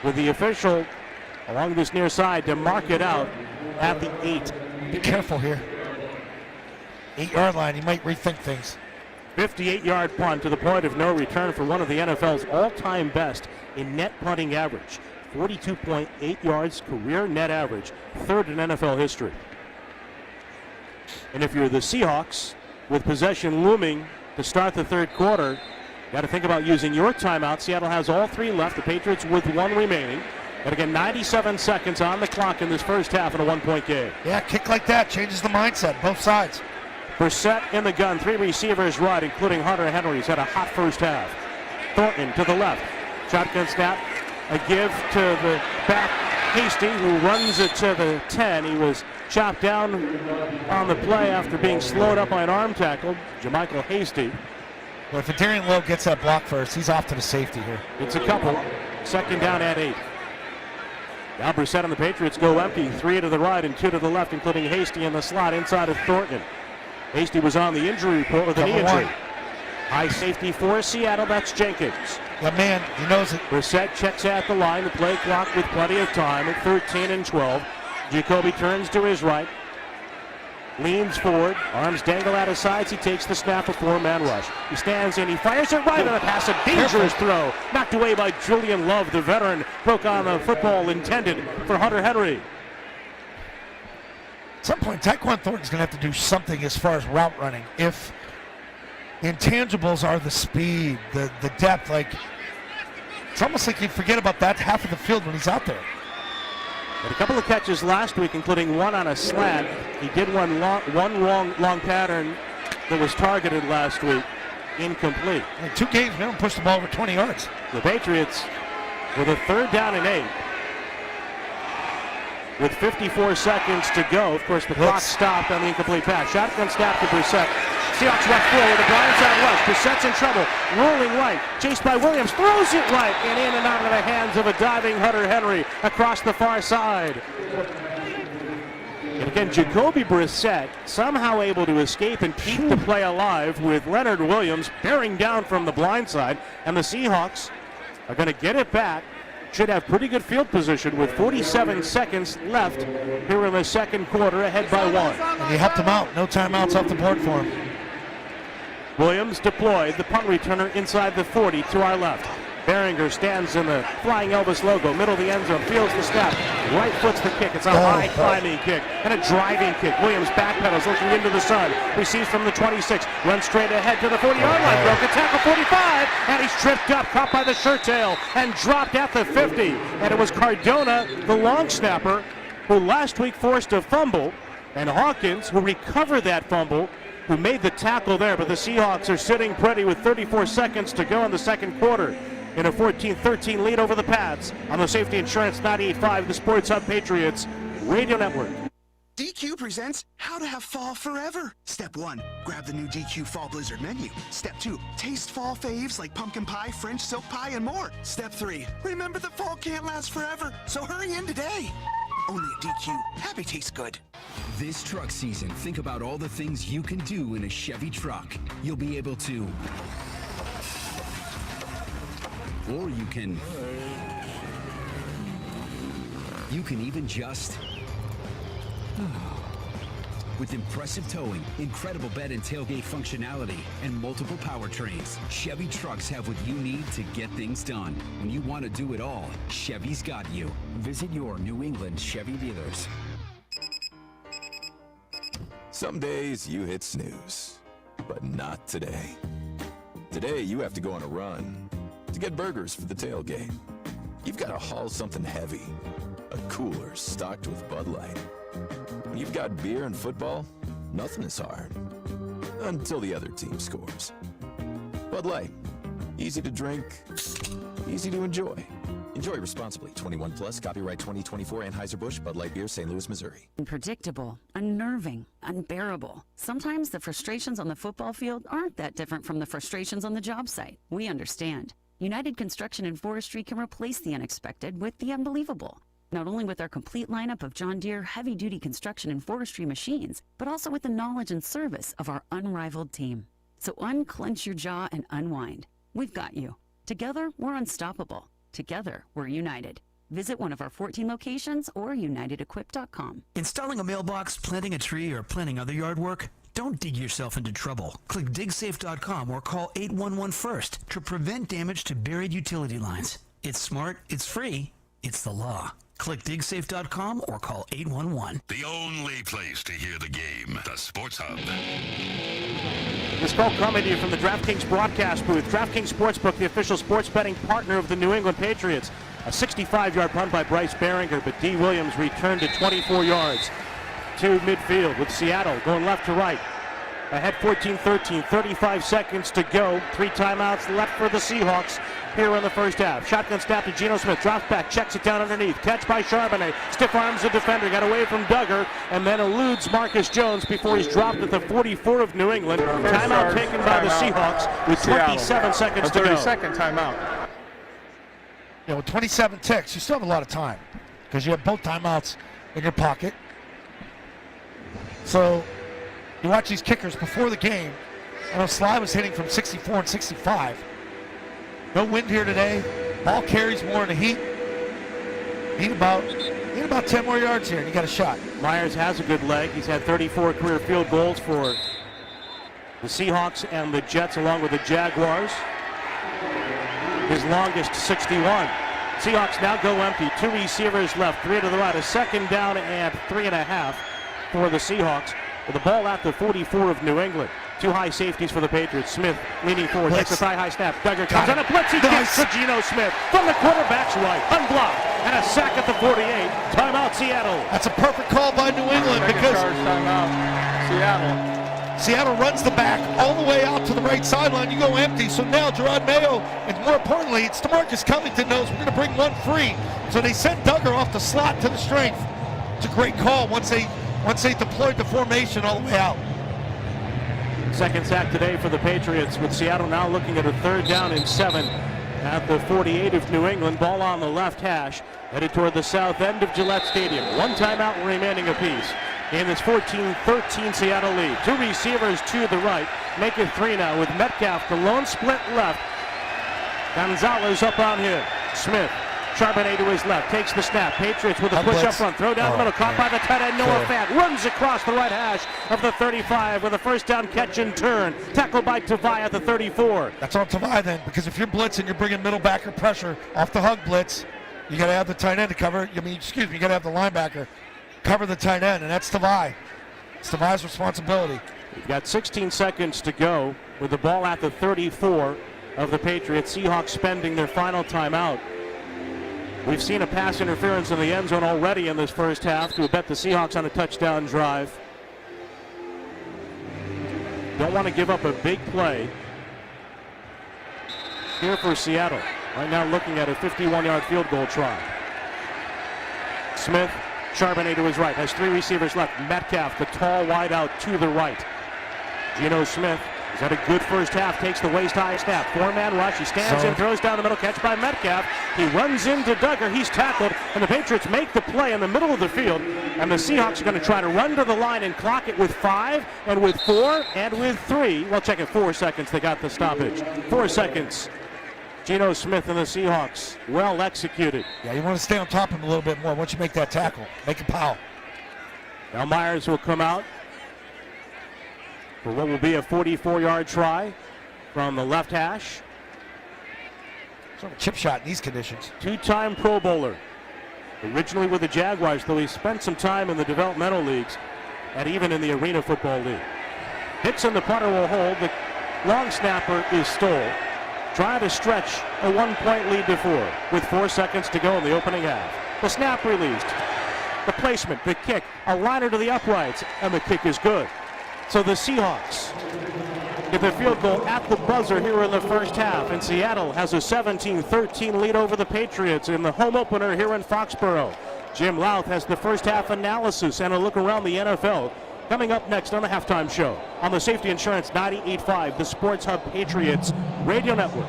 With the official along this near side to mark it out at the 8. Be careful here. 8-yard line, he might rethink things. 58-yard punt to the point of no return for one of the NFL's all-time best in net punting average. 42.8 yards career net average, 3rd in NFL history. And if you're the Seahawks, with possession looming to start the 3rd quarter, got to think about using your timeout. Seattle has all 3 left, the Patriots with 1 remaining. And again, 97 seconds on the clock in this first half in a 1-point game. Yeah, kick like that changes the mindset, both sides. Brissett in the gun, 3 receivers right, including Hunter Henry, who's had a hot first half. Thornton to the left, shotgun snap, a give to the back, Hasty, who runs it to the 10. He was chopped down on the play after being slowed up by an arm tackle, Jermichael Hasty. Well, if Darian Lowe gets that block first, he's off to the safety here. It's a couple, 2nd down at 8. Now Brissett and the Patriots go empty, 3 to the right and 2 to the left, including Hasty in the slot inside of Thornton. Hasty was on the injury report with a knee injury. High safety for Seattle, that's Jenkins. Yeah, man, he knows it. Brissett checks at the line, the play clock with plenty of time at 13 and 12. Jacoby turns to his right, leans forward, arms dangle out his sides. He takes the snap, a 4-man rush. He stands in, he fires it right on the pass, a dangerous throw. Knocked away by Julian Love, the veteran. Broke on the football intended for Hunter Henry. At some point, Tyquan Thornton's going to have to do something as far as route running. If the intangibles are the speed, the depth, like, it's almost like you forget about that half of the field when he's out there. Had a couple of catches last week, including one on a slant. He did one long pattern that was targeted last week, incomplete. In 2 games, we haven't pushed the ball over 20 yards. The Patriots with a 3rd down and 8. With 54 seconds to go, of course, the clock stopped on the incomplete pass. Shotgun snap to Brissett. Seahawks rush forward, the blindside rush. Brissett's in trouble, rolling right, chased by Williams, throws it right, and in and out of the hands of a diving Hunter Henry across the far side. And again, Jacoby Brissett somehow able to escape and keep the play alive with Leonard Williams bearing down from the blind side, and the Seahawks are going to get it back. Should have pretty good field position with 47 seconds left here in the 2nd quarter, ahead by 1. And you helped him out. No timeouts off the board for him. Williams deployed, the punt returner inside the 40 to our left. Behringer stands in the Flying Elvis logo, middle of the end zone, fields the snap, right foots the kick. It's a high climbing kick and a driving kick. Williams backpedals, looking into the sun, receives from the 26, runs straight ahead to the 40-yard line, broke a tackle, 45, and he's tripped up, caught by the shirt tail, and dropped at the 50. And it was Cardona, the long snapper, who last week forced a fumble, and Hawkins, who recovered that fumble, who made the tackle there. But the Seahawks are sitting pretty with 34 seconds to go in the 2nd quarter in a 14-13 lead over the Pats on the Safety Insurance 98.5, the Sports Hub Patriots Radio Network. DQ presents How to Have Fall Forever. Step 1, grab the new DQ Fall Blizzard menu. Step 2, taste fall faves like pumpkin pie, French silk pie, and more. Step 3, remember that fall can't last forever, so hurry in today. Only at DQ. Happy tastes good. This truck season, think about all the things you can do in a Chevy truck. You'll be able to Or you can even just... With impressive towing, incredible bed and tailgate functionality, and multiple powertrains, Chevy trucks have what you need to get things done. When you want to do it all, Chevy's got you. Visit your New England Chevy dealers. Some days you hit snooze, but not today. Today you have to go on a run to get burgers for the tailgate. You've got to haul something heavy, a cooler stocked with Bud Light. When you've got beer and football, nothing is hard. Until the other team scores. Bud Light. Easy to drink, easy to enjoy. Enjoy responsibly. 21 plus, copyright 2024, Anheuser-Busch, Bud Light Beer, St. Louis, Missouri. Unpredictable, unnerving, unbearable. Sometimes the frustrations on the football field aren't that different from the frustrations on the job site. We understand. United Construction and Forestry can replace the unexpected with the unbelievable. Not only with our complete lineup of John Deere heavy-duty construction and forestry machines, but also with the knowledge and service of our unrivaled team. So unclench your jaw and unwind. We've got you. Together, we're unstoppable. Together, we're united. Visit one of our 14 locations or unitedequip.com. Installing a mailbox, planting a tree, or planning other yard work? Don't dig yourself into trouble. Click digsafe.com or call 811 first to prevent damage to buried utility lines. It's smart, it's free, it's the law. Click digsafe.com or call 811. The only place to hear the game, the Sports Hub. This call coming to you from the DraftKings broadcast booth. DraftKings Sportsbook, the official sports betting partner of the New England Patriots. A 65-yard punt by Bryce Behringer, but D. Williams returned it 24 yards to midfield with Seattle going left to right. Ahead 14-13, 35 seconds to go. 3 timeouts left for the Seahawks here in the first half. Shotgun snap to Geno Smith, drops back, checks it down underneath. Catch by Charbonnet, stiff arms the defender, got away from Duggar, and then eludes Marcus Jones before he's dropped at the 44 of New England. Timeout taken by the Seahawks with 27 seconds to go. 30-second timeout. You know, with 27 ticks, you still have a lot of time because you have both timeouts in your pocket. So you watch these kickers before the game. I know Sly was hitting from 64 and 65. No wind here today. Ball carries more in the heat. Need about 10 more yards here, and you got a shot. Myers has a good leg. He's had 34 career field goals for the Seahawks and the Jets, along with the Jaguars. His longest, 61. Seahawks now go empty. 2 receivers left, 3 to the right. A second down and 3.5 for the Seahawks. With the ball at the 44 of New England. 2 high safeties for the Patriots. Smith leaning forward, Blitz. takes a thigh-high snap. Duggar comes on a blitz. He kicks to Geno Smith from the quarterback's right. Unblocked. And a sack at the 48. Timeout, Seattle. That's a perfect call by New England because Seattle runs the back all the way out to the right sideline. You go empty. So now Gerard Mayo, and more importantly, it's DeMarcus Covington knows we're going to bring one free. So they sent Duggar off the slot to the strength. It's a great call once they deployed the formation all the way out. Second sack today for the Patriots, with Seattle now looking at a 3rd down and 7 at the 48 of New England. Ball on the left hash, headed toward the south end of Gillette Stadium. 1 timeout remaining apiece in this 14-13 Seattle lead. 2 receivers to the right, make it 3 now with Metcalf, the lone split left. Gonzalez up on him. Smith. Charbonnet to his left, takes the snap. Patriots with a push up front, throw down the middle, caught by the tight end Noah Fant, runs across the right hash of the 35 with a first down catch and turn. Tackled by Tavai at the 34. That's on Tavai then, because if you're blitzing, you're bringing middle backer pressure off the hug blitz. You got to have the tight end to cover. You got to have the linebacker cover the tight end, and that's Tavai. It's Tavai's responsibility. We've got 16 seconds to go with the ball at the 34 of the Patriots. Seahawks spending their final timeout. We've seen a pass interference in the end zone already in this first half to bet the Seahawks on a touchdown drive. Don't want to give up a big play here for Seattle. Right now looking at a 51-yard field goal try. Smith, Charbonnet to his right, has 3 receivers left. Metcalf, the tall wideout to the right. Geno Smith has had a good first half, takes the waist-high snap. 4-man rush, he stands in, throws down the middle, catch by Metcalf. He runs into Duggar, he's tackled, and the Patriots make the play in the middle of the field. And the Seahawks are going to try to run to the line and clock it with 5, and with 4, and with 3. Well, check it, 4 seconds, they got the stoppage. 4 seconds Geno Smith and the Seahawks, well executed. Yeah, you want to stay on top of him a little bit more once you make that tackle. Make him pow. Now Myers will come out for what will be a 44-yard try from the left hash. Sort of a chip shot in these conditions. Two-time Pro Bowler. Originally with the Jaguars, though he spent some time in the developmental leagues and even in the Arena Football League. Dixon, the punter, will hold. The long snapper is stole. Trying to stretch a one-point lead to 4 with 4 seconds to go in the opening half. The snap released. The placement, the kick, a liner to the uprights, and the kick is good. So the Seahawks get the field goal at the buzzer here in the first half, and Seattle has a 17-13 lead over the Patriots in the home opener here in Foxborough. Jim Louth has the first half analysis and a look around the NFL coming up next on the Halftime Show on the Safety Insurance 98.5, the Sports Hub Patriots Radio Network.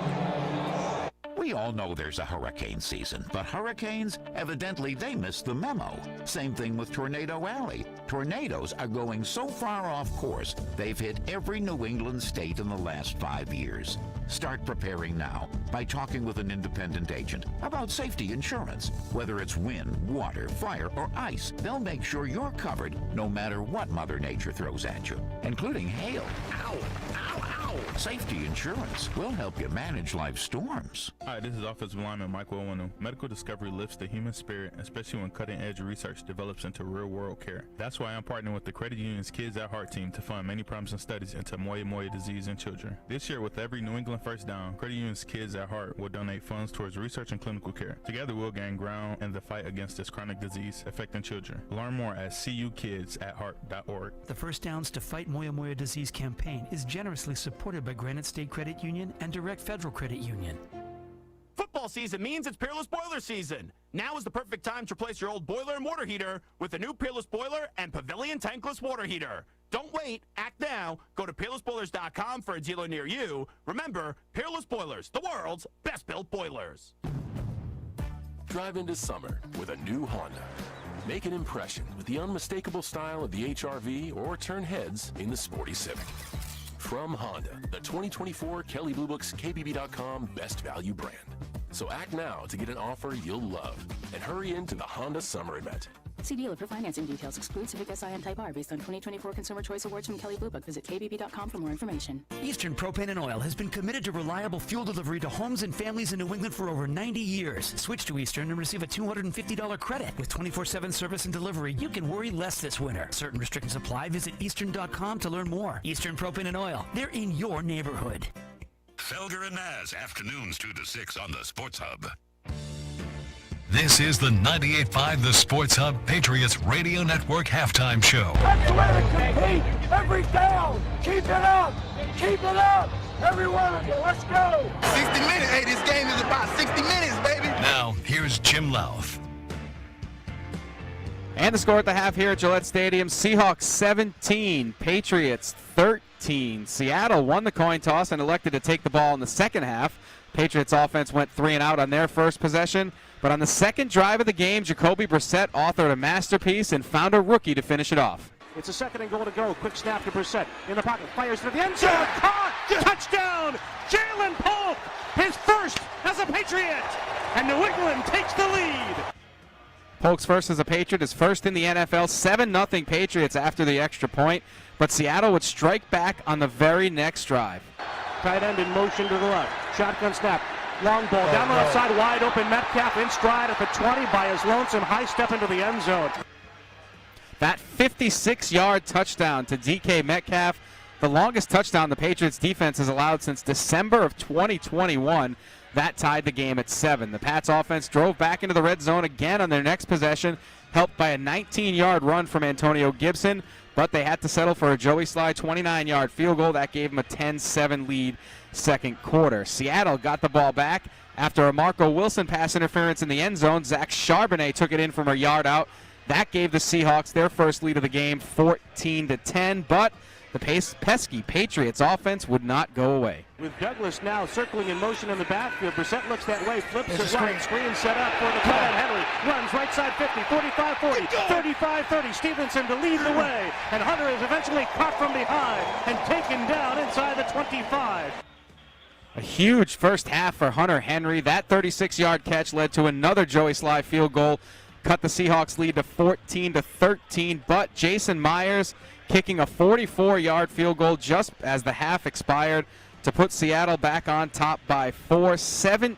We all know there's a hurricane season, but hurricanes, evidently they missed the memo. Same thing with Tornado Alley. Tornadoes are going so far off course, they've hit every New England state in the last 5 years. Start preparing now by talking with an independent agent about safety insurance. Whether it's wind, water, fire, or ice, they'll make sure you're covered no matter what Mother Nature throws at you, including hail. Ow! Ow! Ow! Safety insurance will help you manage life's storms. Hi, this is Offensive Lineman Mike Wowanu. Medical discovery lifts the human spirit, especially when cutting-edge research develops into real-world care. That's why I'm partnering with the Credit Union's Kids at Heart team to fund many promising studies into Moya Moya disease in children. This year, with every New England first down, Credit Union's Kids at Heart will donate funds towards research and clinical care. Together, we'll gain ground in the fight against this chronic disease affecting children. Learn more at cukidsatheart.org. The First Downs to Fight Moya Moya Disease campaign is generously supported by Granite State Credit Union and Direct Federal Credit Union. Football season means it's Peerless Boiler season. Now is the perfect time to replace your old boiler and water heater with the new Peerless Boiler and Pavilion Tankless Water Heater. Don't wait, act now. Go to peerlessboilers.com for a dealer near you. Remember, Peerless Boilers, the world's best-built boilers. Drive into summer with a new Honda. Make an impression with the unmistakable style of the HR-V or turn heads in the sporty Civic. From Honda, the 2024 Kelley Blue Book's KBB.com Best Value brand. So act now to get an offer you'll love and hurry into the Honda Summer Event. See dealer for financing details. Exclude Civic Si and Type R based on 2024 Consumer Choice Awards from Kelley Blue Book. Visit kbb.com for more information. Eastern Propane and Oil has been committed to reliable fuel delivery to homes and families in New England for over 90 years. Switch to Eastern and receive a $250 credit. With 24/7 service and delivery, you can worry less this winter. Certain restrictions apply. Visit eastern.com to learn more. Eastern Propane and Oil. They're in your neighborhood. Felger and Naz, afternoons 2 to 6 on the Sports Hub. This is the 98.5 The Sports Hub Patriots Radio Network Halftime Show. That's the way to compete every down. Keep it up. Keep it up. Every one of you. Let's go. 60 minutes. Hey, this game is about 60 minutes, baby. Now, here's Jim Louth. And the score at the half here at Gillette Stadium, Seahawks 17, Patriots 13. Seattle won the coin toss and elected to take the ball in the second half. Patriots offense went 3 and out on their first possession. But on the second drive of the game, Jacoby Brissett authored a masterpiece and found a rookie to finish it off. It's a 2nd and goal to go. Quick snap to Brissett. In the pocket, fires to the end zone. Caught! Touchdown! Jalen Polk, his first as a Patriot. And New England takes the lead. Polk's first as a Patriot, his first in the NFL, 7-0 Patriots after the extra point. But Seattle would strike back on the very next drive. Tight end in motion to the left. Shotgun snap. Long ball down the left side, wide open. Metcalf in stride at the 20 by his lonesome. High step into the end zone. That 56-yard touchdown to DK Metcalf, the longest touchdown the Patriots defense has allowed since December of 2021. That tied the game at 7. The Pats offense drove back into the red zone again on their next possession, helped by a 19-yard run from Antonio Gibson, but they had to settle for a Joey Sly 29-yard field goal. That gave them a 10-7 lead second quarter. Seattle got the ball back after a Marco Wilson pass interference in the end zone. Zach Charbonnet took it in from a yard out. That gave the Seahawks their first lead of the game, 14-10, but the pesky Patriots offense would not go away. With Douglas now circling in motion in the backfield, Brissett looks that way, flips to right, screen set up for the tight end. Henry runs right side 50, 45-40, 35-30. Stevenson to lead the way, and Hunter is eventually caught from behind and taken down inside the 25. A huge first half for Hunter Henry. That 36-yard catch led to another Joey Sly field goal, cut the Seahawks lead to 14-13. But Jason Myers kicking a 44-yard field goal just as the half expired to put Seattle back on top by 4, 17-13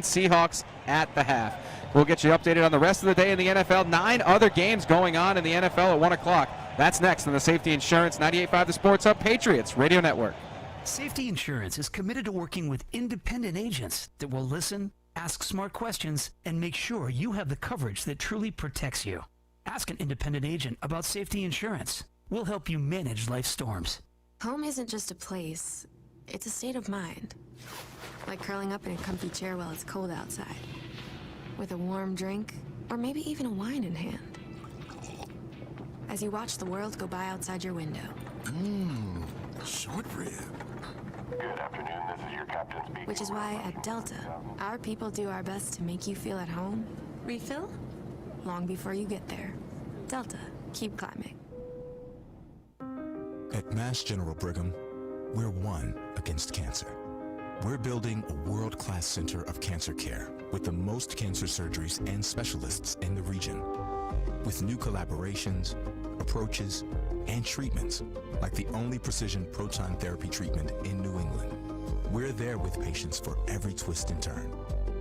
Seahawks at the half. We'll get you updated on the rest of the day in the NFL. 9 other games going on in the NFL at 1 o'clock. That's next on the Safety Insurance 98.5 The Sports Hub Patriots Radio Network. Safety Insurance is committed to working with independent agents that will listen, ask smart questions, and make sure you have the coverage that truly protects you. Ask an independent agent about safety insurance. We'll help you manage life's storms. Home isn't just a place, it's a state of mind. Like curling up in a comfy chair while it's cold outside, with a warm drink, or maybe even a wine in hand. As you watch the world go by outside your window. Short rib. Good afternoon, this is your captain speaking. Which is why at Delta, our people do our best to make you feel at home. Refill? Long before you get there. Delta, keep climbing. At Mass General Brigham, we're one against cancer. We're building a world-class center of cancer care with the most cancer surgeries and specialists in the region. With new collaborations, approaches, and treatments, like the only precision proton therapy treatment in New England. We're there with patients for every twist and turn.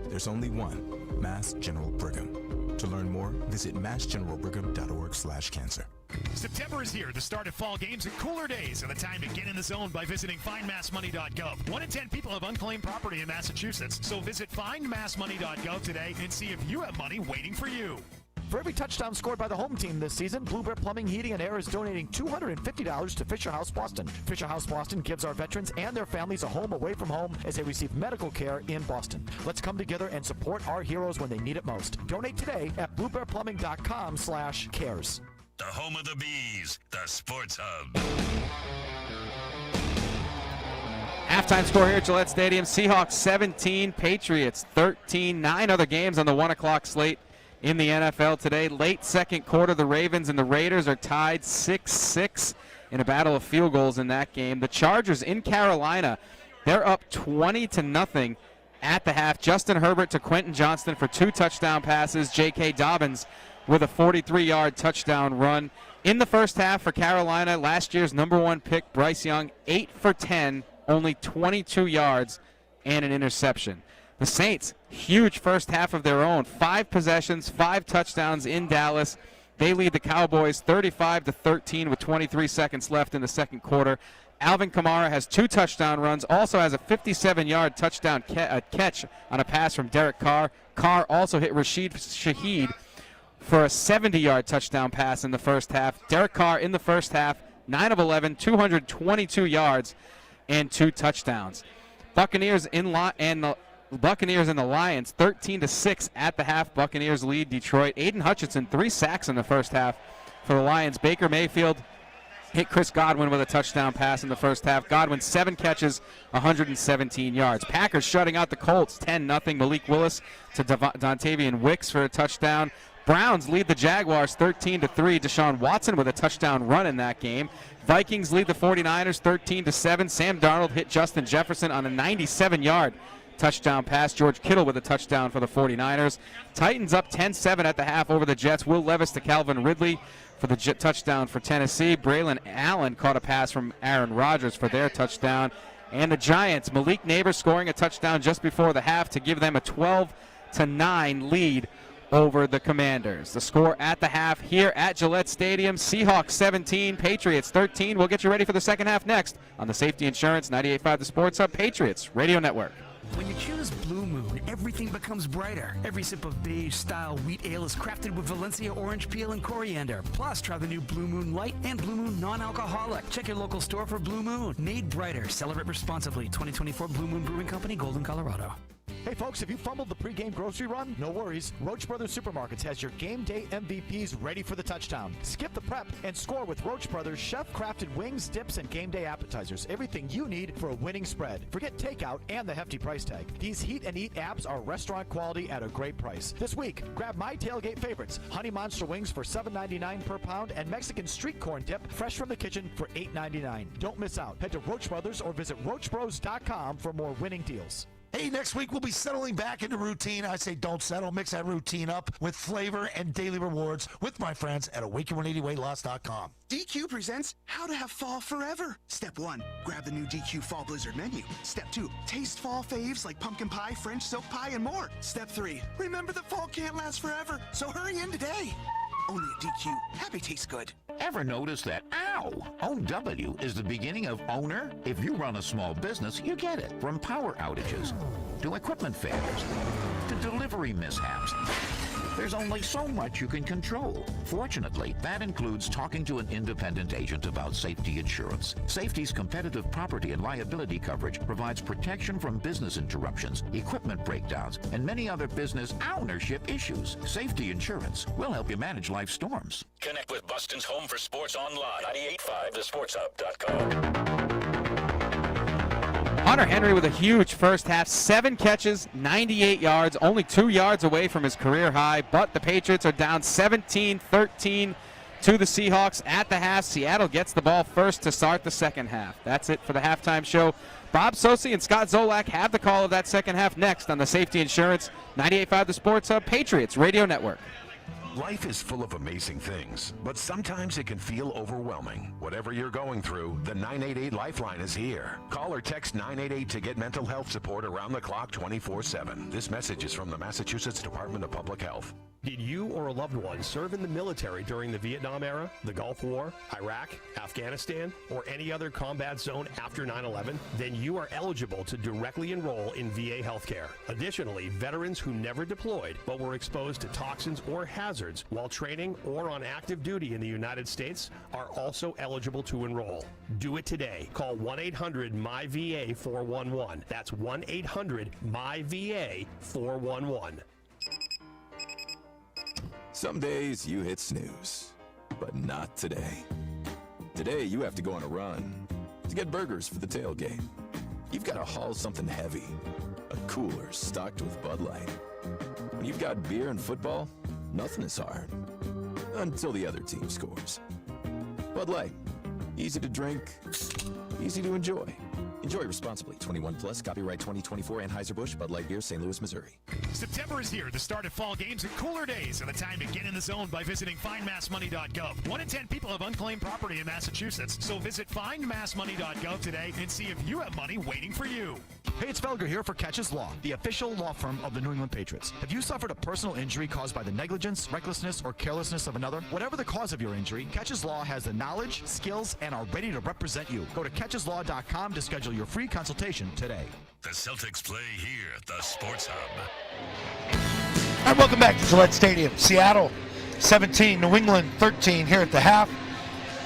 There's only one, Mass General Brigham. To learn more, visit massgeneralbrigham.org/cancer. September is here, the start of fall games and cooler days, and the time to get in the zone by visiting findmassmoney.gov. 1 in 10 people have unclaimed property in Massachusetts, so visit findmassmoney.gov today and see if you have money waiting for you. For every touchdown scored by the home team this season, Blue Bear Plumbing, Heating, and Air is donating $250 to Fisher House Boston. Fisher House Boston gives our veterans and their families a home away from home as they receive medical care in Boston. Let's come together and support our heroes when they need it most. Donate today at bluebearplumbing.com/cares. The home of the Bees, the Sports Hub. Halftime score here at Gillette Stadium. Seahawks 17, Patriots 13. 9 other games on the 1 o'clock slate in the NFL today. Late second quarter, the Ravens and the Raiders are tied 6-6 in a battle of field goals in that game. The Chargers in Carolina, they're up 20-0 at the half. Justin Herbert to Quentin Johnston for 2 touchdown passes. J.K. Dobbins with a 43-yard touchdown run. In the first half for Carolina, last year's number 1 pick, Bryce Young, 8 for 10, only 22 yards and an interception. The Saints, huge first half of their own. 5 possessions, 5 touchdowns in Dallas. They lead the Cowboys 35-13 with 23 seconds left in the second quarter. Alvin Kamara has 2 touchdown runs, also has a 57-yard touchdown catch on a pass from Derek Carr. Carr also hit Rashid Shaheed for a 70-yard touchdown pass in the first half. Derek Carr in the first half, 9 of 11, 222 yards and 2 touchdowns. Buccaneers and the Lions 13-6 at the half. Buccaneers lead Detroit. Aiden Hutchinson 3 sacks in the first half for the Lions. Baker Mayfield hit Chris Godwin with a touchdown pass in the first half. Godwin 7 catches, 117 yards. Packers shutting out the Colts 10-0. Malik Willis to Dontavian Wicks for a touchdown. Browns lead the Jaguars 13-3. Deshaun Watson with a touchdown run in that game. Vikings lead the 49ers 13-7. Sam Darnold hit Justin Jefferson on a 97-yard touchdown pass. George Kittle with a touchdown for the 49ers. Titans up 10-7 at the half over the Jets. Will Levis to Calvin Ridley for the touchdown for Tennessee. Braylon Allen caught a pass from Aaron Rodgers for their touchdown. And the Giants, Malik Neighbors scoring a touchdown just before the half to give them a 12-9 lead over the Commanders. The score at the half here at Gillette Stadium, Seahawks 17, Patriots 13. We'll get you ready for the second half next on the Safety Insurance 98.5 The Sports Hub Patriots Radio Network. When you choose Blue Moon, everything becomes brighter. Every sip of beige-style wheat ale is crafted with Valencia orange peel and coriander. Plus, try the new Blue Moon Light and Blue Moon Non-Alcoholic. Check your local store for Blue Moon. Made brighter. Celebrate responsibly. 2024 Blue Moon Brewing Company, Golden, Colorado. Hey folks, if you fumbled the pregame grocery run, no worries. Roach Brothers Supermarkets has your game day MVPs ready for the touchdown. Skip the prep and score with Roach Brothers chef-crafted wings, dips, and game day appetizers. Everything you need for a winning spread. Forget takeout and the hefty price tag. These heat and eat apps are restaurant quality at a great price. This week, grab my tailgate favorites, Honey Monster wings for $7.99 per pound and Mexican street corn dip fresh from the kitchen for $8.99. Don't miss out. Head to Roach Brothers or visit roachbros.com for more winning deals. Hey, next week we'll be settling back into routine. I say don't settle. Mix that routine up with flavor and daily rewards with my friends at awaken180weightloss.com. DQ presents How to Have Fall Forever. Step 1, grab the new DQ Fall Blizzard menu. Step 2, taste fall faves like pumpkin pie, French silk pie, and more. Step 3, remember the fall can't last forever, so hurry in today. Only at DQ. Happy tastes good. Ever notice that OW? OW is the beginning of owner? If you run a small business, you get it. From power outages to equipment failures to delivery mishaps. There's only so much you can control. Fortunately, that includes talking to an independent agent about safety insurance. Safety's competitive property and liability coverage provides protection from business interruptions, equipment breakdowns, and many other business ownership issues. Safety insurance will help you manage life storms. Connect with Boston's Home for Sports online. 98.5thesportshub.com. Hunter Henry with a huge first half, 7 catches, 98 yards, only 2 yards away from his career high, but the Patriots are down 17-13 to the Seahawks at the half. Seattle gets the ball first to start the second half. That's it for the halftime show. Bob Sosi and Scott Zolak have the call of that second half next on the Safety Insurance 98.5 The Sports Hub Patriots Radio Network. Life is full of amazing things, but sometimes it can feel overwhelming. Whatever you're going through, the 988 Lifeline is here. Call or text 988 to get mental health support around the clock 24/7. This message is from the Massachusetts Department of Public Health. Did you or a loved one serve in the military during the Vietnam era, the Gulf War, Iraq, Afghanistan, or any other combat zone after 9/11? Then you are eligible to directly enroll in VA healthcare. Additionally, veterans who never deployed but were exposed to toxins or hazards while training or on active duty in the United States are also eligible to enroll. Do it today. Call 1-800-MY-VA-411. That's 1-800-MY-VA-411. Some days you hit snooze, but not today. Today you have to go on a run to get burgers for the tailgate. You've got to haul something heavy, a cooler stocked with Bud Light. When you've got beer and football, nothing is hard, until the other team scores. Bud Light, easy to drink, easy to enjoy. Enjoy responsibly. 21 plus. Copyright 2024 Anheuser-Busch, Bud Light Beer, St. Louis, Missouri. September is here, the start of fall games and cooler days, and the time to get in the zone by visiting findmassmoney.gov. 1 in 10 people have unclaimed property in Massachusetts, so visit findmassmoney.gov today and see if you have money waiting for you. Hey, it's Felger here for Catches Law, the official law firm of the New England Patriots. Have you suffered a personal injury caused by the negligence, recklessness, or carelessness of another? Whatever the cause of your injury, Catches Law has the knowledge, skills, and are ready to represent you. Go to catcheslaw.com to schedule your free consultation today. The Celtics play here at the Sports Hub. All right, welcome back to Gillette Stadium. Seattle 17, New England 13 here at the half.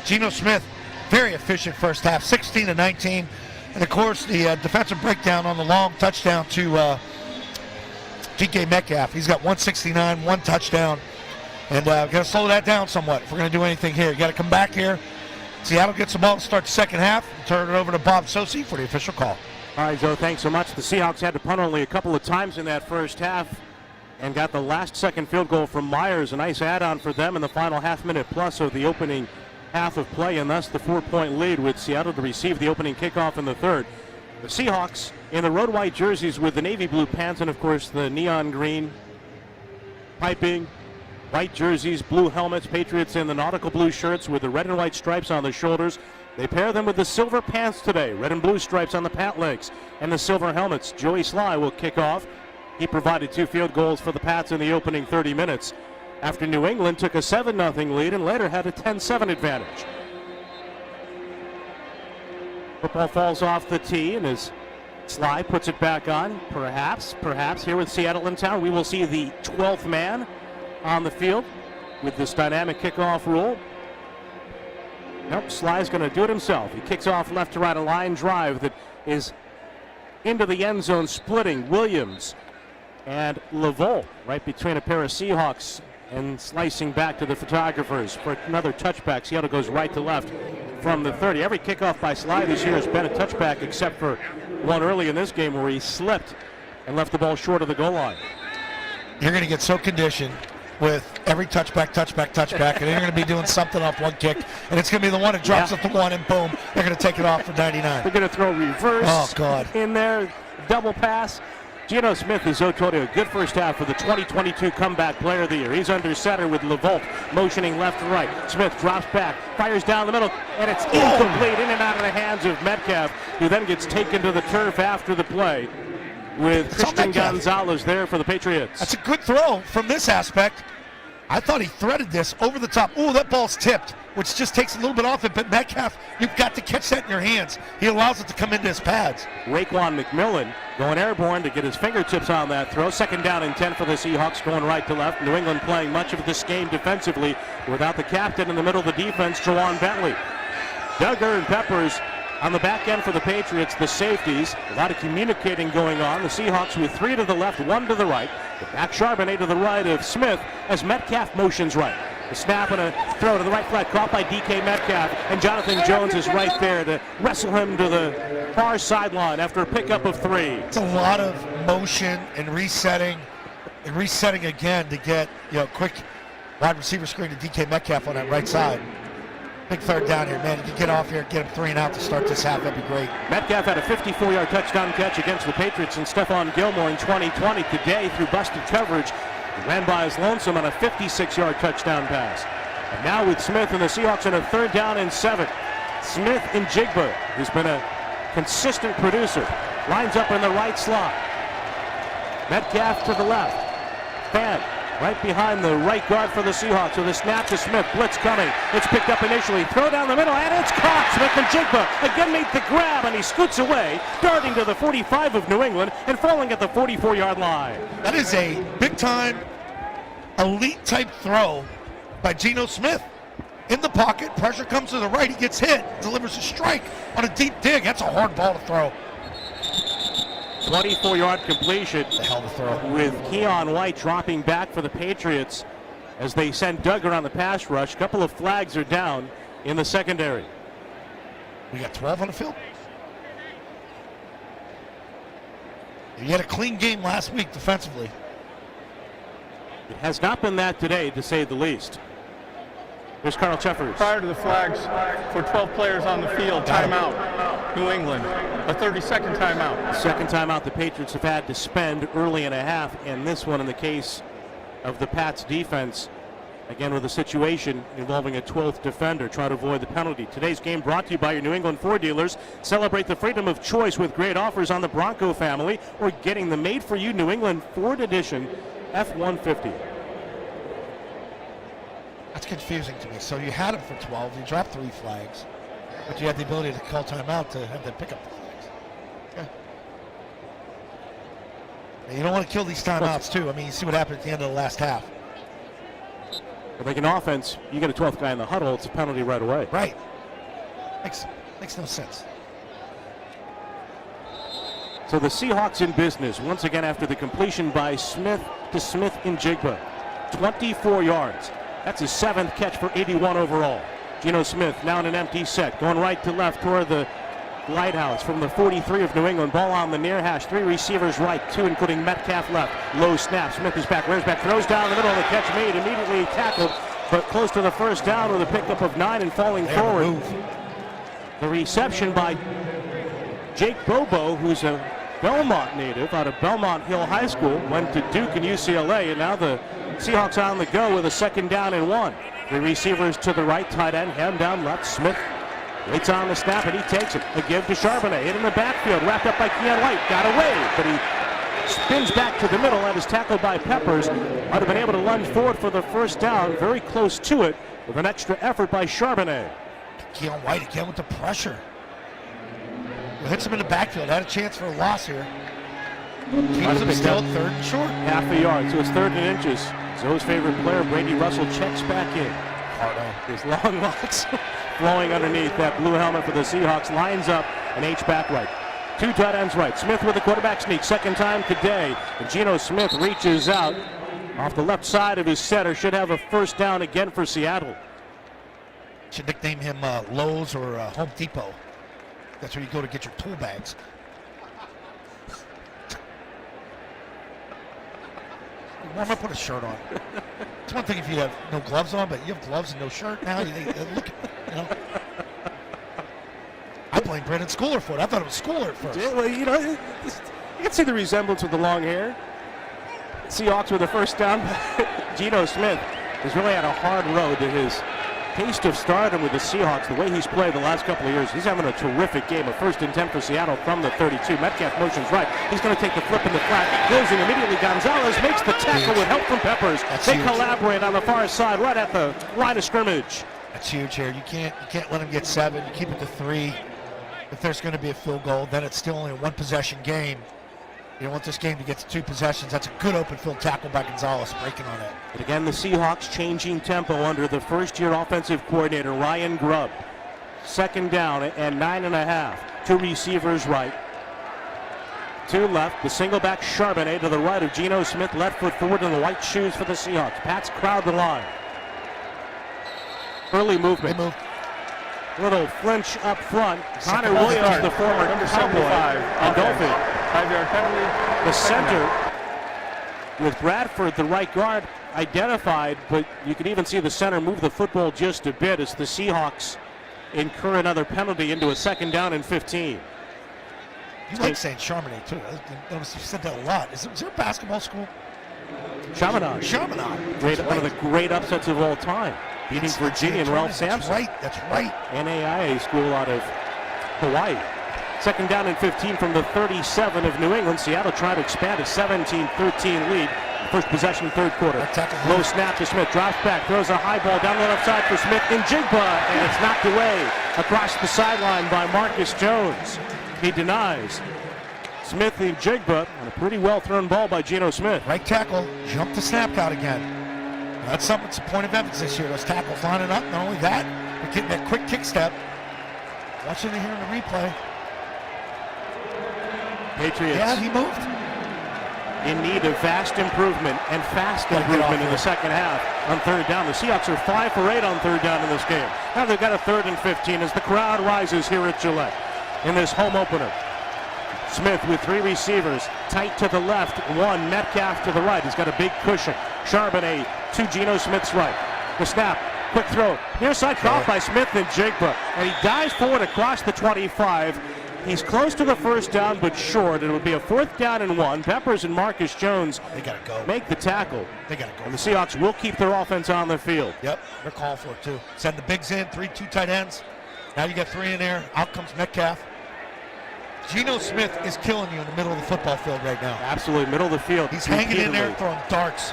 Geno Smith, very efficient first half, 16-19. And, of course, the defensive breakdown on the long touchdown to DK Metcalf. He's got 169, 1 touchdown. And got to slow that down somewhat if we're going to do anything here. You got to come back here. Seattle gets the ball to start the second half. Turn it over to Bob Sosi for the official call. All right, Joe, thanks so much. The Seahawks had to punt only a couple of times in that first half and got the last-second field goal from Myers. A nice add-on for them in the final half-minute plus of the opening half of play, and thus the 4-point lead with Seattle to receive the opening kickoff in the third. The Seahawks in the road white jerseys with the navy blue pants and, of course, the neon green piping, white jerseys, blue helmets. Patriots in the nautical blue shirts with the red and white stripes on the shoulders. They pair them with the silver pants today, red and blue stripes on the pant legs and the silver helmets. Joey Sly will kick off. He provided 2 field goals for the Pats in the opening 30 minutes after New England took a 7-0 lead and later had a 10-7 advantage. Football falls off the tee, and as Sly puts it back on, perhaps here with Seattle in town, we will see the 12th man on the field with this dynamic kickoff rule. Nope, Sly's going to do it himself. He kicks off left to right, a line drive that is into the end zone, splitting. Williams and LeVault right between a pair of Seahawks and slicing back to the photographers for another touchback. Seattle goes right to left from the 30. Every kickoff by Sly this year has been a touchback except for one early in this game where he slipped and left the ball short of the goal line. You're going to get so conditioned with every touchback, and they're going to be doing something off one kick, and it's going to be the one that drops at the one, and boom, they're going to take it off for 99. They're going to throw reverse in there, double pass. Geno Smith is totally a good first half for the 2022 Comeback Player of the Year. He's under center with LeVault motioning left to right. Smith drops back, fires down the middle, and it's incomplete, in and out of the hands of Metcalf, who then gets taken to the turf after the play with Christian Gonzalez there for the Patriots. That's a good throw from this aspect. I thought he threaded this over the top. Oh, that ball's tipped, which just takes a little bit off it. But Metcalf, you've got to catch that in your hands. He allows it to come into his pads. Raekwon McMillan going airborne to get his fingertips on that throw. 2nd down and 10 for the Seahawks, going right to left. New England playing much of this game defensively without the captain in the middle of the defense, Jawan Bentley. Duggar and Peppers on the back end for the Patriots, the safeties. A lot of communicating going on. The Seahawks with 3 to the left, 1 to the right. Back Charbonnet to the right of Smith as Metcalf motions right. The snap and a throw to the right flat, caught by DK Metcalf, and Jonathan Jones is right there to wrestle him to the far sideline after a pickup of 3. It's a lot of motion and resetting again to get quick wide receiver screen to DK Metcalf on that right side. Big 3rd down here, man. If you get off here, get him 3 and out to start this half, that'd be great. Metcalf had a 54-yard touchdown catch against the Patriots and Stephon Gilmore in 2020. Today, through busted coverage, he ran by his lonesome on a 56-yard touchdown pass. And now with Smith and the Seahawks on a 3rd down and 7. Smith and Jigba, who's been a consistent producer, lines up in the right slot. Metcalf to the left. Fan right behind the right guard for the Seahawks with a snap to Smith. Blitz coming. It's picked up initially. Throw down the middle, and it's caught. Smith and Jigba again made the grab, and he scoots away, darting to the 45 of New England and falling at the 44-yard line. That is a big-time, elite-type throw by Geno Smith. In the pocket, pressure comes to the right. He gets hit, delivers a strike on a deep dig. That's a hard ball to throw. 24-yard completion. The hell to throw. With Keon White dropping back for the Patriots as they send Duggar on the pass rush. A couple of flags are down in the secondary. We got 12 on the field. You had a clean game last week defensively. It has not been that today, to say the least. Here's Carl Cheffers. Prior to the flags for 12 players on the field, timeout, New England. A 30-second timeout. Second timeout the Patriots have had to spend early in a half, and this one in the case of the Pats defense, again with a situation involving a 12th defender, try to avoid the penalty. Today's game brought to you by your New England Ford dealers. Celebrate the freedom of choice with great offers on the Bronco family or getting the made-for-you New England Ford Edition F-150. That's confusing to me. So you had him for 12, you dropped 3 flags, but you had the ability to call timeout to have them pick up the flags. Okay. You don't want to kill these timeouts too. I mean, you see what happened at the end of the last half. Like an offense, you get a 12th guy in the huddle, it's a penalty right away. Right. Makes no sense. So the Seahawks in business once again after the completion by Smith to Smith and Jigba. 24 yards. That's his 7th catch for 81 overall. Geno Smith now in an empty set, going right to left toward the lighthouse from the 43 of New England. Ball on the near hash. 3 receivers right, 2 including Metcalf left. Low snap. Smith is back. Rears back. Throws down the middle. The catch made. Immediately tackled, but close to the 1st down with a pickup of 9 and falling forward. The reception by Jake Bobo, who's a Belmont native out of Belmont Hill High School, went to Duke and UCLA, and now the Seahawks on the go with a 2nd down and 1. The receivers to the right, tight end, hand down left. Smith waits on the snap, and he takes it. A give to Charbonnet. Hit in the backfield, wrapped up by Keon White. Got away, but he spins back to the middle and is tackled by Peppers. Might have been able to lunge forward for the 1st down. Very close to it with an extra effort by Charbonnet. Keon White again with the pressure. He hits him in the backfield. Had a chance for a loss here. Keeps him still 3rd and short. Half a yard, so it's 3rd and inches. Zoe's favorite player, Brady Russell, checks back in. His long locks flowing underneath that blue helmet for the Seahawks. Lines up an H back right. Two tight ends right. Smith with the quarterback sneak. Second time today. And Geno Smith reaches out off the left side of his center. Should have a first down again for Seattle. Should nickname him Lowe's or Home Depot. That's where you go to get your tool bags. Warm up, put a shirt on. It's one thing if you have no gloves on, but you have gloves and no shirt now. Look at you know. I blame Brandon Schooler for it. I thought it was Schooler at first. Yeah, well, you know, you can see the resemblance with the long hair. Seahawks with the first down. Geno Smith has really had a hard road to his taste of stardom with the Seahawks. The way he's played the last couple of years, he's having a terrific game. A first and 10 for Seattle from the 32. Metcalf motions right. He's going to take the flip in the flat. Closing immediately. Gonzalez makes the tackle with help from Peppers. They collaborate on the far side right at the line of scrimmage. That's huge here. You can't let him get 7. You keep it to 3. If there's going to be a field goal, then it's still only a 1-possession game. You don't want this game to get to 2 possessions. That's a good open field tackle by Gonzalez, breaking on it. But again, the Seahawks changing tempo under the first-year offensive coordinator, Ryan Grubb. Second down and 9.5. 2 receivers right. 2 left. The single back Charbonnet to the right of Geno Smith. Left foot forward in the white shoes for the Seahawks. Pats crowd the line. Early movement. Little flinch up front. Connor Williams, the former Cowboy, and Dolphin. 5-yard penalty. The center with Bradford, the right guard, identified, but you can even see the center move the football just a bit as the Seahawks incur another penalty into a second down and 15. You like saying Charbonnet, too. I noticed you said that a lot. Is there a basketball school? Chaminade. One of the great upsets of all time. Beating Virginia and Ralph Sampson. That's right. NAIA school out of Hawaii. Second down and 15 from the 37 of New England. Seattle trying to expand a 17-13 lead. First possession, third quarter. Low snap to Smith. Drops back. Throws a high ball down the left side for Smith in Jigba. And it's knocked away across the sideline by Marcus Jones. He denies. Smith in Jigba on a pretty well thrown ball by Geno Smith. Right tackle. Jump the snap out again. That's something. It's a point of emphasis this year. Those tackles lining up. Not only that, but getting that quick kick step. Watching it here in the replay. Patriots. Yeah, he moved. In need of fast improvement and fast improvement in the second half on third down. The Seahawks are 5 for 8 on third down in this game. Now they've got a 3rd and 15 as the crowd rises here at Gillette in this home opener. Smith with 3 receivers, tight to the left, 1 Metcalf to the right. He's got a big cushion. Charbonnet to Geno Smith's right. The snap, quick throw, near side caught by Smith and Jigba, and he dives forward across the 25. He's close to the first down, but short. It'll be a 4th down and 1. Peppers and Marcus Jones make the tackle. They got to go. And the Seahawks will keep their offense on the field. Yep, they're calling for it too. Send the bigs in, 2 tight ends. Now you got 3 in there. Out comes Metcalf. Geno Smith is killing you in the middle of the football field right now. Absolutely, middle of the field. He's hanging in there, throwing darts.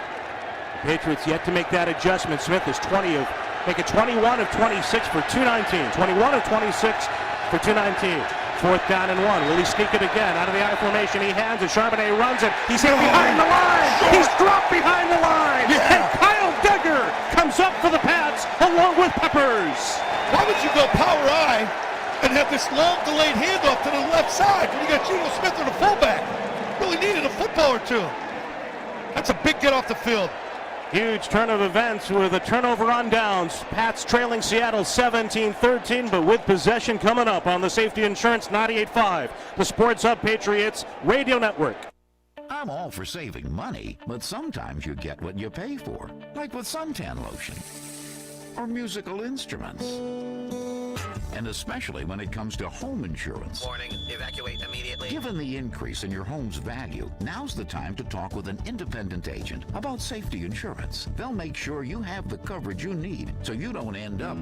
The Patriots yet to make that adjustment. Smith is 21 of 26 for 219. 21 of 26 for 219. 4th down and 1. Will he sneak it again? Out of the I formation, he hands it. Charbonnet runs it. He's hit behind the line. He's dropped behind the line. And Kyle Duggar comes up for the Pats along with Peppers. Why would you go power I and have this long delayed handoff to the left side when you got Geno Smith or the fullback? Really needed a football or 2. That's a big get off the field. Huge turn of events with a turnover on downs. Pats trailing Seattle 17-13, but with possession coming up on the Safety Insurance 98.5, the Sports Hub Patriots Radio Network. I'm all for saving money, but sometimes you get what you pay for, like with suntan lotion or musical instruments. And especially when it comes to home insurance. Warning, evacuate immediately. Given the increase in your home's value, now's the time to talk with an independent agent about safety insurance. They'll make sure you have the coverage you need so you don't end up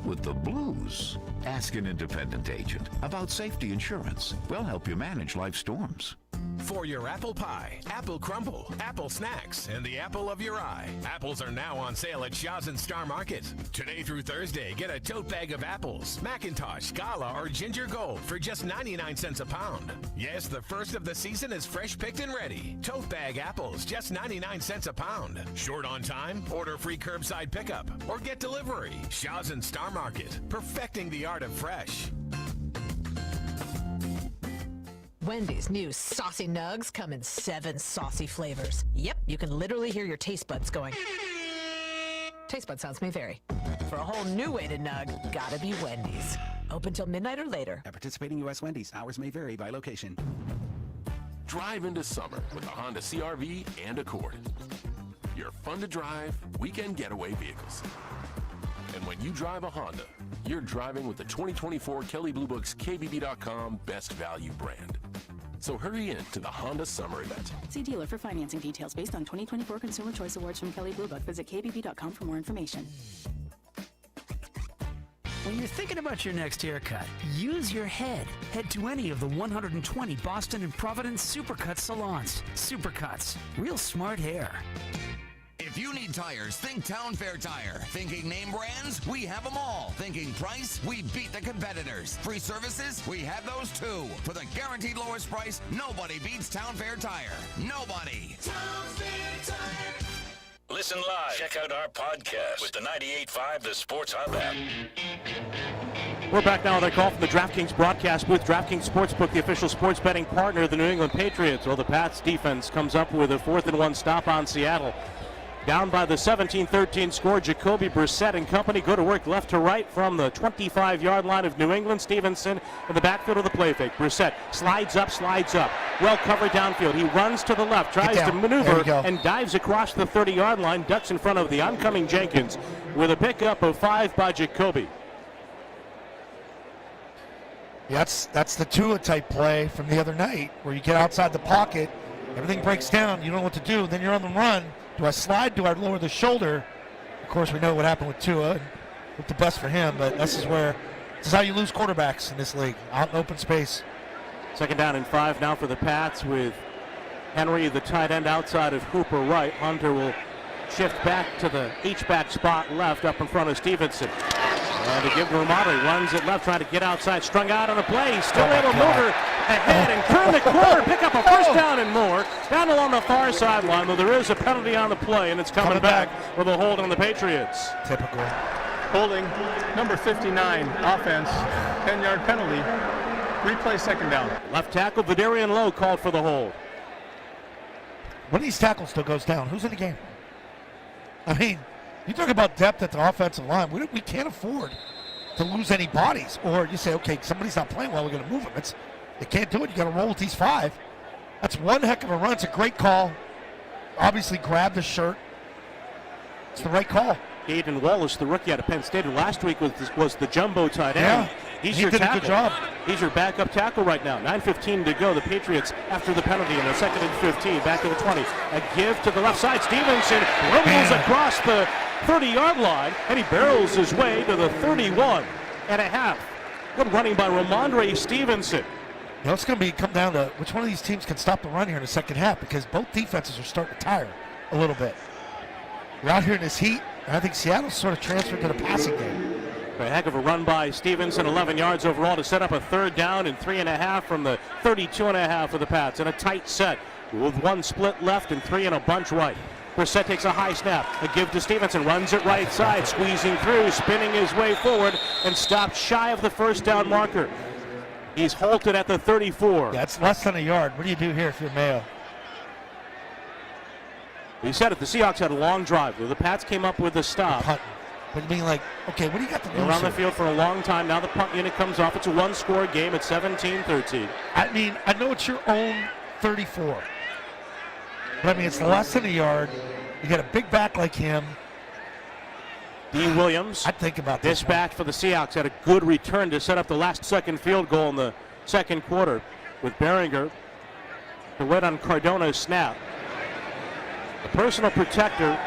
with the blues. Ask an independent agent about safety insurance. We'll help you manage life storms. For your apple pie, apple crumble, apple snacks, and the apple of your eye. Apples are now on sale at Shaw's and Star Market. Today through Thursday, get a tote bag of apples, Macintosh, Gala, or Ginger Gold for just 99 cents a pound. Yes, the first of the season is fresh picked and ready. Tote bag apples, just 99 cents a pound. Short on time? Order free curbside pickup or get delivery. Shaw's and Star Market, perfecting the art of fresh. Wendy's new Saucy Nugs come in 7 saucy flavors. Yep, you can literally hear your taste buds going. Taste bud sounds may vary. For a whole new way to nug, gotta be Wendy's. Open till midnight or later. At participating U.S. Wendy's, hours may vary by location. Drive into summer with a Honda CR-V and Accord. Your fun-to-drive, weekend getaway vehicles. And when you drive a Honda, you're driving with the 2024 Kelley Blue Book's KBB.com Best Value brand. So hurry in to the Honda Summer event. See dealer for financing details based on 2024 Consumer Choice Awards from Kelley Blue Book. Visit kbb.com for more information. When you're thinking about your next haircut, use your head. Head to any of the 120 Boston and Providence Supercuts salons. Supercuts. Real smart hair. If you need tires, think Town Fair Tire. Thinking name brands? We have them all. Thinking price? We beat the competitors. Free services? We have those too. For the guaranteed lowest price, nobody beats Town Fair Tire. Nobody. Town Fair Tire. Listen live. Check out our podcast with the 98.5 The Sports Hub app. We're back now with a call from the DraftKings broadcast booth. DraftKings Sportsbook, the official sports betting partner of the New England Patriots. Well, the Pats defense comes up with a 4th and 1 stop on Seattle. Down by the 17-13 score, Jacoby Brissett and company go to work left to right from the 25-yard line of New England. Stevenson in the backfield of the play fake. Brissett slides up. Well covered downfield. He runs to the left, tries to maneuver, and dives across the 30-yard line, ducks in front of the oncoming Jenkins with a pickup of 5 by Jacoby. Yeah, that's the Tua-type play from the other night where you get outside the pocket, everything breaks down, you don't know what to do, then you're on the run. Do I slide? Do I lower the shoulder? Of course, we know what happened with Tua. And hope the best for him, but this is how you lose quarterbacks in this league, out in open space. 2nd down and 5 now for the Pats with Henry, the tight end, outside of Hooper right. Hunter will shift back to the H-back spot left up in front of Stevenson. And to give to Ramada, runs it left, trying to get outside, strung out on a play. He's still able to move her ahead and turn the corner, pick up a first down and more. Down along the far sideline, though there is a penalty on the play, and it's coming back with a hold on the Patriots. Typical. Holding, number 59, offense, 10-yard penalty. Replay 2nd down. Left tackle Vidarian Lowe called for the hold. One of these tackles still goes down. Who's in the game? I mean, you talk about depth at the offensive line. We can't afford to lose any bodies. Or you say, okay, somebody's not playing well, we're going to move him. They can't do it. You got to roll with these 5. That's one heck of a run. It's a great call. Obviously grabbed the shirt. It's the right call. Aiden Wallace, the rookie out of Penn State, last week was the jumbo tight end. Yeah, He's he your did tackle. a good job. He's your backup tackle right now. 9:15 to go. The Patriots after the penalty in the 2nd and 15. Back to the 20. A give to the left side. Stevenson rumbles across the 30-yard line, and he barrels his way to the 31.5. Good running by Ramondre Stevenson. You know, it's going to come down to which one of these teams can stop the run here in the second half, because both defenses are starting to tire a little bit. We're out here in this heat, and I think Seattle's sort of transferred to the passing game. A heck of a run by Stevenson, 11 yards overall to set up a 3rd down and 3.5 from the 32.5 for the Pats. And a tight set with 1 split left and 3 in a bunch right. Brissett takes a high snap, a give to Stevenson, runs it right side, squeezing through, spinning his way forward, and stopped shy of the 1st down marker. He's halted at the 34. Yeah, it's less than a yard. What do you do here if you're Mayo? He said it, the Seahawks had a long drive. The Pats came up with a stop. But being like, okay, what do you got to do? Around the field for a long time. Now the punt unit comes off. It's a 1-score game at 17-13. I mean, I know it's your own 34. But I mean, it's less than a yard. You got a big back like him. Dean Williams. I'd think about this back for the Seahawks. Had a good return to set up the last-second field goal in the 2nd quarter with Behringer. The wait on Cardona's snap. The personal protector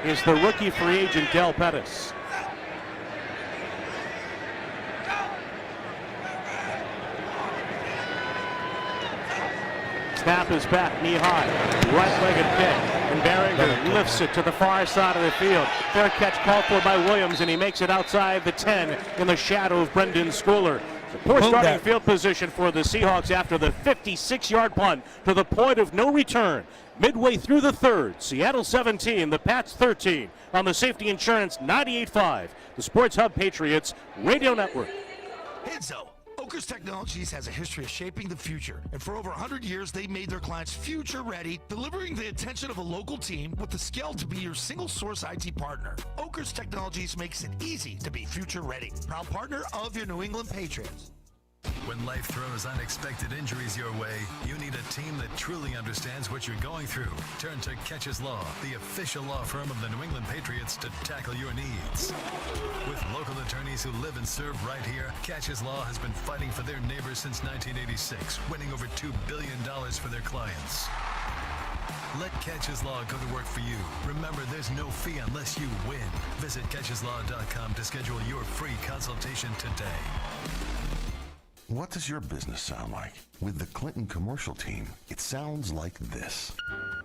is the rookie free agent Del Pettis. Snap is back, knee high, right-legged kick, and Behringer lifts it to the far side of the field. Fair catch called for by Williams, and he makes it outside the 10 in the shadow of Brendan Schooler. The poor starting field position for the Seahawks after the 56-yard punt to the point of no return. Midway through the 3rd, Seattle 17, the Pats 13 on the Safety Insurance 98.5, the Sports Hub Patriots Radio Network. Hidzo, Oakers Technologies has a history of shaping the future, and for over 100 years, they made their clients future-ready, delivering the attention of a local team with the skill to be your single-source IT partner. Oakers Technologies makes it easy to be future-ready. Proud partner of your New England Patriots. When life throws unexpected injuries your way, you need a team that truly understands what you're going through. Turn to Catches Law, the official law firm of the New England Patriots, to tackle your needs. With local attorneys who live and serve right here, Catches Law has been fighting for their neighbors since 1986, winning over $2 billion for their clients. Let Catches Law go to work for you. Remember, there's no fee unless you win. Visit catcheslaw.com to schedule your free consultation today. What does your business sound like? With the Clinton commercial team, it sounds like this.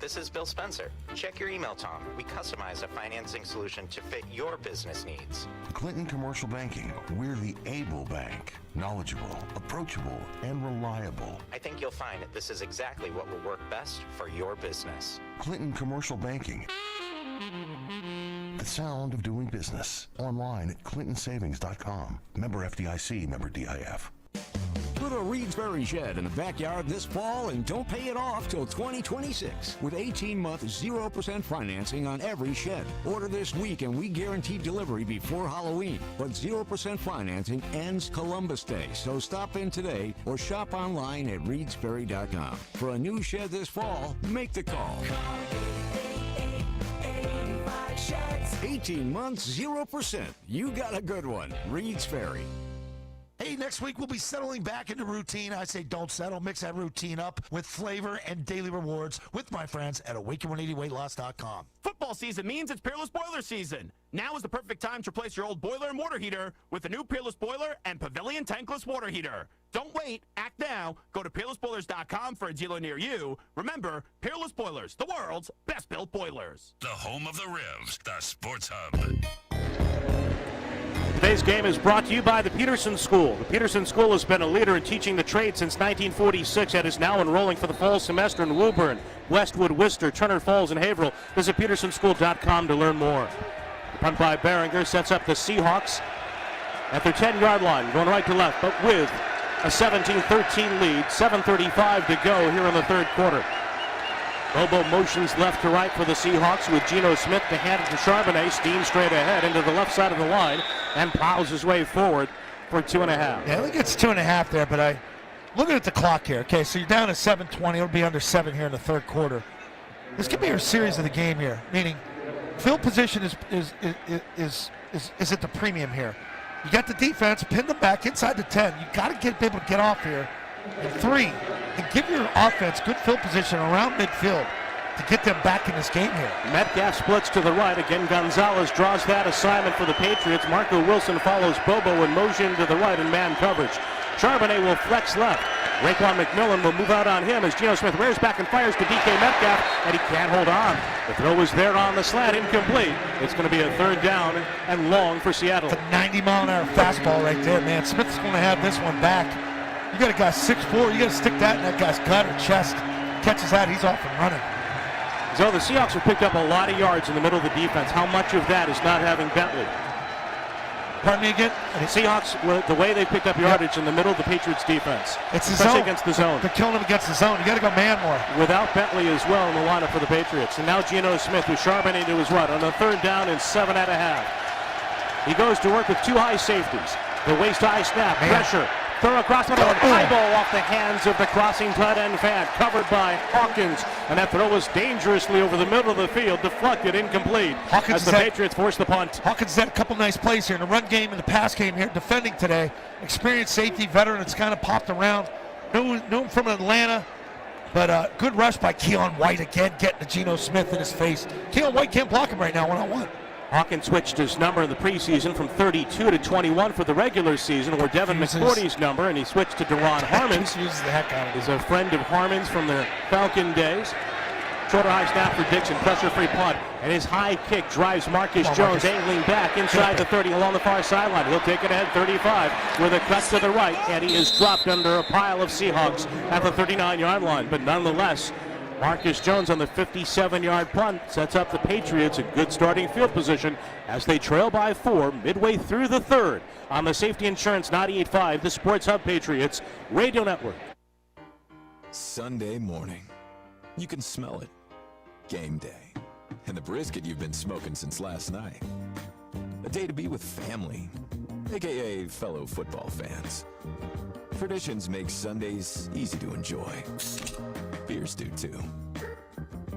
This is Bill Spencer. Check your email, Tom. We customize a financing solution to fit your business needs. Clinton Commercial Banking, we're the able bank. Knowledgeable, approachable, and reliable. I think you'll find that this is exactly what will work best for your business. Clinton Commercial Banking. The sound of doing business. Online at clintonsavings.com. Member FDIC, member DIF. Put a Reedsbury shed in the backyard this fall and don't pay it off till 2026 with 18-month 0% financing on every shed. Order this week and we guarantee delivery before Halloween. But 0% financing ends Columbus Day, so stop in today or shop online at reedsbury.com. For a new shed this fall, make the call. 18 months, 0%. You got a good one. Reed's Ferry. Hey, next week we'll be settling back into routine. I say don't settle. Mix that routine up with flavor and daily rewards with my friends at Awaken180weightloss.com. Football season means it's Peerless Boiler season. Now is the perfect time to replace your old boiler and water heater with the new Peerless Boiler and Pavilion Tankless Water Heater. Don't wait. Act now. Go to peerlessboilers.com for a dealer near you. Remember, Peerless Boilers, the world's best-built boilers. The home of the Revs, the Sports Hub. Today's game is brought to you by the Peterson School. The Peterson School has been a leader in teaching the trade since 1946 and is now enrolling for the fall semester in Woburn, Westwood, Worcester, Turner Falls, and Haverhill. Visit petersonschool.com to learn more. The punt by Behringer sets up the Seahawks at their 10-yard line, going right to left, but with a 17-13 lead, 7:35 to go here in the third quarter. Bobo motions left to right for the Seahawks with Geno Smith to hand it to Charbonnet. Steams straight ahead into the left side of the line and plows his way forward for 2.5. Yeah, I think it's 2.5 there, but I looking at the clock here. Okay, so you're down to 7:20. It'll be under 7 here in the third quarter. This could be your series of the game here, meaning field position is at the premium here. You got the defense, pin them back inside the 10. You got to be able to get off here. And 3, and give your offense good field position around midfield to get them back in this game here. Metcalf splits to the right. Again, Gonzalez draws that assignment for the Patriots. Marco Wilson follows Bobo in motion to the right in man coverage. Charbonnet will flex left. Raekwon McMillan will move out on him as Geno Smith rears back and fires to DK Metcalf, and he can't hold on. The throw is there on the slant, incomplete. It's going to be a third down and long for Seattle. It's a 90-mile-an-hour fastball right there, man. Smith's going to have this one back. You got a guy 6'4", you got to stick that in that guy's gut or chest. Catches that, he's off and running. So the Seahawks have picked up a lot of yards in the middle of the defense. How much of that is not having Bentley? Pardon me again? The Seahawks, the way they picked up yardage in the middle of the Patriots defense, it's especially zone. against the zone. They're killing him against the zone. You got to go man more. Without Bentley as well in the lineup for the Patriots. And now Geno Smith with Charbonnet to his right on the third down and 7.5. He goes to work with 2 high safeties. The waist-high snap, pressure. Throw across the middle, high ball off the hands of the crossing tight end fan, covered by Hawkins, and that throw was dangerously over the middle of the field, deflected, incomplete, as the Patriots force the punt. Hawkins had a couple nice plays here in the run game and the pass game here, defending today. Experienced safety, veteran, it's kind of popped around. Knew him from Atlanta, but good rush by Keon White again, getting to Geno Smith in his face. Keon White can't block him right now one-on-one. Hawkins switched his number in the preseason from 32 to 21 for the regular season, where Devin McCourty's number, and he switched to Deron Harmon's. Uses the heck out of it. He's a friend of Harmon's from the Falcon days. Shorter high snap for Dixon, pressure-free punt, and his high kick drives Marcus Jones angling back inside the 30 along the far sideline. He'll take it ahead 35 with a cut to the right, and he is dropped under a pile of Seahawks at the 39-yard line. But nonetheless, Marcus Jones on the 57-yard punt sets up the Patriots in good starting field position as they trail by 4 midway through the third on the Safety Insurance 98.5, the Sports Hub Patriots Radio Network. Sunday morning. You can smell it. Game day. And the brisket you've been smoking since last night. A day to be with family, aka fellow football fans. Traditions make Sundays easy to enjoy. Beers do too.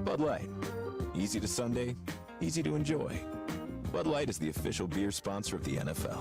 Bud Light. Easy to Sunday, easy to enjoy. Bud Light is the official beer sponsor of the NFL.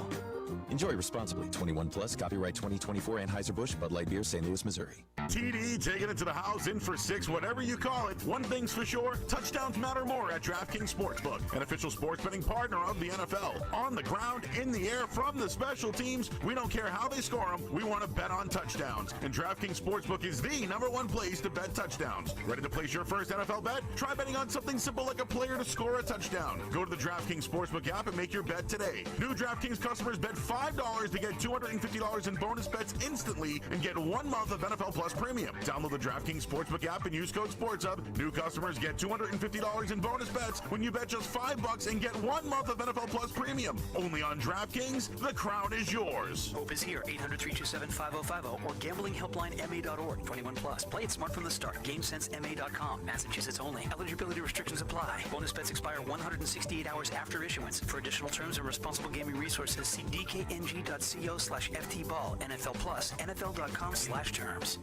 Enjoy responsibly. 21 plus. Copyright 2024 Anheuser-Busch Bud Light Beer, St. Louis, Missouri. TD, taking it to the house, in for 6, whatever you call it. One thing's for sure, touchdowns matter more at DraftKings Sportsbook, an official sports betting partner of the NFL. On the ground, in the air, from the special teams, we don't care how they score them, we want to bet on touchdowns. And DraftKings Sportsbook is the #1 place to bet touchdowns. Ready to place your first NFL bet? Try betting on something simple like a player to score a touchdown. Go to the DraftKings Sportsbook app and make your bet today. New DraftKings customers bet $5 to get $250 in bonus bets instantly and get 1 month of NFL Plus Premium. Download the DraftKings Sportsbook app and use code SportsHub. New customers get $250 in bonus bets when you bet just $5 and get 1 month of NFL Plus Premium. Only on DraftKings, the crown is yours. Hope is here. 800-327-5050 or gamblinghelplinema.org. 21 plus. Play it smart from the start. GameSenseMA.com. Massachusetts only. Eligibility restrictions apply. Bonus bets expire 168 hours after issuance. For additional terms and responsible gaming resources, see dkng.co/ftball. NFL Plus. NFL.com/terms.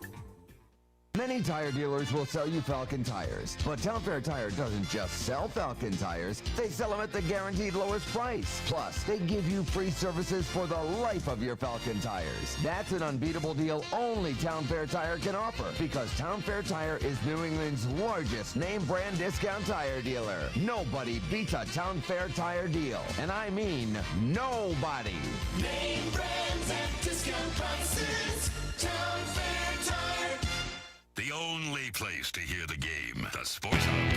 Many tire dealers will sell you Falcon tires, but Town Fair Tire doesn't just sell Falcon tires, they sell them at the guaranteed lowest price. Plus, they give you free services for the life of your Falcon tires. That's an unbeatable deal only Town Fair Tire can offer, because Town Fair Tire is New England's largest name brand discount tire dealer. Nobody beats a Town Fair Tire deal, and I mean nobody. Name brands at discount prices. Town Fair Tire. The only place to hear the game, the Sports Hub.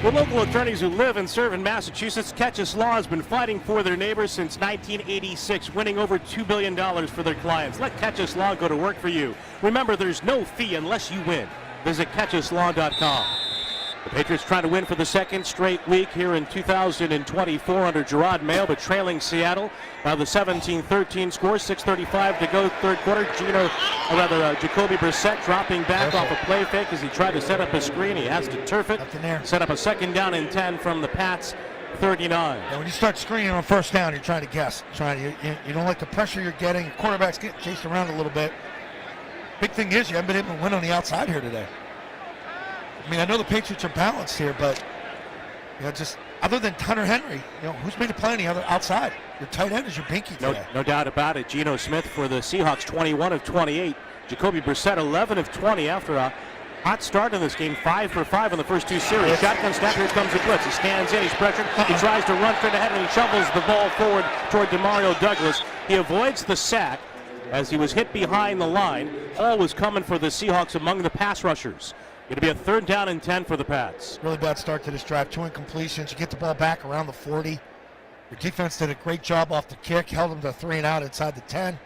The local attorneys who live and serve in Massachusetts, Ketchus Law has been fighting for their neighbors since 1986, winning over $2 billion for their clients. Let Ketchus Law go to work for you. Remember, there's no fee unless you win. Visit KetchusLaw.com. The Patriots trying to win for the second straight week here in 2024 under Gerard Mayo, but trailing Seattle by the 17-13 score, 6:35 to go, third quarter. Jacoby Brissett dropping back off a play fake as he tried to set up a screen. He has to turf it, set up a 2nd down and 10 from the Pats, 39. Yeah, when you start screening on 1st down, you're trying to guess. You don't like the pressure you're getting. Quarterback's getting chased around a little bit. Big thing is you haven't been able to win on the outside here today. I mean, I know the Patriots are balanced here, but just other than Hunter Henry, who's made a play on the other outside? Your tight end is your binky today. No doubt about it. Geno Smith for the Seahawks, 21 of 28. Jacoby Brissett, 11 of 20 after a hot start in this game, 5 for 5 in the first 2 series. Shotgun snap, here comes the blitz. He stands in, he's pressured. He tries to run straight ahead, and he shovels the ball forward toward Demario Douglas. He avoids the sack as he was hit behind the line. All was coming for the Seahawks among the pass rushers. Going to be a 3rd down and 10 for the Pats. Really bad start to this drive. 2 incompletions. You get the ball back around the 40. Your defense did a great job off the kick. Held them to 3 and out inside the 10.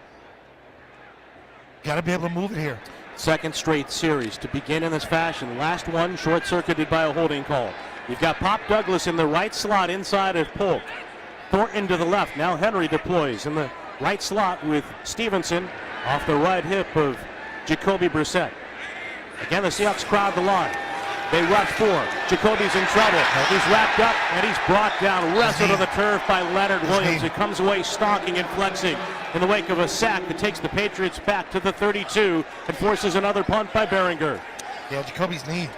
Got to be able to move it here. Second straight series to begin in this fashion. Last one short-circuited by a holding call. You've got Pop Douglas in the right slot inside of Polk. Thornton to the left. Now Henry deploys in the right slot with Stevenson off the right hip of Jacoby Brissett. Again, the Seahawks crowd the line. They rush 4. Jacoby's in trouble. He's wrapped up, and he's brought down, wrestled to the turf by Leonard Williams. He comes away stalking and flexing in the wake of a sack that takes the Patriots back to the 32 and forces another punt by Behringer. Yeah, Jacoby's knee.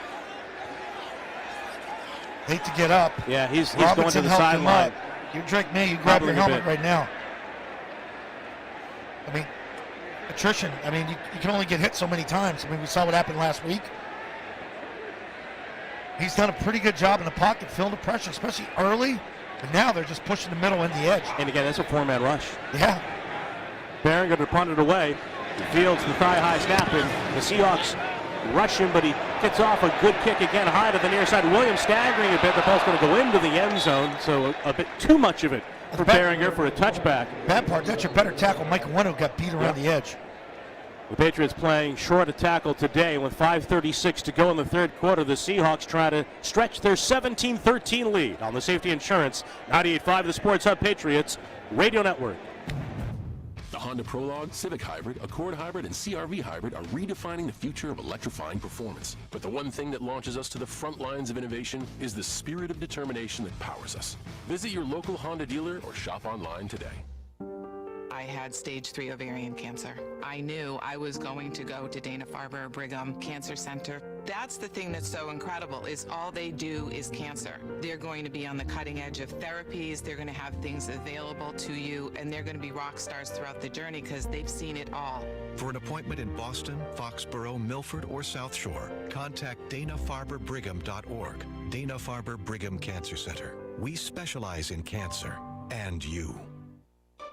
Hate to get up. Yeah, he's going to the sideline. You drink me, you grab your helmet right now. I mean, attrition. I mean, you can only get hit so many times. I mean, we saw what happened last week. He's done a pretty good job in the pocket, filling the pressure, especially early. And now they're just pushing the middle and the edge. And again, that's a 4-man rush. Yeah. Behringer to punt it away. He fields the thigh-high snap, and the Seahawks rush him, but he gets off a good kick again high to the near side. Williams staggering a bit. The ball's going to go into the end zone, so a bit too much of it for Behringer for a touchback. Bad part, that's your better tackle. Mike Wenu got beat around the edge. The Patriots playing short a tackle today with 5:36 to go in the third quarter. The Seahawks try to stretch their 17-13 lead on the Safety Insurance 98.5 The Sports Hub Patriots Radio Network. The Honda Prologue, Civic Hybrid, Accord Hybrid, and CR-V Hybrid are redefining the future of electrifying performance. But the one thing that launches us to the front lines of innovation is the spirit of determination that powers us. Visit your local Honda dealer or shop online today. I had stage 3 ovarian cancer. I knew I was going to go to Dana-Farber Brigham Cancer Center. That's the thing that's so incredible, is all they do is cancer. They're going to be on the cutting edge of therapies. They're going to have things available to you, and they're going to be rock stars throughout the journey because they've seen it all. For an appointment in Boston, Foxborough, Milford, or South Shore, contact DanaFarberBrigham.org. Dana-Farber Brigham Cancer Center. We specialize in cancer and you.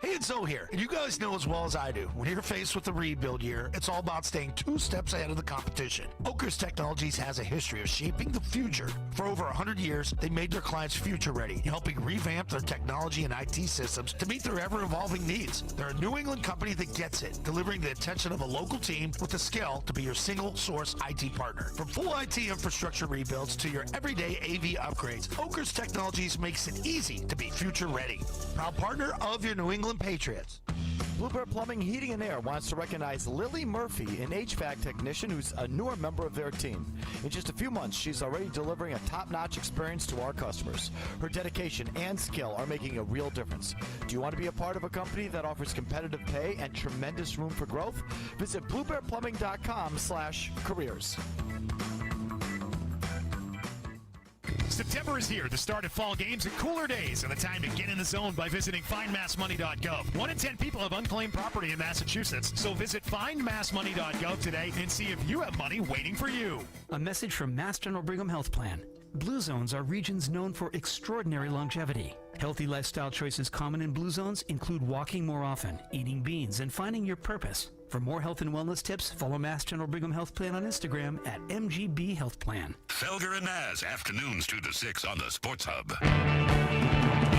Hey, it's Zoe here, and you guys know as well as I do, when you're faced with a rebuild year, it's all about staying 2 steps ahead of the competition. Oakers Technologies has a history of shaping the future. For over 100 years, they made their clients future ready, helping revamp their technology and IT systems to meet their ever-evolving needs. They're a New England company that gets it, delivering the attention of a local team with the skill to be your single-source IT partner. From full IT infrastructure rebuilds to your everyday AV upgrades, Oakers Technologies makes it easy to be future ready. Proud partner of your New England Patriots. Bluebird Plumbing, Heating, and Air wants to recognize Lily Murphy, an HVAC technician who's a newer member of their team. In just a few months, she's already delivering a top-notch experience to our customers. Her dedication and skill are making a real difference. Do you want to be a part of a company that offers competitive pay and tremendous room for growth? Visit bluebirdplumbing.com/careers. September is here, the start of fall games and cooler days, and the time to get in the zone by visiting findmassmoney.gov. 1 in 10 people have unclaimed property in Massachusetts, so visit findmassmoney.gov today and see if you have money waiting for you. A message from Mass General Brigham Health Plan. Blue zones are regions known for extraordinary longevity. Healthy lifestyle choices common in blue zones include walking more often, eating beans, and finding your purpose. For more health and wellness tips, follow Mass General Brigham Health Plan on Instagram at MGB Health Plan. Felger and Naz, afternoons 2 to 6 on the Sports Hub.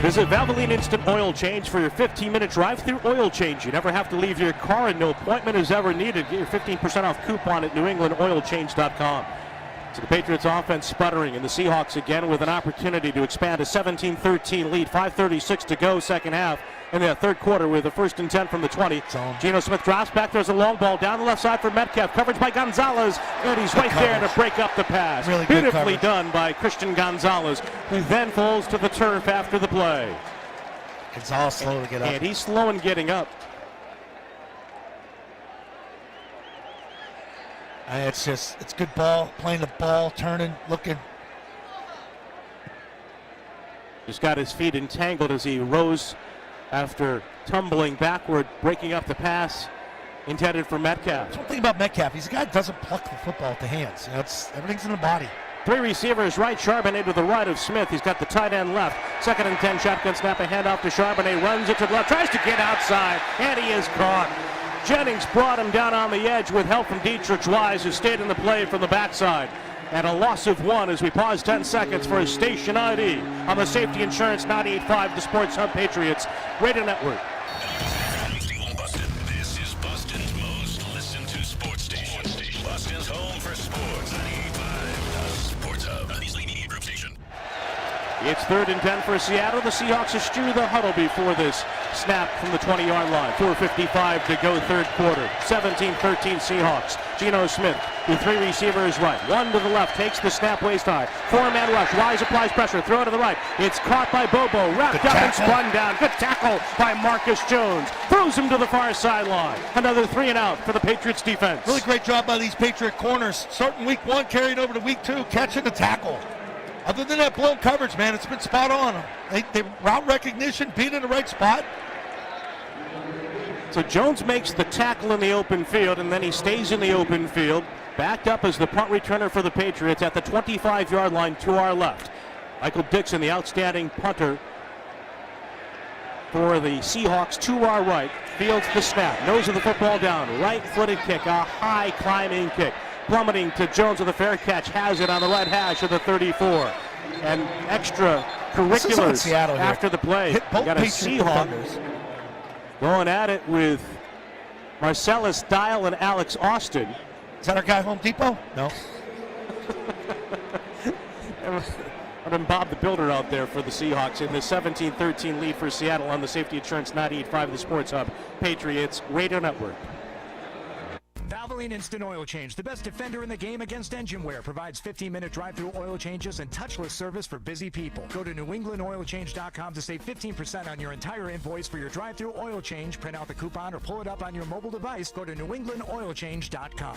Visit Valvoline Instant Oil Change for your 15-minute drive-through oil change. You never have to leave your car and no appointment is ever needed. Get your 15% off coupon at newenglandoilchange.com. So the Patriots offense sputtering, and the Seahawks again with an opportunity to expand a 17-13 lead. 5:36 to go, second half. In the third quarter with a 1st and 10 from the 20. Geno Smith drops back. There's a long ball down the left side for Metcalf. Coverage by Gonzalez, and he's right there to break up the pass. Really beautifully done by Christian Gonzalez, who then falls to the turf after the play. Gonzalez slow to get up. And he's slow in getting up. It's good ball, playing the ball, turning, looking. Just got his feet entangled as he rose after tumbling backward, breaking up the pass intended for Metcalf. That's one thing about Metcalf. He's a guy that doesn't pluck the football with the hands. Everything's in the body. 3 receivers right, Charbonnet to the right of Smith. He's got the tight end left. 2nd and 10, shotgun snap, a handoff to Charbonnet, runs it to the left, tries to get outside, and he is caught. Jennings brought him down on the edge with help from Dietrich Wise, who stayed in the play from the backside. And a loss of 1 as we pause 10 seconds for a station ID on the Safety Insurance 98.5 The Sports Hub Patriots Radio Network. This is Boston's most listened to sports station. Boston's home for sports. 98.5 The Sports Hub. Beasley Media Group station. It's 3rd and 10 for Seattle. The Seahawks eschew the huddle before this snap from the 20-yard line. 4:55 to go, third quarter. 17-13 Seahawks. Geno Smith with 3 receivers right. 1 to the left, takes the snap waist high. 4-man rush. Wise applies pressure. Throw to the right. It's caught by Bobo. Wrapped up and spun down. Good tackle by Marcus Jones. Throws him to the far sideline. Another 3 and out for the Patriots defense. Really great job by these Patriot corners. Starting week 1, carrying over to week 2, catching the tackle. Other than that blown coverage, man, it's been spot on. They route recognition, being in the right spot. So Jones makes the tackle in the open field, and then he stays in the open field. Backed up as the punt returner for the Patriots at the 25-yard line to our left. Michael Dixon, the outstanding punter for the Seahawks, to our right. Fields the snap, nose of the football down, right-footed kick, a high climbing kick. Plummeting to Jones with a fair catch, has it on the right hash of the 34. And extra curriculars after the play. Hit both got a Patriot Seahawk defenders. going at it with Marcellus Dial and Alex Austin. Is that our guy, Home Depot? No. And Bob the Builder out there for the Seahawks in the 17-13 lead for Seattle on the Safety Insurance 98.5 The Sports Hub Patriots Radio Network. Valvoline Instant Oil Change, the best defender in the game against engine wear, provides 15-minute drive-through oil changes and touchless service for busy people. Go to newenglandoilchange.com to save 15% on your entire invoice for your drive-through oil change. Print out the coupon or pull it up on your mobile device. Go to newenglandoilchange.com.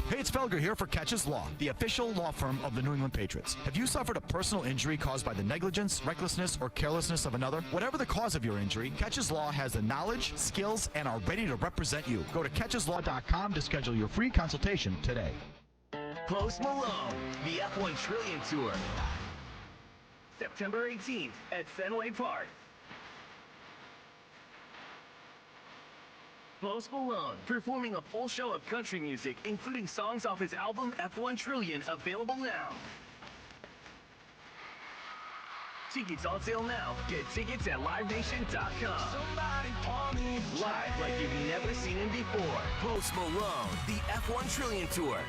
Hey, it's Felger here for Catches Law, the official law firm of the New England Patriots. Have you suffered a personal injury caused by the negligence, recklessness, or carelessness of another? Whatever the cause of your injury, Catches Law has the knowledge, skills, and are ready to represent you. Go to catcheslaw.com to schedule your free consultation today. Post Malone, the F1 Trillion Tour. September 18th at Fenway Park. Post Malone, performing a full show of country music, including songs off his album F1 Trillion, available now. Tickets on sale now. Get tickets at livenation.com. Live like you've never seen him before. Post Malone, the F1 Trillion Tour.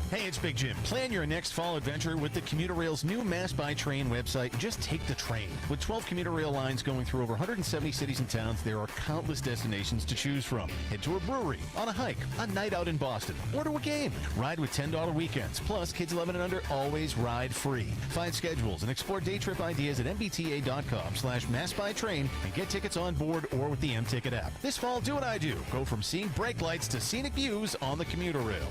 Hey, it's Big Jim. Plan your next fall adventure with the Commuter Rail's new Mass by Train website. Just take the train. With 12 commuter rail lines going through over 170 cities and towns, there are countless destinations to choose from. Head to a brewery, on a hike, a night out in Boston, or to a game. Ride with $10 weekends. Plus, kids 11 and under always ride free. Find schedules and explore day trip ideas at mbta.com/massbytrain and get tickets on board or with the M-Ticket app. This fall, do what I do. Go from seeing brake lights to scenic views on the commuter rail.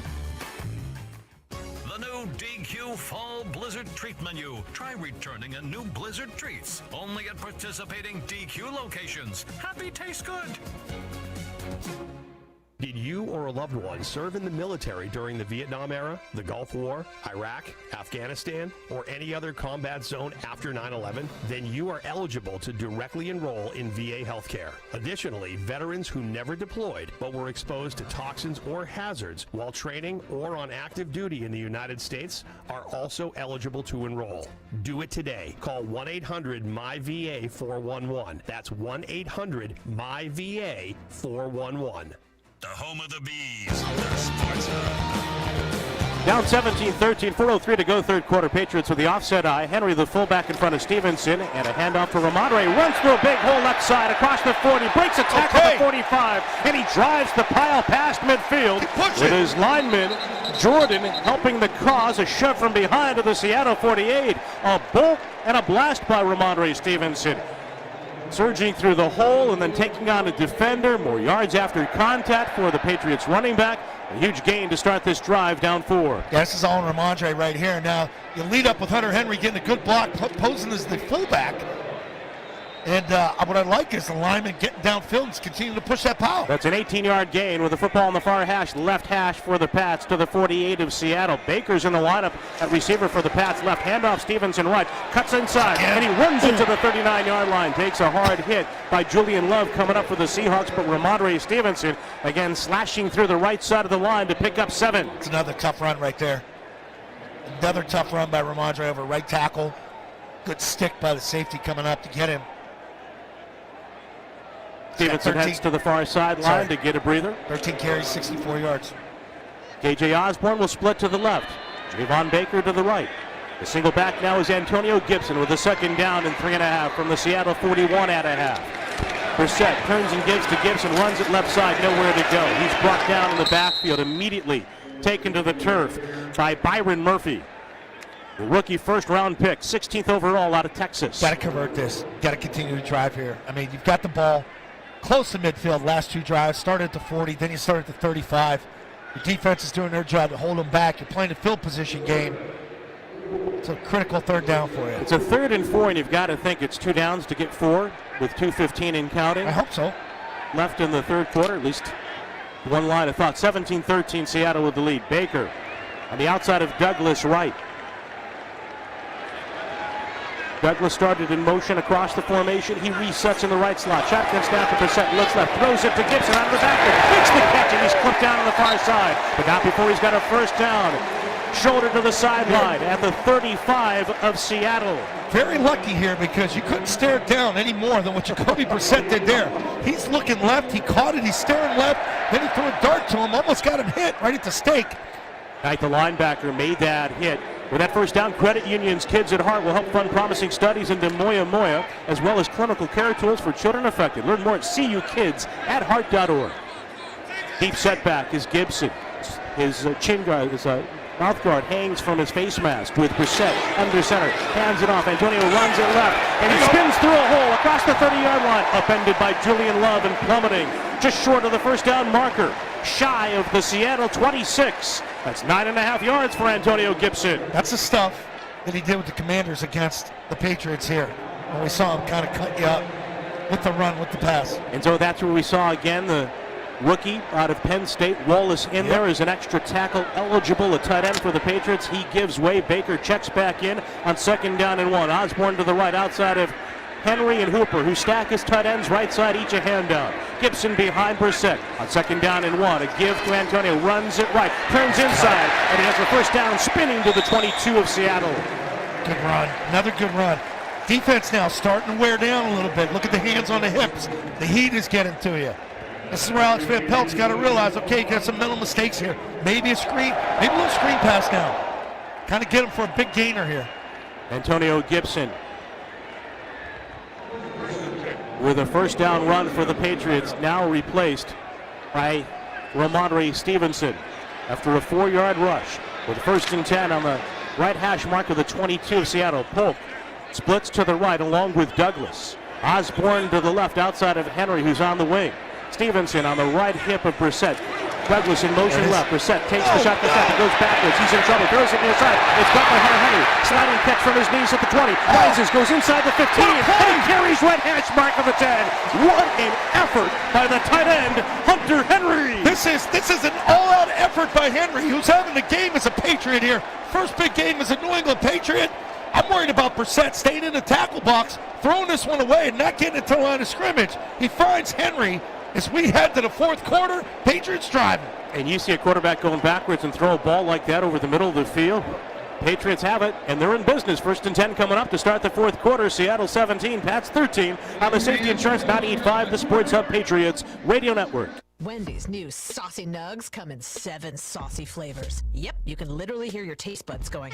The new DQ Fall Blizzard Treat Menu. Try returning a new Blizzard Treats. Only at participating DQ locations. Happy tastes good. Did you or a loved one serve in the military during the Vietnam era, the Gulf War, Iraq, Afghanistan, or any other combat zone after 9/11? Then you are eligible to directly enroll in VA healthcare. Additionally, veterans who never deployed but were exposed to toxins or hazards while training or on active duty in the United States are also eligible to enroll. Do it today. Call 1-800-MY-VA-411. That's 1-800-MY-VA-411. The home of the Bees. The Sports Hub. Down 17-13, 4:03 to go, third quarter. Patriots with the offset eye. Henry, the fullback, in front of Stevenson, and a handoff to Ramondre. Runs through a big hole left side, across the 40, breaks a tackle at the 45, and he drives the pile past midfield with his lineman, Jordan, helping the cause. A shove from behind to the Seattle 48. A bolt and a blast by Ramondre Stevenson. Surging through the hole and then taking on a defender. More yards after contact for the Patriots running back. A huge gain to start this drive, down 4. Yeah, this is all Ramondre right here. Now, you lead up with Hunter Henry getting a good block, posing as the fullback. And what I like is the lineman getting downfield and continuing to push that power. That's an 18-yard gain with the football on the far hash, left hash for the Pats to the 48 of Seattle. Baker's in the lineup at receiver for the Pats. Left handoff, Stevenson right, cuts inside, and he runs into the 39-yard line. Takes a hard hit by Julian Love coming up for the Seahawks, but Ramondre Stevenson again slashing through the right side of the line to pick up 7. It's another tough run right there. Another tough run by Ramondre over right tackle. Good stick by the safety coming up to get him. Stevenson heads to the far sideline to get a breather. 13 carries, 64 yards. KJ Osborne will split to the left. Javon Baker to the right. The single back now is Antonio Gibson with a second down and 3.5 from the Seattle 41 at a half. Brissett turns and gives to Gibson, runs it left side, nowhere to go. He's brought down in the backfield, immediately taken to the turf by Byron Murphy. The rookie first-round pick, 16th overall out of Texas. Got to convert this. Got to continue to drive here. I mean, you've got the ball close to midfield last two drives. Started at the 40, then you started at the 35. Your defense is doing their job to hold them back. You're playing a field position game. It's a critical third down for you. It's a 3rd and 4, and you've got to think it's 2 downs to get 4 with 2:15 in counting. I hope so. Left in the third quarter, at least one line of thought. 17-13, Seattle with the lead. Baker on the outside of Douglas right. Douglas started in motion across the formation. He resets in the right slot. Shotgun snap to Brissett, looks left, throws it to Gibson out of the backfield. Makes the catch, and he's clipped down on the far side. But not before he's got a first down. shoulder to the sideline at the 35 of Seattle. Very lucky here because you couldn't stare it down any more than what Jacoby Brissett did there. He's looking left, he caught it, he's staring left, then he threw a dart to him, almost got him hit right at the stake. Knight, the linebacker, made that hit. With that first down, Credit Union's Kids at Heart will help fund promising studies into Moya Moya, as well as clinical care tools for children affected. Learn more at cukids@heart.org. Deep setback is Gibson. His chin guard, his mouth guard hangs from his face mask with Brissett under center. Hands it off. Antonio runs it left, and he spins through a hole across the 30-yard line. Upended by Julian Love and plummeting just short of the first down marker. Shy of the Seattle 26. That's 9.5 yards for Antonio Gibson. That's the stuff that he did with the Commanders against the Patriots here. When we saw him kind of cut you up with the run, with the pass. And so that's where we saw again the rookie out of Penn State, Wallace, in there as an extra tackle eligible, a tight end for the Patriots. He gives way. Baker checks back in on 2nd down and 1. Osborne to the right outside of Henry and Hooper, who stack his tight ends right side, each a hand down. Gibson behind Brissett on 2nd down and 1. A give to Antonio, runs it right, turns inside, and he has the first down spinning to the 22 of Seattle. Good run, another good run. Defense now starting to wear down a little bit. Look at the hands on the hips. The heat is getting to you. This is where Alex Van Pelt's got to realize, okay, you got some mental mistakes here. Maybe a screen, maybe a little screen pass now. Kind of get him for a big gainer here. Antonio Gibson with a first down run for the Patriots, now replaced by Ramondre Stevenson after a 4-yard rush with 1st and 10 on the right hash mark of the 22 of Seattle. Polk splits to the right along with Douglas. Osborne to the left outside of Henry, who's on the wing. Stevenson on the right hip of Brissett. Douglas in motion left. Brissett takes the shot to Sept. It goes backwards. He's in trouble. Throws it near side. It's caught by Hunter Henry. Sliding catch from his knees at the 20. Rises, goes inside the 15. And carries right hash mark of the 10. What an effort by the tight end, Hunter Henry. This is an all-out effort by Henry, who's having the game as a Patriot here. First big game as a New England Patriot. I'm worried about Brissett staying in the tackle box, throwing this one away and not getting it to the line of scrimmage. He finds Henry. As we head to the 4th quarter, Patriots driving. And you see a quarterback going backwards and throw a ball like that over the middle of the field. Patriots have it, and they're in business. 1st and 10 coming up to start the 4th quarter. Seattle 17, Pats 13 on the Safety Insurance 98.5, the Sports Hub Patriots Radio Network. Wendy's new Saucy Nugs come in 7 saucy flavors. Yep, you can literally hear your taste buds going.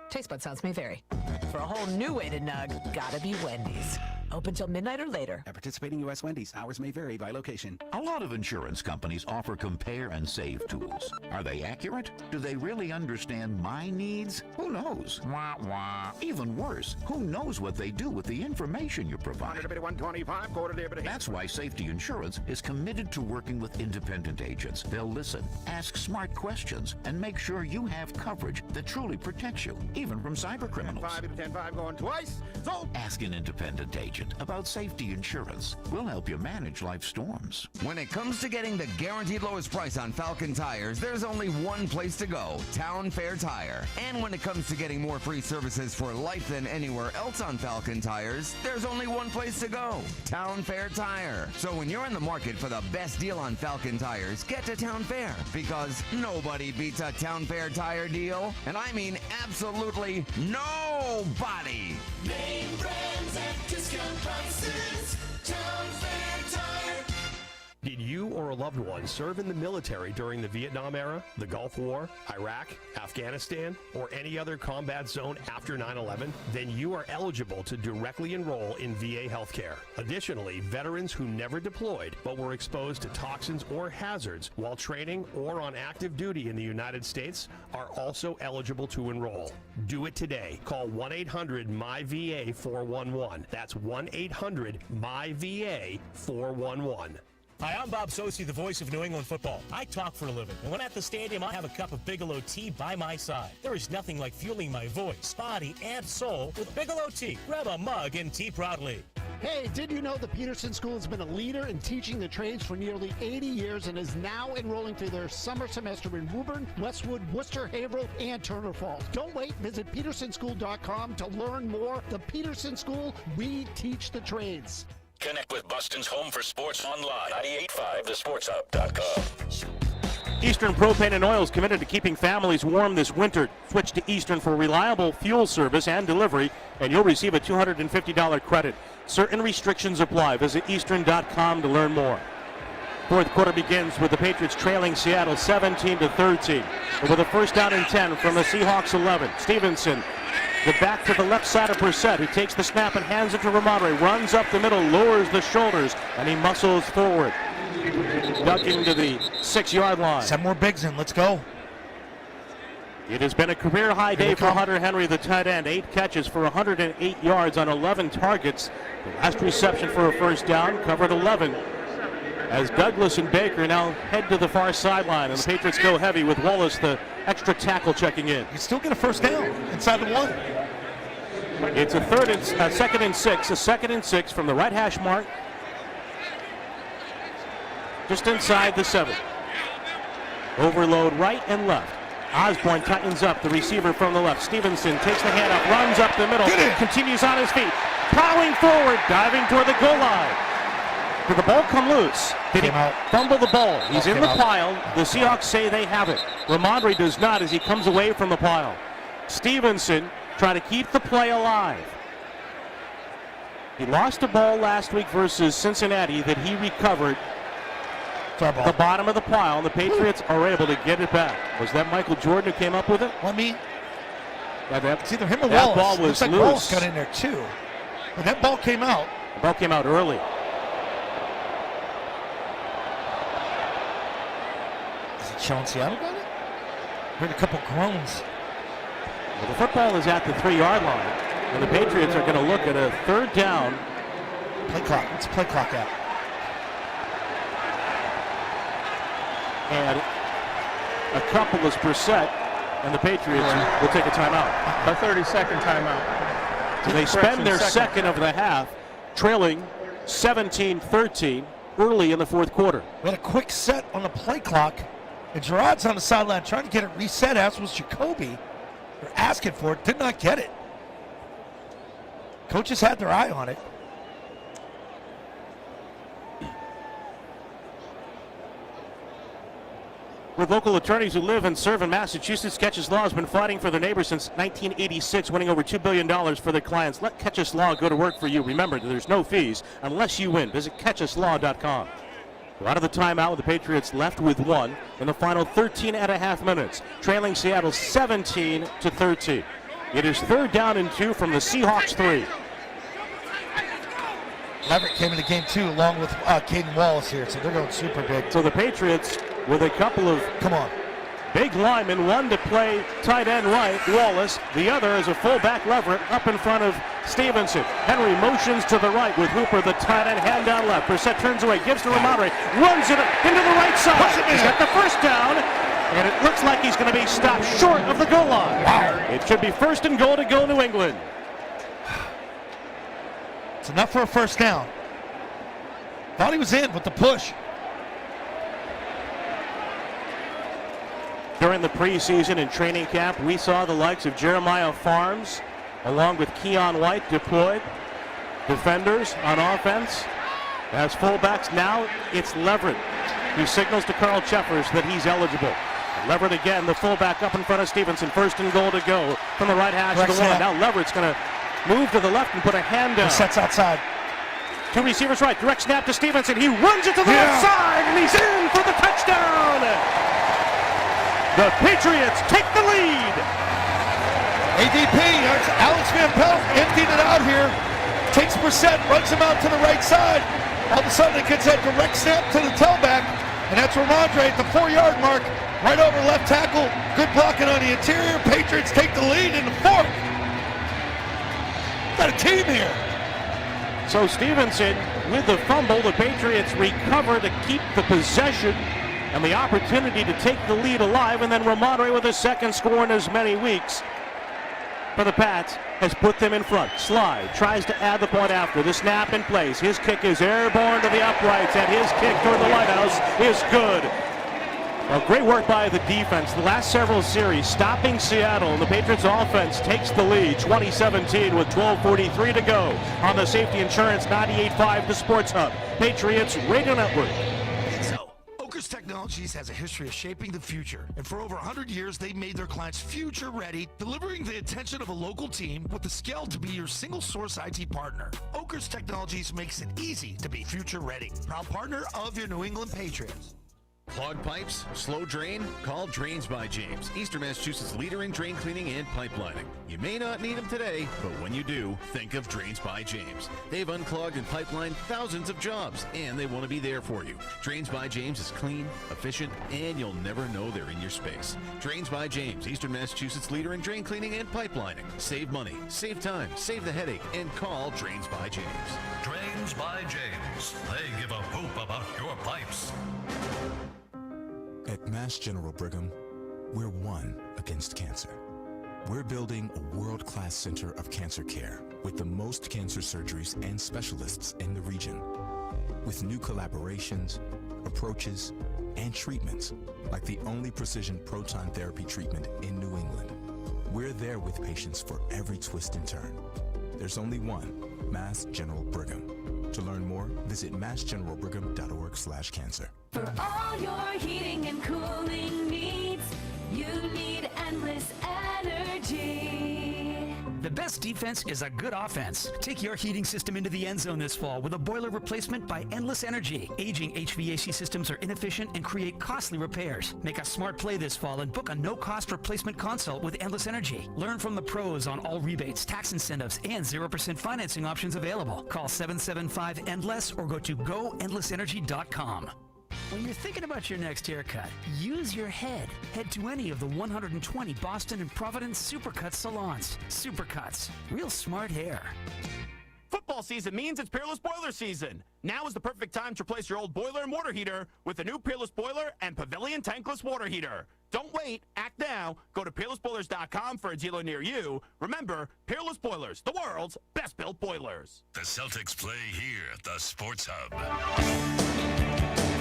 Taste bud sounds may vary. For a whole new way to nug, gotta be Wendy's. Open till midnight or later. At participating U.S. Wendy's, hours may vary by location. A lot of insurance companies offer compare and save tools. Are they accurate? Do they really understand my needs? Who knows? Wah, wah. Even worse, who knows what they do with the information you provide? 125, quarter debit. That's why Safety Insurance is committed to working with independent agents. They'll listen, ask smart questions, and make sure you have coverage that truly protects you, even from cyber criminals. 10-5 going twice. So ask an independent agent about Safety Insurance. We'll help you manage life's storms. When it comes to getting the guaranteed lowest price on Falcon tires, there's only one place to go, Town Fair Tire. And when it comes to getting more free services for life than anywhere else on Falcon tires, there's only one place to go, Town Fair Tire. So when you're in the market for the best deal on Falcon tires, get to Town Fair, because nobody beats a Town Fair tire deal. And I mean absolutely nobody. Name brands at discount prices. Town Fair Tire. Did you or a loved one serve in the military during the Vietnam era, the Gulf War, Iraq, Afghanistan, or any other combat zone after 9/11? Then you are eligible to directly enroll in VA healthcare. Additionally, veterans who never deployed but were exposed to toxins or hazards while training or on active duty in the United States are also eligible to enroll. Do it today. Call 1-800-MY-VA-411. That's 1-800-MY-VA-411. Hi, I'm Bob Sosi, the voice of New England football. I talk for a living, and when at the stadium, I have a cup of Bigelow tea by my side. There is nothing like fueling my voice, body, and soul with Bigelow tea. Grab a mug and tea proudly. Hey, did you know the Peterson School has been a leader in teaching the trades for nearly 80 years and is now enrolling through their summer semester in Woburn, Westwood, Worcester, Haverhill, and Turner Falls? Don't wait. Visit petersonschool.com to learn more. The Peterson School, we teach the trades. Connect with Boston's home for sports online. 98.5thesportshub.com. Eastern Propane and Oil is committed to keeping families warm this winter. Switch to Eastern for reliable fuel service and delivery, and you'll receive a $250 credit. Certain restrictions apply. Visit eastern.com to learn more. Fourth quarter begins with the Patriots trailing Seattle 17-13. With a first down and 10 from the Seahawks 11. Stevenson, the back to the left side of Brissett, who takes the snap and hands it to Ramondre. Runs up the middle, lowers the shoulders, and he muscles forward. Ducking to the 6-yard line. 7 more bigs in. Let's go. It has been a career-high day for Hunter Henry, the tight end. 8 catches for 108 yards on 11 targets. The last reception for a first down, covered 11. As Douglas and Baker now head to the far sideline, and the Patriots go heavy with Wallace, the extra tackle, checking in. You still get a first down inside the 1. It's a second and six from the right hash mark, just inside the 7. Overload right and left. Osborne tightens up, the receiver from the left. Stevenson takes the handoff, runs up the middle, continues on his feet, plowing forward, diving toward the goal line. Did the ball come loose? Did he fumble the ball? He's in the pile. The Seahawks say they have it. Ramondre does not as he comes away from the pile. Stevenson trying to keep the play alive. He lost the ball last week versus Cincinnati that he recovered. The bottom of the pile, and the Patriots are able to get it back. Was that Michael Jordan who came up with it? Well, I mean, it's either him or that Wallace. Ball was looks like loose. Wallace got in there too. But that ball came out. The ball came out early. Is it showing Seattle got it? Heard a couple groans. Well, the football is at the 3-yard line, and the Patriots are going to look at a third down. Play clock. What's the play clock at? And a couple is Brissett, and the Patriots will take a timeout. A 30-second timeout. So they spend their second of the half, trailing 17-13 early in the fourth quarter. We had a quick set on the play clock, and Gerard's on the sideline trying to get it reset, as was Jacoby. They're asking for it, did not get it. Coaches had their eye on it. With local attorneys who live and serve in Massachusetts, Catch's Law has been fighting for their neighbors since 1986, winning over $2 billion for their clients. Let Catch's Law go to work for you. Remember, there's no fees unless you win. Visit catcheslaw.com. Out of the timeout with the Patriots left with 1 in the final 13 and a half minutes, trailing Seattle 17-13. It is third down and 2 from the Seahawks 3. Leverett came in the game too, along with Caden Wallace here, so they're going super big. So the Patriots with a couple of big linemen, one to play tight end right, Wallace, the other is a fullback Leverett up in front of Stevenson. Henry motions to the right with Hooper, the tight end, hand down left. Brissett turns away, gives to Ramondre, runs it into the right side. He's got the first down, and it looks like he's going to be stopped short of the goal line. Wow. It should be first and goal to go New England. It's enough for a first down. Thought he was in with the push. During the preseason and training camp, we saw the likes of Jeremiah Farms, along with Keon White, deployed. Defenders on offense. As fullbacks, now it's Leverett, who signals to Carl Cheffers that he's eligible. Leverett again, the fullback up in front of Stevenson. First and goal to go from the right hash to the 1. Now Leverett's going to move to the left and put a hand down. Sets outside. 2 receivers right, direct snap to Stevenson. He runs it to the left side, and he's in for the touchdown. The Patriots take the lead. ADP, Alex Van Pelt emptied it out here. Takes Brissett, runs him out to the right side. All of a sudden it gets that direct snap to the tailback, and that's Ramondre at the 4-yard mark, right over left tackle. Good blocking on the interior. Patriots take the lead in the 4th. Got a team here. So Stevenson with the fumble, the Patriots recover to keep the possession and the opportunity to take the lead alive, and then Ramondre with his second score in as many weeks for the Pats has put them in front. Slide tries to add the point after the snap in place. His kick is airborne to the uprights, and his kick toward the lighthouse is good. Well, great work by the defense. The last several series stopping Seattle, and the Patriots offense takes the lead 2017 with 12:43 to go on the Safety Insurance 98.5 The Sports Hub. Patriots Radio Network. Oker's Technology Technologies has a history of shaping the future, and for over 100 years, they've made their clients future-ready, delivering the attention of a local team with the scale to be your single-source IT partner. Oakers Technologies makes it easy to be future-ready. Proud partner of your New England Patriots. Clogged pipes? Slow drain? Call Drains by James, Eastern Massachusetts leader in drain cleaning and pipelining. You may not need them today, but when you do, think of Drains by James. They've unclogged and pipelined thousands of jobs, and they want to be there for you. Drains by James is clean, efficient, and you'll never know they're in your space. Drains by James, Eastern Massachusetts leader in drain cleaning and pipelining. Save money, save time, save the headache, and call Drains by James. Drains by James. They give a hoop about your pipes. At Mass General Brigham, we're one against cancer. We're building a world-class center of cancer care with the most cancer surgeries and specialists in the region. With new collaborations, approaches, and treatments like the only precision proton therapy treatment in New England. We're there with patients for every twist and turn. There's only one, Mass General Brigham. To learn more, visit massgeneralbrigham.org/cancer. For all your heating and cooling needs, you need Endless Energy. The best defense is a good offense. Take your heating system into the end zone this fall with a boiler replacement by Endless Energy. Aging HVAC systems are inefficient and create costly repairs. Make a smart play this fall and book a no-cost replacement consult with Endless Energy. Learn from the pros on all rebates, tax incentives, and 0% financing options available. Call 775-ENDLESS or go to goendlessenergy.com. When you're thinking about your next haircut, use your head. Head to any of the 120 Boston and Providence Supercuts salons. Supercuts. Real smart hair. Football season means it's Peerless Boiler season. Now is the perfect time to replace your old boiler and water heater with the new Peerless Boiler and Pavilion Tankless Water Heater. Don't wait. Act now. Go to peerlessboilers.com for a dealer near you. Remember, Peerless Boilers, the world's best-built boilers. The Celtics play here at the Sports Hub.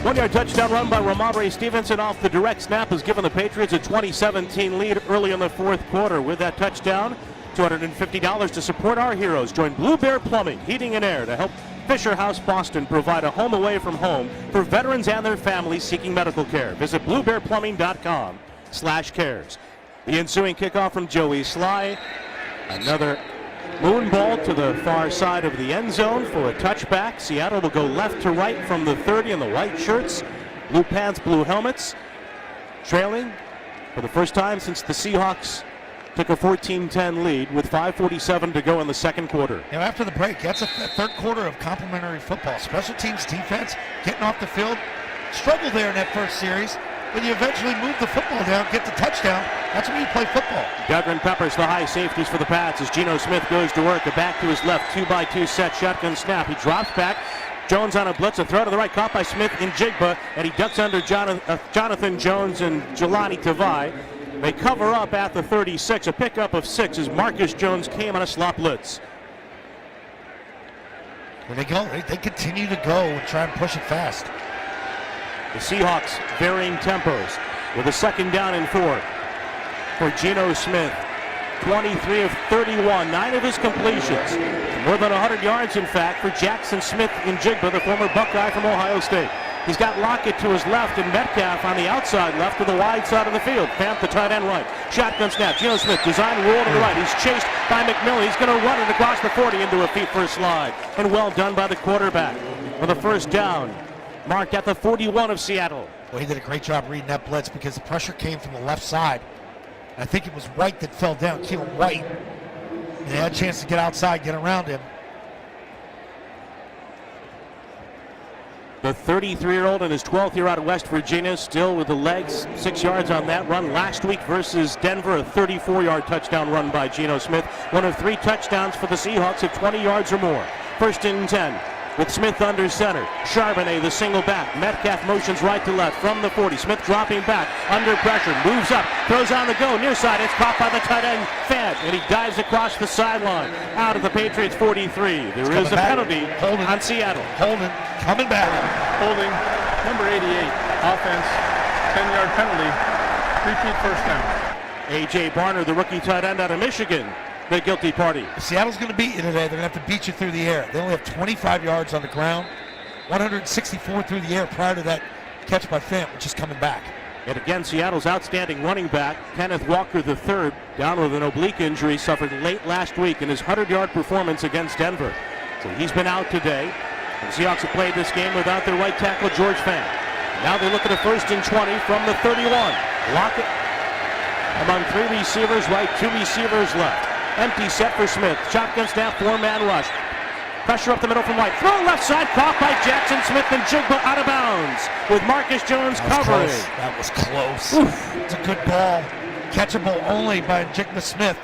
1-yard touchdown run by Ramondre Stevenson off the direct snap has given the Patriots a 2017 lead early in the fourth quarter. With that touchdown, $250 to support our heroes. Join Blue Bear Plumbing, Heating and Air to help Fisher House Boston provide a home away from home for veterans and their families seeking medical care. Visit bluebearplumbing.com/cares. The ensuing kickoff from Joey Sly. Another moon ball to the far side of the end zone for a touchback. Seattle will go left to right from the 30 in the white shirts, blue pants, blue helmets, trailing for the first time since the Seahawks took a 14-10 lead with 5:47 to go in the second quarter. You know, after the break, that's a third quarter of complimentary football. Special teams defense, getting off the field, struggled there in that first series. When you eventually move the football down, get the touchdown, that's when you play football. Duggan peppers the high safeties for the Pats as Geno Smith goes to work. A back to his left, 2-by-2 set, shotgun snap. He drops back. Jones on a blitz, a throw to the right, caught by Smith in Jigba, and he ducks under Jonathan Jones and Jelani Tavai. They cover up at the 36, a pickup of 6 as Marcus Jones came on a slot blitz. There they go. They continue to go and try and push it fast. The Seahawks varying tempos with a second down and 4 for Geno Smith. 23 of 31, 9 of his completions. More than 100 yards, in fact, for Jackson Smith in Jigba, the former Buckeye from Ohio State. He's got Lockett to his left and Metcalf on the outside left to the wide side of the field. Fant, the tight end right. Shotgun snap. Geno Smith, design roll to the right. He's chased by McMillan. He's going to run it across the 40 into a feet first slide. And well done by the quarterback for the first down. Marked at the 41 of Seattle. Well, he did a great job reading that blitz because the pressure came from the left side. I think it was White that fell down, Keelan White. And they had a chance to get outside, get around him. The 33-year-old in his 12th year out of West Virginia, still with the legs, 6 yards on that run last week versus Denver, a 34-yard touchdown run by Geno Smith. One of 3 touchdowns for the Seahawks of 20 yards or more. First and 10. With Smith under center. Charbonnet, the single back. Metcalf motions right to left from the 40. Smith dropping back, under pressure, moves up, throws on the go, near side. It's caught by the tight end, Fant, and he dives across the sideline out of the Patriots 43. There is a penalty on Seattle. Holding, coming back. Holding, number 88, offense, 10-yard penalty, repeat first down. A.J. Barner, the rookie tight end out of Michigan, the guilty party. Seattle's going to beat you today. They're going to have to beat you through the air. They only have 25 yards on the ground, 164 through the air prior to that catch by Fant, which is coming back. And again, Seattle's outstanding running back, Kenneth Walker III, down with an oblique injury suffered late last week in his 100-yard performance against Denver. So he's been out today. And the Seahawks have played this game without their right tackle, George Fant. Now they look at a 1st and 20 from the 31. Lockett among 3 receivers, right, 2 receivers left. Empty set for Smith. Shotgun snap, 4-man rush. Pressure up the middle from White. Throw left side, caught by Jackson Smith and Jigba out of bounds with Marcus Jones covering. That was close. Oof. It's a good ball. Catchable only by Jigba Smith.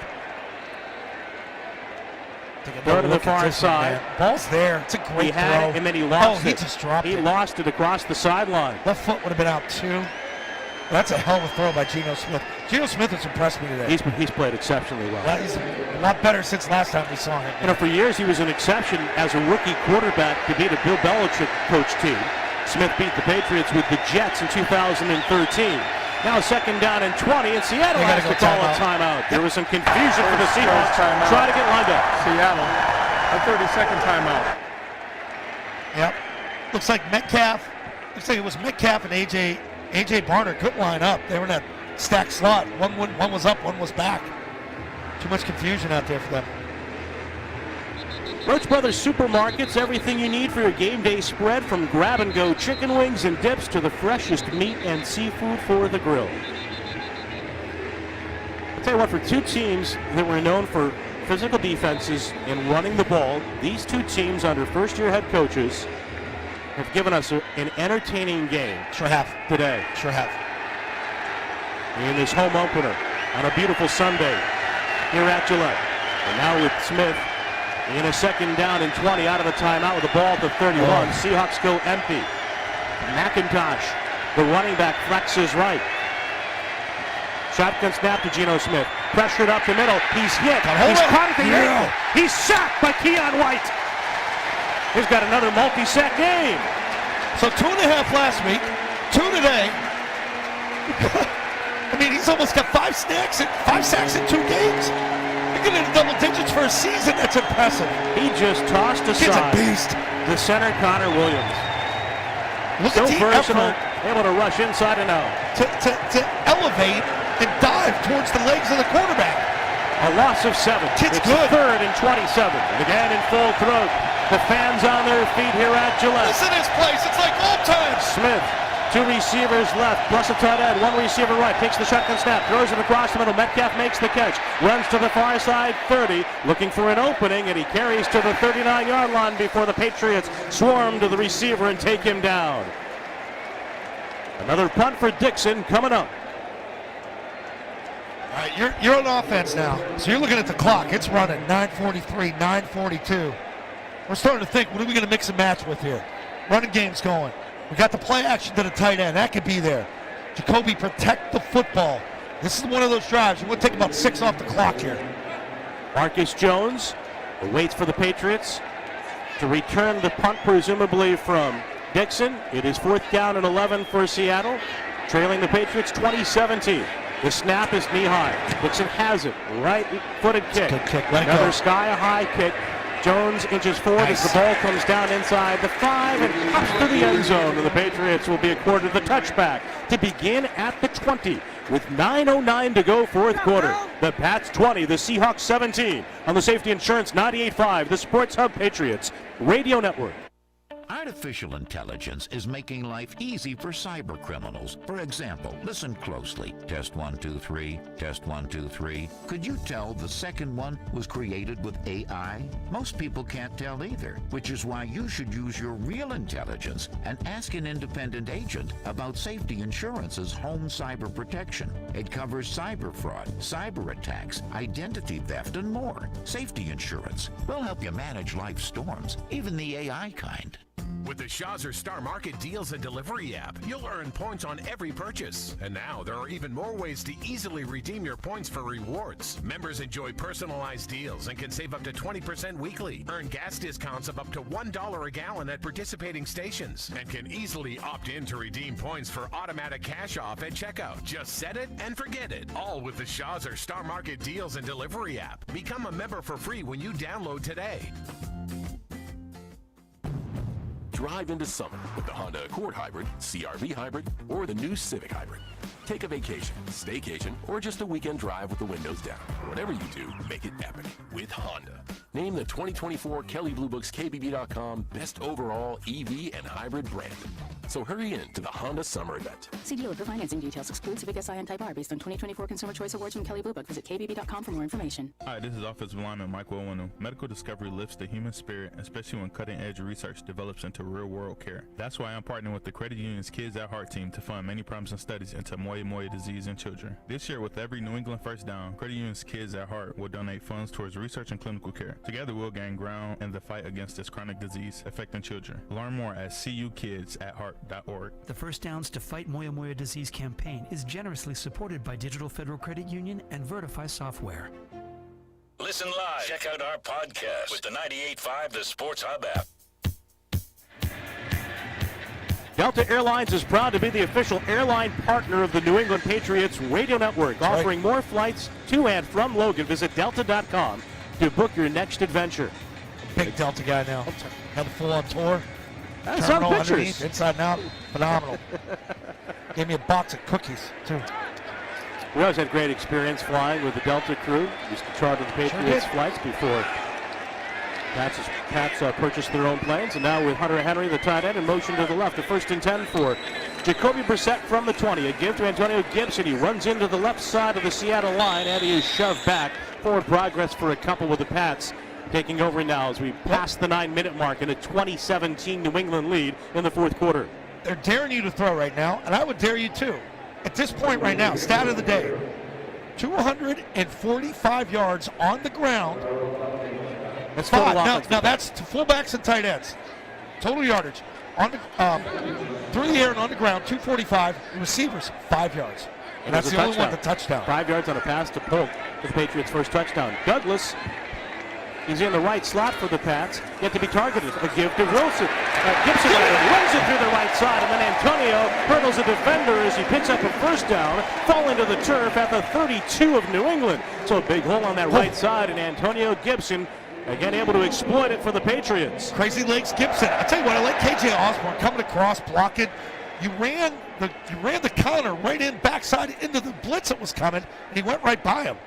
Throw to the far side. Ball's there. It's a great He had throw. it, and then he lost he it. just dropped it. He lost it across the sideline. Left foot would have been out too. That's a hell of a throw by Geno Smith. Geno Smith has impressed me today. He's played exceptionally well. He's a lot better since last time we saw him. You know, for years he was an exception as a rookie quarterback to beat a Bill Belichick coach team. Smith beat the Patriots with the Jets in 2013. Now 2nd down and 20, and Seattle has to call a timeout. There was some confusion for the Seahawks. Try to get lined up. Seattle, a 30-second timeout. Yep. Looks like Metcalf. Looks like it was Metcalf and A.J. Barner could line up. They were in that stacked slot. One was up, one was back. Too much confusion out there for them. Roach Brothers Supermarkets, everything you need for your game day spread, from grab-and-go chicken wings and dips to the freshest meat and seafood for the grill. I'll tell you what, for 2 teams that were known for physical defenses and running the ball, these 2 teams under first-year head coaches have given us an entertaining game. Sure have. Today. Sure have. In this home opener on a beautiful Sunday here at Gillette. And now with Smith in a 2nd down and 20 out of the timeout with the ball at the 31. Seahawks go empty. McIntosh, the running back, flexes right. Shotgun snap to Geno Smith. Pressured up the middle. He's hit. He's caught at the ankle. He's sacked by Keon White. He's got another multi-sack game. So 2.5 last week, 2 today. I mean, he's almost got 5 sacks in 2 games. You're getting into double digits for a season. That's impressive. He just tossed aside He's a beast. The center, Connor Williams. Look So at the versatile, effort able to rush inside and out. to elevate and dive towards the legs of the quarterback. A loss of 7. Kid's It's good. 3rd and 27. And again in full throat. The fans on their feet here at Gillette. Listen to this place. It's like old times. Smith, 2 receivers left, plus a tight end, 1 receiver right, takes the shotgun snap, throws it across the middle. Metcalf makes the catch, runs to the far side, 30, looking for an opening, and he carries to the 39-yard line before the Patriots swarm to the receiver and take him down. Another punt for Dixon coming up. All right, you're on offense now. So you're looking at the clock. It's running 9:43, 9:42. We're starting to think, what are we going to mix and match with here? Running game's going. We got the play action to the tight end. That could be there. Jacoby, protect the football. This is one of those drives. You want to take about 6 off the clock here. Marcus Jones waits for the Patriots to return the punt, presumably from Dixon. It is 4th down and 11 for Seattle, trailing the Patriots 20-17. The snap is knee high. Dixon has it. Right-footed kick. Good kick. Let it Another go. sky-high kick. Jones inches forward as the ball comes down inside the 5 and hops to the end zone. And the Patriots will be accorded the touchback to begin at the 20 with 9:09 to go, 4th quarter. The Pats 20, the Seahawks 17 on the Safety Insurance 98.5, the Sports Hub Patriots Radio Network. Artificial intelligence is making life easy for cyber criminals. For example, listen closely. Test 1, 2, 3. Test 1, 2, 3. Could you tell the second one was created with AI? Most people can't tell either, which is why you should use your real intelligence and ask an independent agent about Safety Insurance's home cyber protection. It covers cyber fraud, cyber attacks, identity theft, and more. Safety Insurance will help you manage life's storms, even the AI kind. With the Shawzer Star Market Deals and Delivery app, you'll earn points on every purchase. And now there are even more ways to easily redeem your points for rewards. Members enjoy personalized deals and can save up to 20% weekly. Earn gas discounts of up to $1 a gallon at participating stations. And can easily opt in to redeem points for automatic cash off at checkout. Just set it and forget it. All with the Shawzer Star Market Deals and Delivery app. Become a member for free when you download today. drive into summer with the Honda Accord Hybrid, CR-V Hybrid, or the new Civic Hybrid. Take a vacation, staycation, or just a weekend drive with the windows down. Whatever you do, make it epic with Honda. Named the 2024 Kelley Blue Book's KBB.com Best Overall EV and Hybrid Brand. So hurry in to the Honda Summer Event. See dealer for financing details. Exclude Civic Si and Type R based on 2024 Consumer Choice Awards from Kelley Blue Book. Visit kbb.com for more information. Hi, this is Offensive Lineman Michael Owenu. Medical discovery lifts the human spirit, especially when cutting-edge research develops into real-world care. That's why I'm partnering with the Credit Union's Kids at Heart team to fund many promising studies into Moya disease in children. This year, with every New England first down, Credit Union's Kids at Heart will donate funds towards research and clinical care. Together, we'll gain ground in the fight against this chronic disease affecting children. Learn more at cukidsatheart.org. The First Downs to Fight Moya disease campaign is generously supported by Digital Federal Credit Union and Vertify Software. Listen live. Check out our podcast with the 98.5 The Sports Hub app. Delta Airlines is proud to be the official airline partner of the New England Patriots radio network, offering more flights to and from Logan. Visit delta.com to book your next adventure. Big Delta guy now. Had a full-on tour. That's Terminal some pictures. underneath, inside and out. Phenomenal. Gave me a box of cookies, too. We always had great experience flying with the Delta crew. Used to charter the Patriots flights before Pats purchased their own planes. And now with Hunter Henry, the tight end, in motion to the left. A 1st and 10 for Jacoby Brissett from the 20. A give to Antonio Gibson. He runs into the left side of the Seattle line, and he is shoved back. Forward progress for a couple with the Pats. Taking over now as we pass the 9-minute mark in a 2017 New England lead in the fourth quarter. They're daring you to throw right now, and I would dare you too. At this point right now, stat of the day, 245 yards on the ground. That's now that's to fullbacks and tight ends. Total yardage on the through the air and on the ground, 245. The receivers, 5 yards. And that's the only one, the touchdown. 5 yards on a pass to Polk for the Patriots' first touchdown. Douglas, he's in the right slot for the Pats, yet to be targeted. A give to Wilson. Gibson runs it through the right side, and then Antonio hurdles a defender as he picks up a first down, falling to the turf at the 32 of New England. So a big hole on that right side, and Antonio Gibson again able to exploit it for the Patriots. Crazy legs Gibson. I tell you what, I like KJ Osborne coming across, blocking. You ran the counter right in backside into the blitz that was coming, and he went right by him.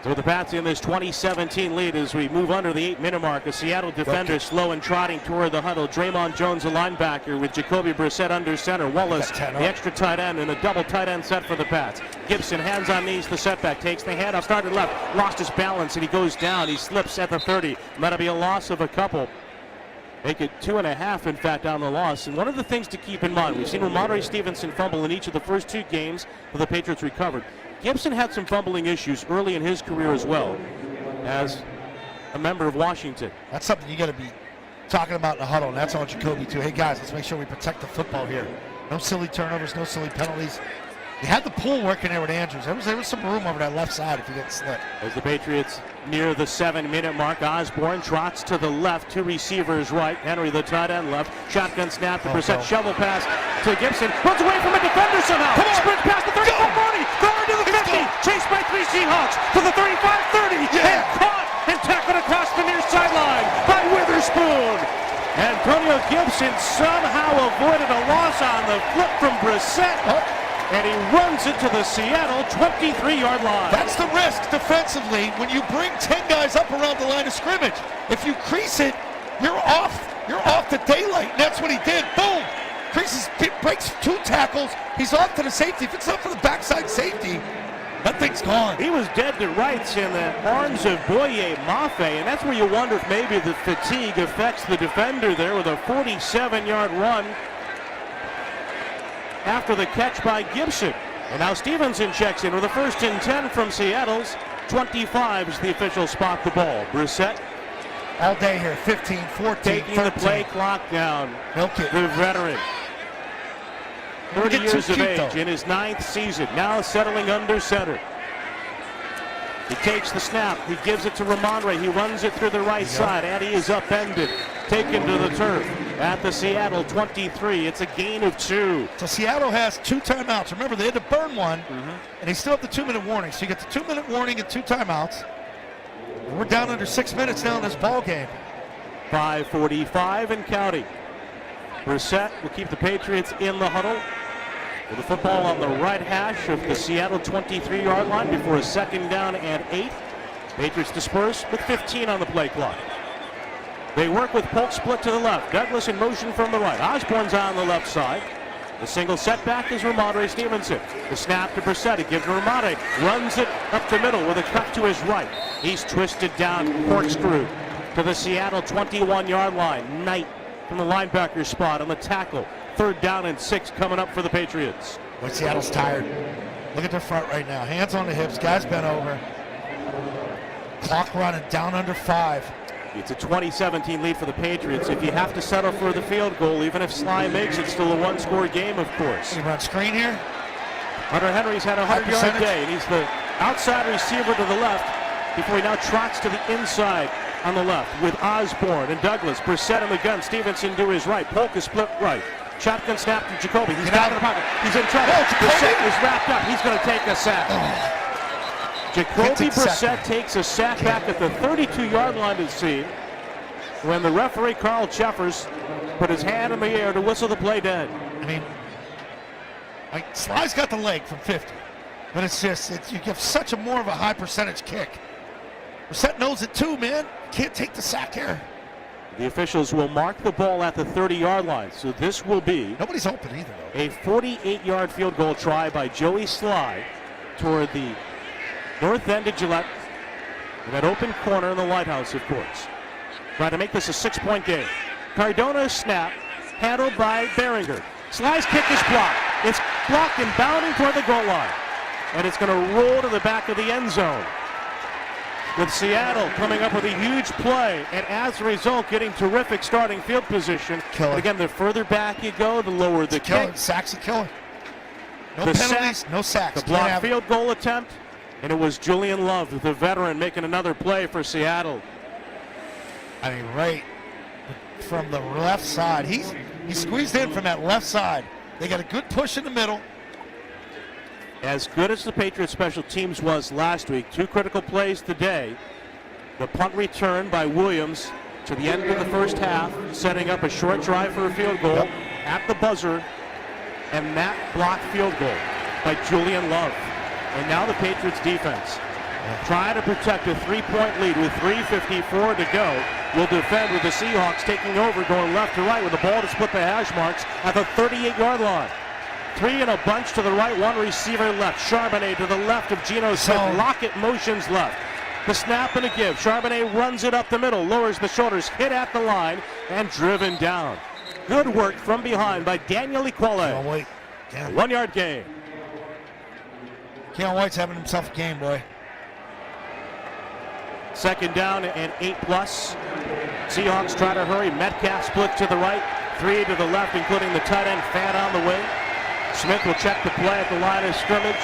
So the Pats in this 2017 lead as we move under the 8-minute mark. A Seattle defender slow and trotting toward the huddle. Draymond Jones, a linebacker, with Jacoby Brissett under center. Wallace, the extra tight end, and a double tight end set for the Pats. Gibson, hands on knees, the setback, takes the handoff, started left, lost his balance, and he goes down. He slips at the 30. That'll be a loss of a couple. Make it 2.5, in fact, down the loss. And one of the things to keep in mind, we've seen Ramondre Stevenson fumble in each of the first 2 games where the Patriots recovered. Gibson had some fumbling issues early in his career as well as a member of Washington. That's something you got to be talking about in the huddle, and that's on Jacoby too. Hey guys, let's make sure we protect the football here. No silly turnovers, no silly penalties. You had the pull working there with Andrews. There was some room over that left side if you didn't slip. As the Patriots near the 7-minute mark, Osborne trots to the left, 2 receivers right. Henry, the tight end, left. Shotgun snap to Brissett, shovel pass to Gibson. Runs away from a defender somehow. Sprint past the 35-40, thrown to the 50. Chased by 3 Seahawks to the 35-30. And caught and tackled across the near sideline by Witherspoon. Antonio Gibson somehow avoided a loss on the flip from Brissett. And he runs it to the Seattle 23-yard line. That's the risk defensively when you bring 10 guys up around the line of scrimmage. If you crease it, you're off the daylight, and that's what he did. Boom! Creases, breaks 2 tackles. He's off to the safety. If it's not for the backside safety, that thing's gone. He was dead to rights in the arms of Boye Mafe, and that's where you wonder if maybe the fatigue affects the defender there with a 47-yard run after the catch by Gibson. And now Stevenson checks in with a 1st and 10 from Seattle's 25 is the official spot the ball. Brissett all day here, 15, 14, taking 13. the play clock down. Milk it. The veteran, 30 years of age, in his 9th season, now settling under center. He takes the snap. He gives it to Ramondre. He runs it through the right side, and he is upended. Taken to the turf at the Seattle 23. It's a gain of 2. So Seattle has 2 timeouts. Remember, they had to burn one, and they still have the 2-minute warning. So you get the 2-minute warning and 2 timeouts. We're down under 6 minutes now in this ball game. 5:45 and counting. Brissett will keep the Patriots in the huddle with the football on the right hash of the Seattle 23-yard line before a second down and 8. Patriots disperse with 15 on the play clock. They work with Polk split to the left. Douglas in motion from the right. Osborne's on the left side. The single setback is Ramondre Stevenson. The snap to Brissett. He gives to Ramondre. Runs it up the middle with a cut to his right. He's twisted down, corkscrew to the Seattle 21-yard line. Knight from the linebacker spot on the tackle. 3rd down and 6 coming up for the Patriots. Boy, Seattle's tired. Look at their front right now. Hands on the hips. Guys bent over. Clock running down under 5. It's a 20-17 lead for the Patriots. If you have to settle for the field goal, even if Sly makes it, still a one-score game, of course. You run screen here. Hunter Henry's had a 100-yard day, and he's the outside receiver to the left before he now trots to the inside on the left with Osborne and Douglas. Brissett in the gun. Stevenson to his right. Polk is split right. Shotgun snap to Jacoby. He's down in the pocket. He's in trouble. Brissett is wrapped up. He's going to take a sack. Jacoby Brissett takes a sack back at the 32-yard line to see when the referee, Carl Cheffers, put his hand in the air to whistle the play dead. I mean, like, Sly's got the leg from 50, but it's you give such a more of a high percentage kick. Brissett knows it too, man. Can't take the sack here. The officials will mark the ball at the 30-yard line, so this will be nobody's open either, though. A 48-yard field goal try by Joey Sly toward the north end of Gillette, in that open corner in the Lighthouse, of course. Trying to make this a 6-point game. Cardona snap, handled by Behringer. Sly's kick is blocked. It's blocked and bounding toward the goal line. And it's going to roll to the back of the end zone. With Seattle coming up with a huge play, and as a result, getting terrific starting field position. Killer. And again, the further back you go, the lower the kick. Sack's a killer. No the penalties, sack, no sacks. The blocked field goal attempt. And it was Julian Love, the veteran, making another play for Seattle. I mean, right from the left side. He squeezed in from that left side. They got a good push in the middle. As good as the Patriots special teams was last week, 2 critical plays today. The punt return by Williams to the end of the first half, setting up a short drive for a field goal at the buzzer, and that blocked field goal by Julian Love. And now the Patriots defense trying to protect a 3-point lead with 3:54 to go. Will defend with the Seahawks taking over, going left to right with the ball to split the hash marks at the 38-yard line. 3 in a bunch to the right, 1 receiver left. Charbonnet to the left of Geno Smith. Lockett motions left. The snap and a give. Charbonnet runs it up the middle, lowers the shoulders, hit at the line, and driven down. Good work from behind by Daniel Equale. Oh, wait. 1-yard gain. Keon White's having himself a game, boy. Second down and 8+. Seahawks try to hurry. Metcalf split to the right, 3 to the left, including the tight end Fant on the wing. Smith will check the play at the line of scrimmage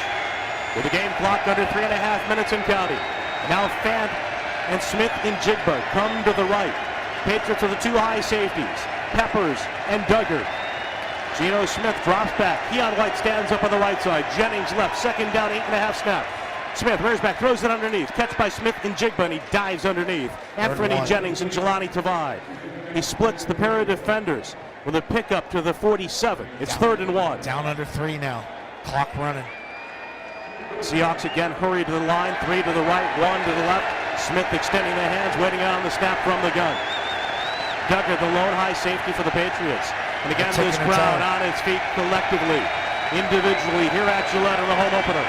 with the game clock under 3.5 minutes and counting. Now Fant and Smith in Jigba come to the right. Patriots with the 2 high safeties, Peppers and Duggar. Geno Smith drops back. Keon White stands up on the right side. Jennings left. Second down, 8.5 snap. Smith rears back, throws it underneath. Catch by Smith and Jigba, and he dives underneath. Anthony Jennings and Jelani Tavai. He splits the pair of defenders with a pickup to the 47. It's 3rd and 1. Down under 3 now. Clock running. Seahawks again hurry to the line. 3 to the right, 1 to the left. Smith extending the hands, waiting on the snap from the gun. Duggar, the lone high safety for the Patriots. And again, this crowd on its feet collectively, individually, here at Gillette in the home opener.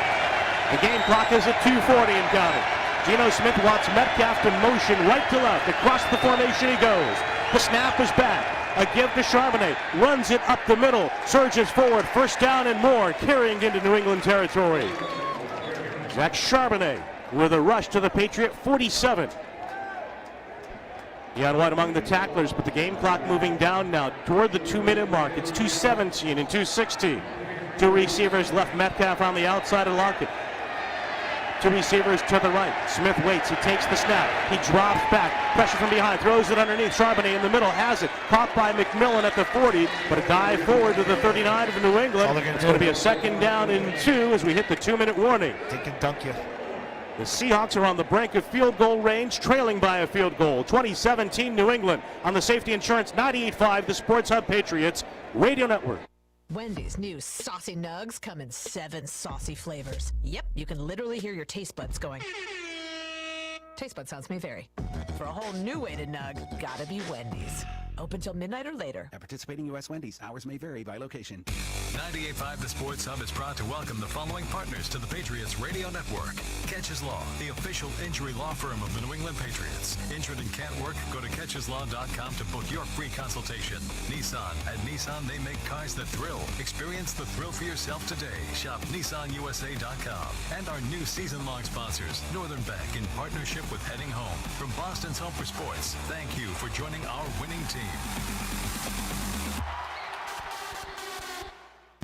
The game clock is at 2:40 and counting. Geno Smith wants Metcalf to motion right to left. Across the formation he goes. The snap is back. A give to Charbonnet. Runs it up the middle. Surges forward. 1st down and more. Carrying into New England territory. Zach Charbonnet with a rush to the Patriot 47. Keon White among the tacklers, but the game clock moving down now toward the 2-minute mark. It's 2:17 and 2:16. 2 receivers left. Metcalf on the outside of Lockett. 2 receivers to the right. Smith waits. He takes the snap. He drops back. Pressure from behind. Throws it underneath. Charbonnet in the middle has it. Caught by McMillan at the 40, but a dive forward to the 39 of New England. It's going to be a 2nd down and 2 as we hit the 2-minute warning. They can dunk you. The Seahawks are on the brink of field goal range, trailing by a field goal. 2017 New England on the Safety Insurance 98.5, the Sports Hub Patriots Radio Network. Wendy's new Saucy Nugs come in 7 saucy flavors. Yep, you can literally hear your taste buds going. Taste bud sounds may vary. For a whole new way to nug, gotta be Wendy's. Open till midnight or later. At participating U.S. Wendy's, hours may vary by location. 98.5 The Sports Hub is proud to welcome the following partners to the Patriots Radio Network. Catches Law, the official injury law firm of the New England Patriots. Injured and can't work? Go to catcheslaw.com to book your free consultation. Nissan. At Nissan, they make cars that thrill. Experience the thrill for yourself today. Shop NissanUSA.com. And our new season-long sponsors, Northern Bank, in partnership with Heading Home. From Boston's Home for Sports, thank you for joining our winning team.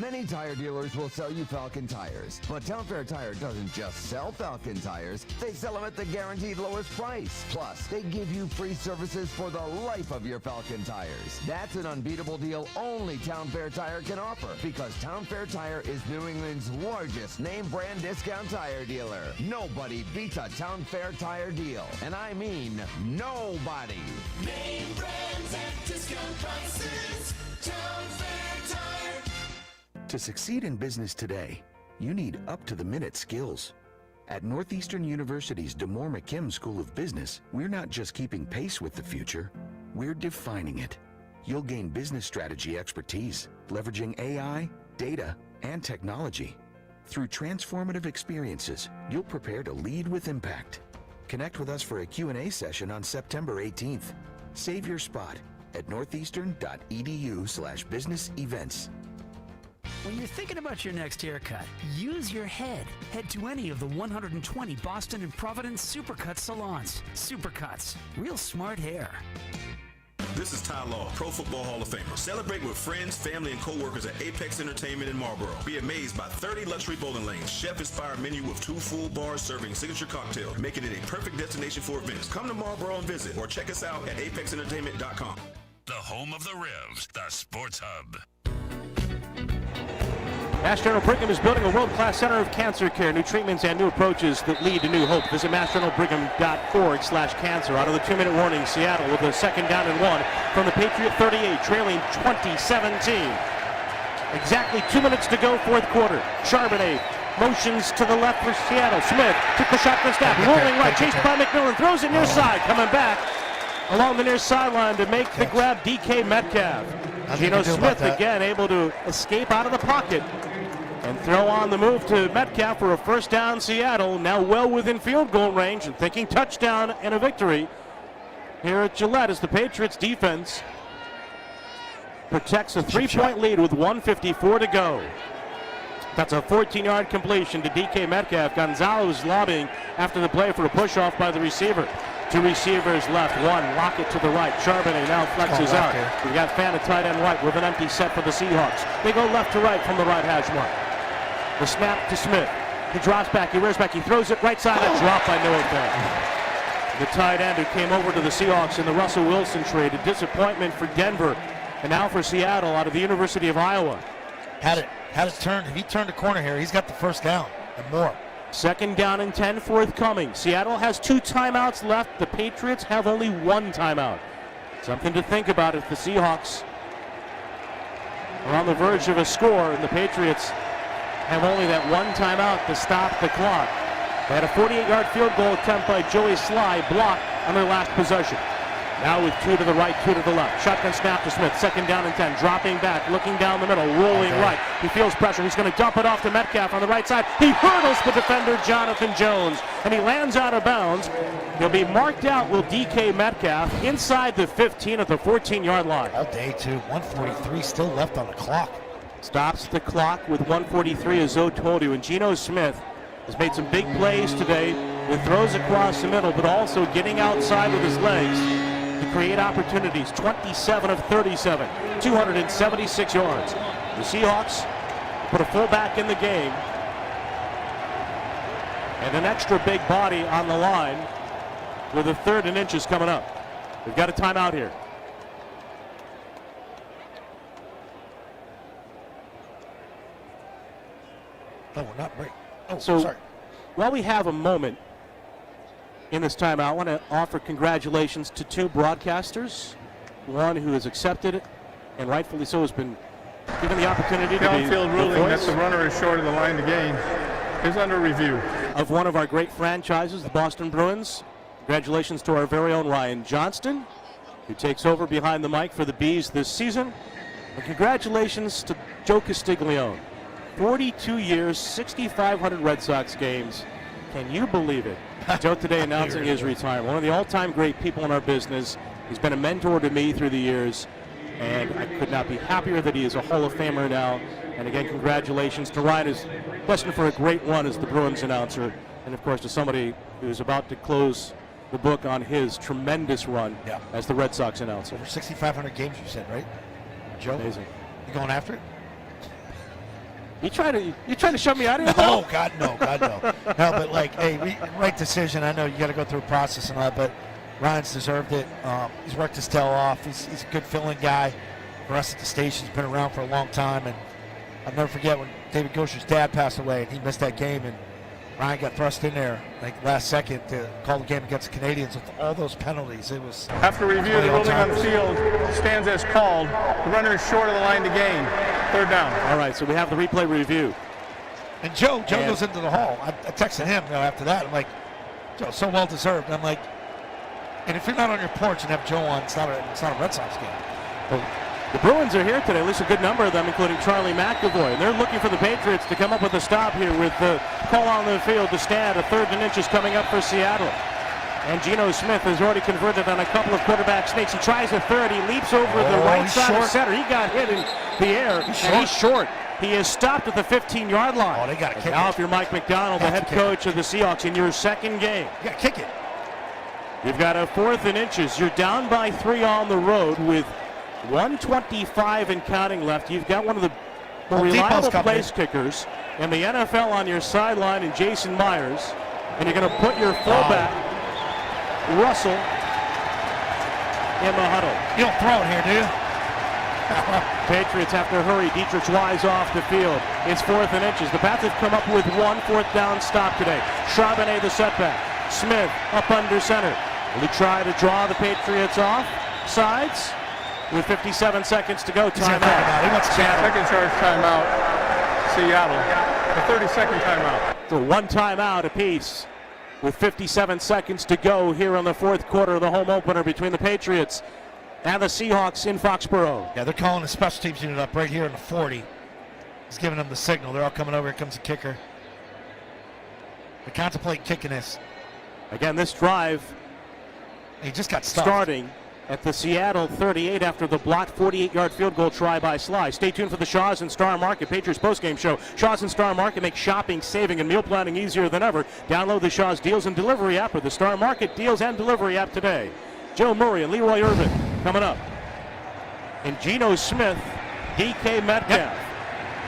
Many tire dealers will sell you Falcon tires, but Town Fair Tire doesn't just sell Falcon tires, they sell them at the guaranteed lowest price. Plus, they give you free services for the life of your Falcon tires. That's an unbeatable deal only Town Fair Tire can offer, because Town Fair Tire is New England's largest name brand discount tire dealer. Nobody beats a Town Fair Tire deal, and I mean nobody. Name brands at discount prices. Town Fair Tire. To succeed in business today, you need up-to-the-minute skills. At Northeastern University's DeMoore McKim School of Business, we're not just keeping pace with the future, we're defining it. You'll gain business strategy expertise, leveraging AI, data, and technology. Through transformative experiences, you'll prepare to lead with impact. Connect with us for a Q&A session on September 18th. Save your spot at northeastern.edu/business events. When you're thinking about your next haircut, use your head. Head to any of the 120 Boston and Providence Supercuts salons. Supercuts. Real smart hair. This is Ty Law, Pro Football Hall of Famer. Celebrate with friends, family, and co-workers at Apex Entertainment in Marlboro. Be amazed by 30 luxury bowling lanes, chef-inspired menu with 2 full bars serving signature cocktails, making it a perfect destination for events. Come to Marlboro and visit, or check us out at apexentertainment.com. The home of the Revs, the Sports Hub. Mass General Brigham is building a world-class center of cancer care, new treatments and new approaches that lead to new hope. Visit massgeneralbrigham.org/cancer. Out of the 2-minute warning, Seattle with a 2nd down and 1 from the Patriot 38, trailing 2017. Exactly 2 minutes to go, 4th quarter. Charbonnet motions to the left for Seattle. Smith took the shotgun snap, rolling right, chased by McMillan, throws it near side, coming back along the near sideline to make the grab, DK Metcalf. Geno Smith again able to escape out of the pocket and throw on the move to Metcalf for a 1st down. Seattle now well within field goal range and thinking touchdown and a victory here at Gillette as the Patriots defense protects a 3-point lead with 1:54 to go. That's a 14-yard completion to DK Metcalf. Gonzalez lobbying after the play for a push-off by the receiver. 2 receivers left, 1 Lockett to the right. Charbonnet now flexes out. We got Fan at tight end right with an empty set for the Seahawks. They go left to right from the right hash mark. The snap to Smith. He drops back, he rears back, he throws it right side, a drop by Noah Fan. The tight end who came over to the Seahawks in the Russell Wilson trade. A disappointment for Denver and now for Seattle out of the University of Iowa. Had it turned. If he turned a corner here, he's got the 1st down and more. 2nd down and 10 forthcoming. Seattle has 2 timeouts left. The Patriots have only 1 timeout. Something to think about if the Seahawks are on the verge of a score and the Patriots have only that 1 timeout to stop the clock. They had a 48-yard field goal attempt by Joey Sly, blocked on their last possession. Now with 2 to the right, 2 to the left. Shotgun snap to Smith, 2nd down and 10. Dropping back, looking down the middle, rolling right. He feels pressure. He's going to dump it off to Metcalf on the right side. He hurdles the defender, Jonathan Jones, and he lands out of bounds. He'll be marked out with DK Metcalf inside the 15 at the 14-yard line. All day, too. 1:43 still left on the clock. Stops the clock with 1:43, as Zoe told you. And Geno Smith has made some big plays today with throws across the middle, but also getting outside with his legs to create opportunities. 27 of 37, 276 yards. The Seahawks put a fullback in the game and an extra big body on the line with a 3rd and inches coming up. We've got a timeout here. No, we're not break. Oh, So sorry. while we have a moment, in this timeout, I want to offer congratulations to two broadcasters. One who has accepted it, and rightfully so, has been given the opportunity The to be on-field the ruling that voice the runner is short of the line to gain is under review. of one of our great franchises, the Boston Bruins. Congratulations to our very own Ryan Johnston, who takes over behind the mic for the Bees this season. And congratulations to Joe Castiglione. 42 years, 6,500 Red Sox games. Can you believe it? Joe today announcing his retirement. One of the all-time great people in our business. He's been a mentor to me through the years, and I could not be happier that he is a Hall of Famer now. And again, congratulations to Ryan, who's destined for a great run as the Bruins announcer, and of course to somebody who's about to close the book on his tremendous run as the Red Sox announcer. Over 6,500 games, you said, right? Joe? Amazing. You going after it? You trying to shove me out of here? No, God, no. No, but hey, right decision. I know you got to go through a process and all that, but Ryan's deserved it. He's worked his tail off. He's a good filling guy for us at the station. He's been around for a long time, and I'll never forget when David Gosher's dad passed away, and he missed that game, and Ryan got thrust in there last second to call the game against the Canadians with all those penalties. It was After review, the ruling on the field stands as called. The runner is short of the line to gain. Third down. All right, so we have the replay review. And Joe goes into the hall. I texted him after that. I'm like, Joe, so well deserved. I'm like, and if you're not on your porch and have Joe on, it's not a Red Sox game. Well, the Bruins are here today, at least a good number of them, including Charlie McAvoy. And they're looking for the Patriots to come up with a stop here with the call on the field to stand. A 3rd and inches coming up for Seattle. And Geno Smith has already converted on a couple of quarterback sneaks. He tries a third. He leaps over the right side of center. He got hit in the air. He's short. He is stopped at the 15-yard line. Oh, they got to kick it. Now if you're Mike McDonald, the head coach of the Seahawks, in your second game, you got to kick it. You've got a 4th and inches. You're down by 3 on the road with 1:25 and counting left. You've got one of the more reliable place kickers in the NFL on your sideline in Jason Myers. And you're going to put your fullback, Russell, in the huddle. You don't throw it here, do you? Patriots have to hurry. Dietrich Wise off the field. It's 4th and inches. The Pats have come up with one 4th down stop today. Charbonnet the setback. Smith up under center. Will he try to draw the Patriots off sides? With 57 seconds to go, timeout. He wants second charge timeout, Seattle. The 30-second timeout. So one timeout apiece with 57 seconds to go here in the 4th quarter of the home opener between the Patriots and the Seahawks in Foxborough. Yeah, they're calling the special teams unit up right here in the 40. He's giving them the signal. They're all coming over. Here comes the kicker. They contemplate kicking this. Again, this drive he just got stuffed. Starting at the Seattle 38 after the blocked 48-yard field goal try by Sly. Stay tuned for the Shaw's and Star Market Patriots postgame show. Shaw's and Star Market make shopping, saving, and meal planning easier than ever. Download the Shaw's Deals and Delivery app or the Star Market Deals and Delivery app today. Joe Murray and Leroy Irvin coming up. And Geno Smith, DK Metcalf,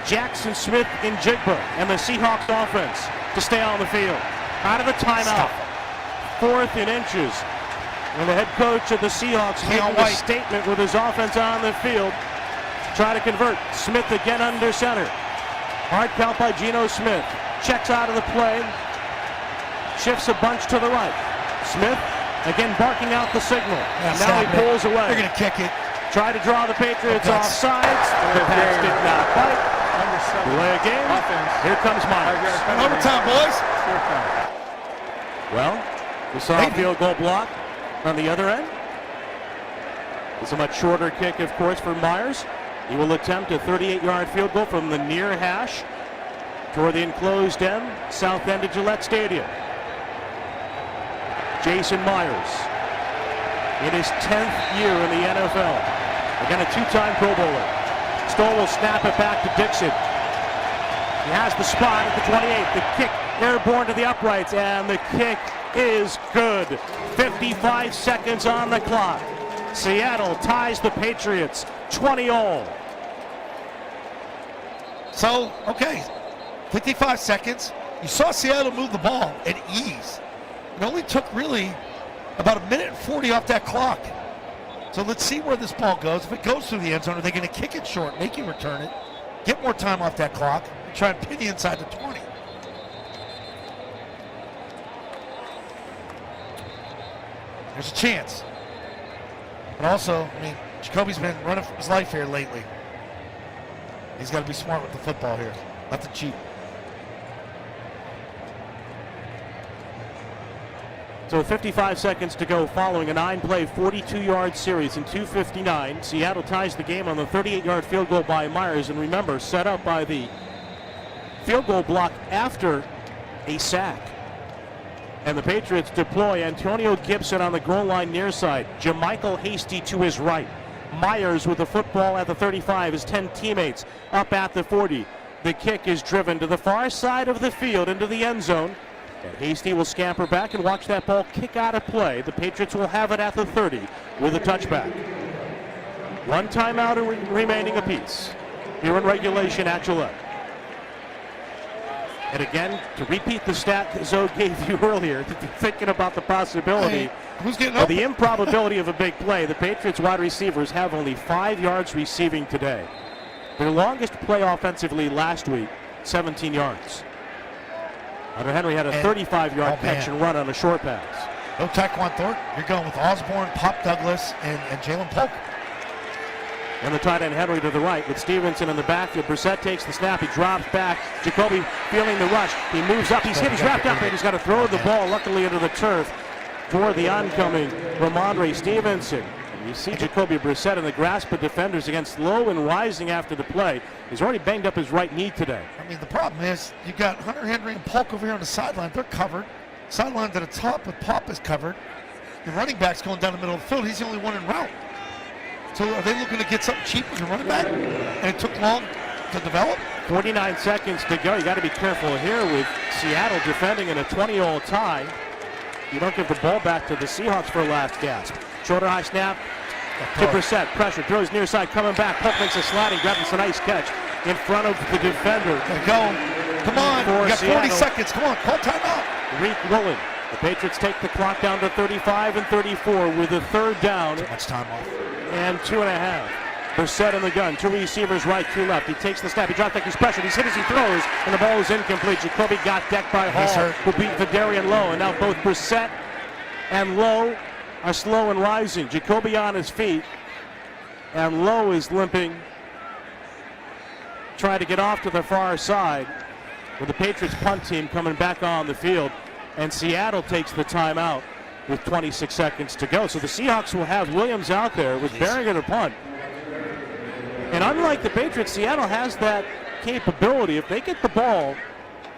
Jackson Smith in Jigba, and the Seahawks offense to stay on the field. Out of the timeout. 4th and inches. And the head coach of the Seahawks making a statement with his offense on the field. Try to convert. Smith again under center. Hard count by Geno Smith. Checks out of the play. Shifts a bunch to the right. Smith again barking out the signal. And now he pulls away. They're going to kick it. Try to draw the Patriots off sides. The pass did not bite. Delay a game. Here comes Myers. Overtime, boys. Well, we saw a field goal block on the other end. It's a much shorter kick, of course, for Myers. He will attempt a 38-yard field goal from the near hash toward the enclosed end, south end of Gillette Stadium. Jason Myers, in his 10th year in the NFL. Again, a 2-time Pro Bowler. Stoll will snap it back to Dixon. He has the spot at the 28. The kick airborne to the uprights, and the kick is good. 55 seconds on the clock. Seattle ties the Patriots 20-all. So, okay, 55 seconds. You saw Seattle move the ball at ease. It only took really about 1:40 off that clock. So let's see where this ball goes. If it goes through the end zone, are they going to kick it short, make you return it, get more time off that clock, and try and pin you inside the 20? There's a chance. But also, I mean, Jacoby's been running for his life here lately. He's got to be smart with the football here. Nothing cheap. So 55 seconds to go following a 9-play, 42-yard series in 2:59. Seattle ties the game on the 38-yard field goal by Myers. And remember, set up by the field goal block after a sack. And the Patriots deploy Antonio Gibson on the goal line near side. Jermichael Hasty to his right. Myers with the football at the 35. His 10 teammates up at the 40. The kick is driven to the far side of the field into the end zone. And Hasty will scamper back and watch that ball kick out of play. The Patriots will have it at the 30 with a touchback. One timeout remaining apiece here in regulation at Gillette. And again, to repeat the stat Zoe gave you earlier, thinking about the possibility of the improbability of a big play, the Patriots wide receivers have only 5 yards receiving today. Their longest play offensively last week, 17 yards. Hunter Henry had a 35-yard catch and run on a short pass. No Taquan Thornton. You're going with Osborne, Pop Douglas, and Jalen Polk. And the tight end Henry to the right with Stevenson in the backfield. Brissett takes the snap. He drops back. Jacoby feeling the rush. He moves up. He's hit. He's wrapped up. And he's got to throw the ball, luckily, into the turf for the oncoming Ramondre Stevenson. And you see Jacoby Brissett in the grasp of defenders against Lowe and rising after the play. He's already banged up his right knee today. I mean, the problem is you've got Hunter Henry and Polk over here on the sideline. They're covered. Sideline to the top with Pop is covered. The running back's going down the middle of the field. He's the only one in route. So are they looking to get something cheap as a running back? And it took long to develop? 49 seconds to go. You got to be careful here with Seattle defending in a 20-all tie. You don't give the ball back to the Seahawks for a last gasp. Shoulder high snap to Brissett. Pressure. Throws near side. Coming back. Polk makes a sliding. Grabs a nice catch in front of the defender. There you go. Come on. You got 40 seconds. Come on. Call timeout. Reek Woolen. The Patriots take the clock down to 35 and 34 with a third down. Too much time off. And 2.5. Brissett in the gun. 2 receivers right, 2 left. He takes the snap. He drops back. He's pressured. He's hit as he throws. And the ball is incomplete. Jacoby got decked by Hall, who beat Vidarian Lowe. And now both Brissett and Lowe are slow and rising. Jacoby on his feet. And Lowe is limping. Trying to get off to the far side. With the Patriots punt team coming back on the field. And Seattle takes the timeout with 26 seconds to go. So the Seahawks will have Williams out there with Berringer to punt. And unlike the Patriots, Seattle has that capability. If they get the ball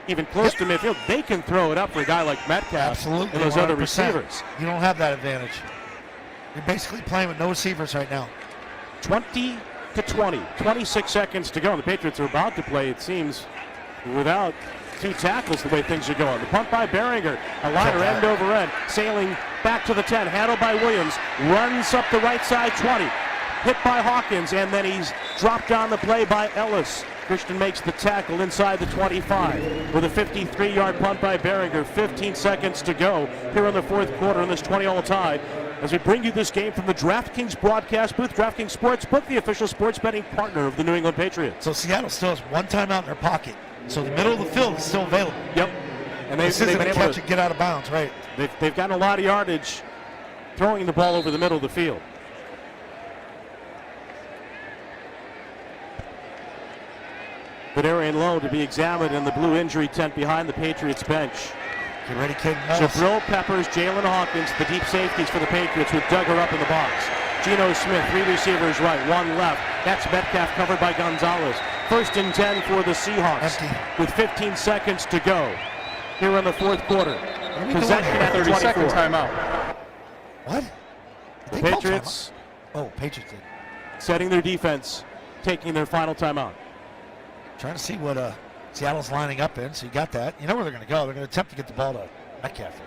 even close to midfield, they can throw it up for a guy like Metcalf and those 100%. other receivers. You don't have that advantage. You're basically playing with no receivers right now. 20 to 20. 26 seconds to go. And the Patriots are about to play, it seems, without 2 tackles the way things are going. The punt by Berringer, a liner end over end, sailing back to the 10, handled by Williams, runs up the right side 20, hit by Hawkins, and then he's dropped on the play by Ellis. Christian makes the tackle inside the 25 with a 53-yard punt by Berringer. 15 seconds to go here in the fourth quarter in this 20-all tie. As we bring you this game from the DraftKings broadcast booth, DraftKings Sportsbook, the official sports betting partner of the New England Patriots. So Seattle still has 1 timeout in their pocket. So the middle of the field is still available. Yep. And this isn't a catch and get out of bounds, right? They've gotten a lot of yardage throwing the ball over the middle of the field. Vidarian Lowe to be examined in the blue injury tent behind the Patriots bench. Get ready, kid. Jabril Peppers, Jalen Hawkins, the deep safeties for the Patriots with Duggar up in the box. Geno Smith, 3 receivers right, 1 left. That's Metcalf covered by Gonzalez. 1st and 10 for the Seahawks with 15 seconds to go here in the fourth quarter. Possession at the 24. 30-second timeout. What? The Patriots. Oh, Patriots did. Setting their defense, taking their final timeout. Trying to see what Seattle's lining up in, so you got that. You know where they're going to go. They're going to attempt to get the ball to Metcalf.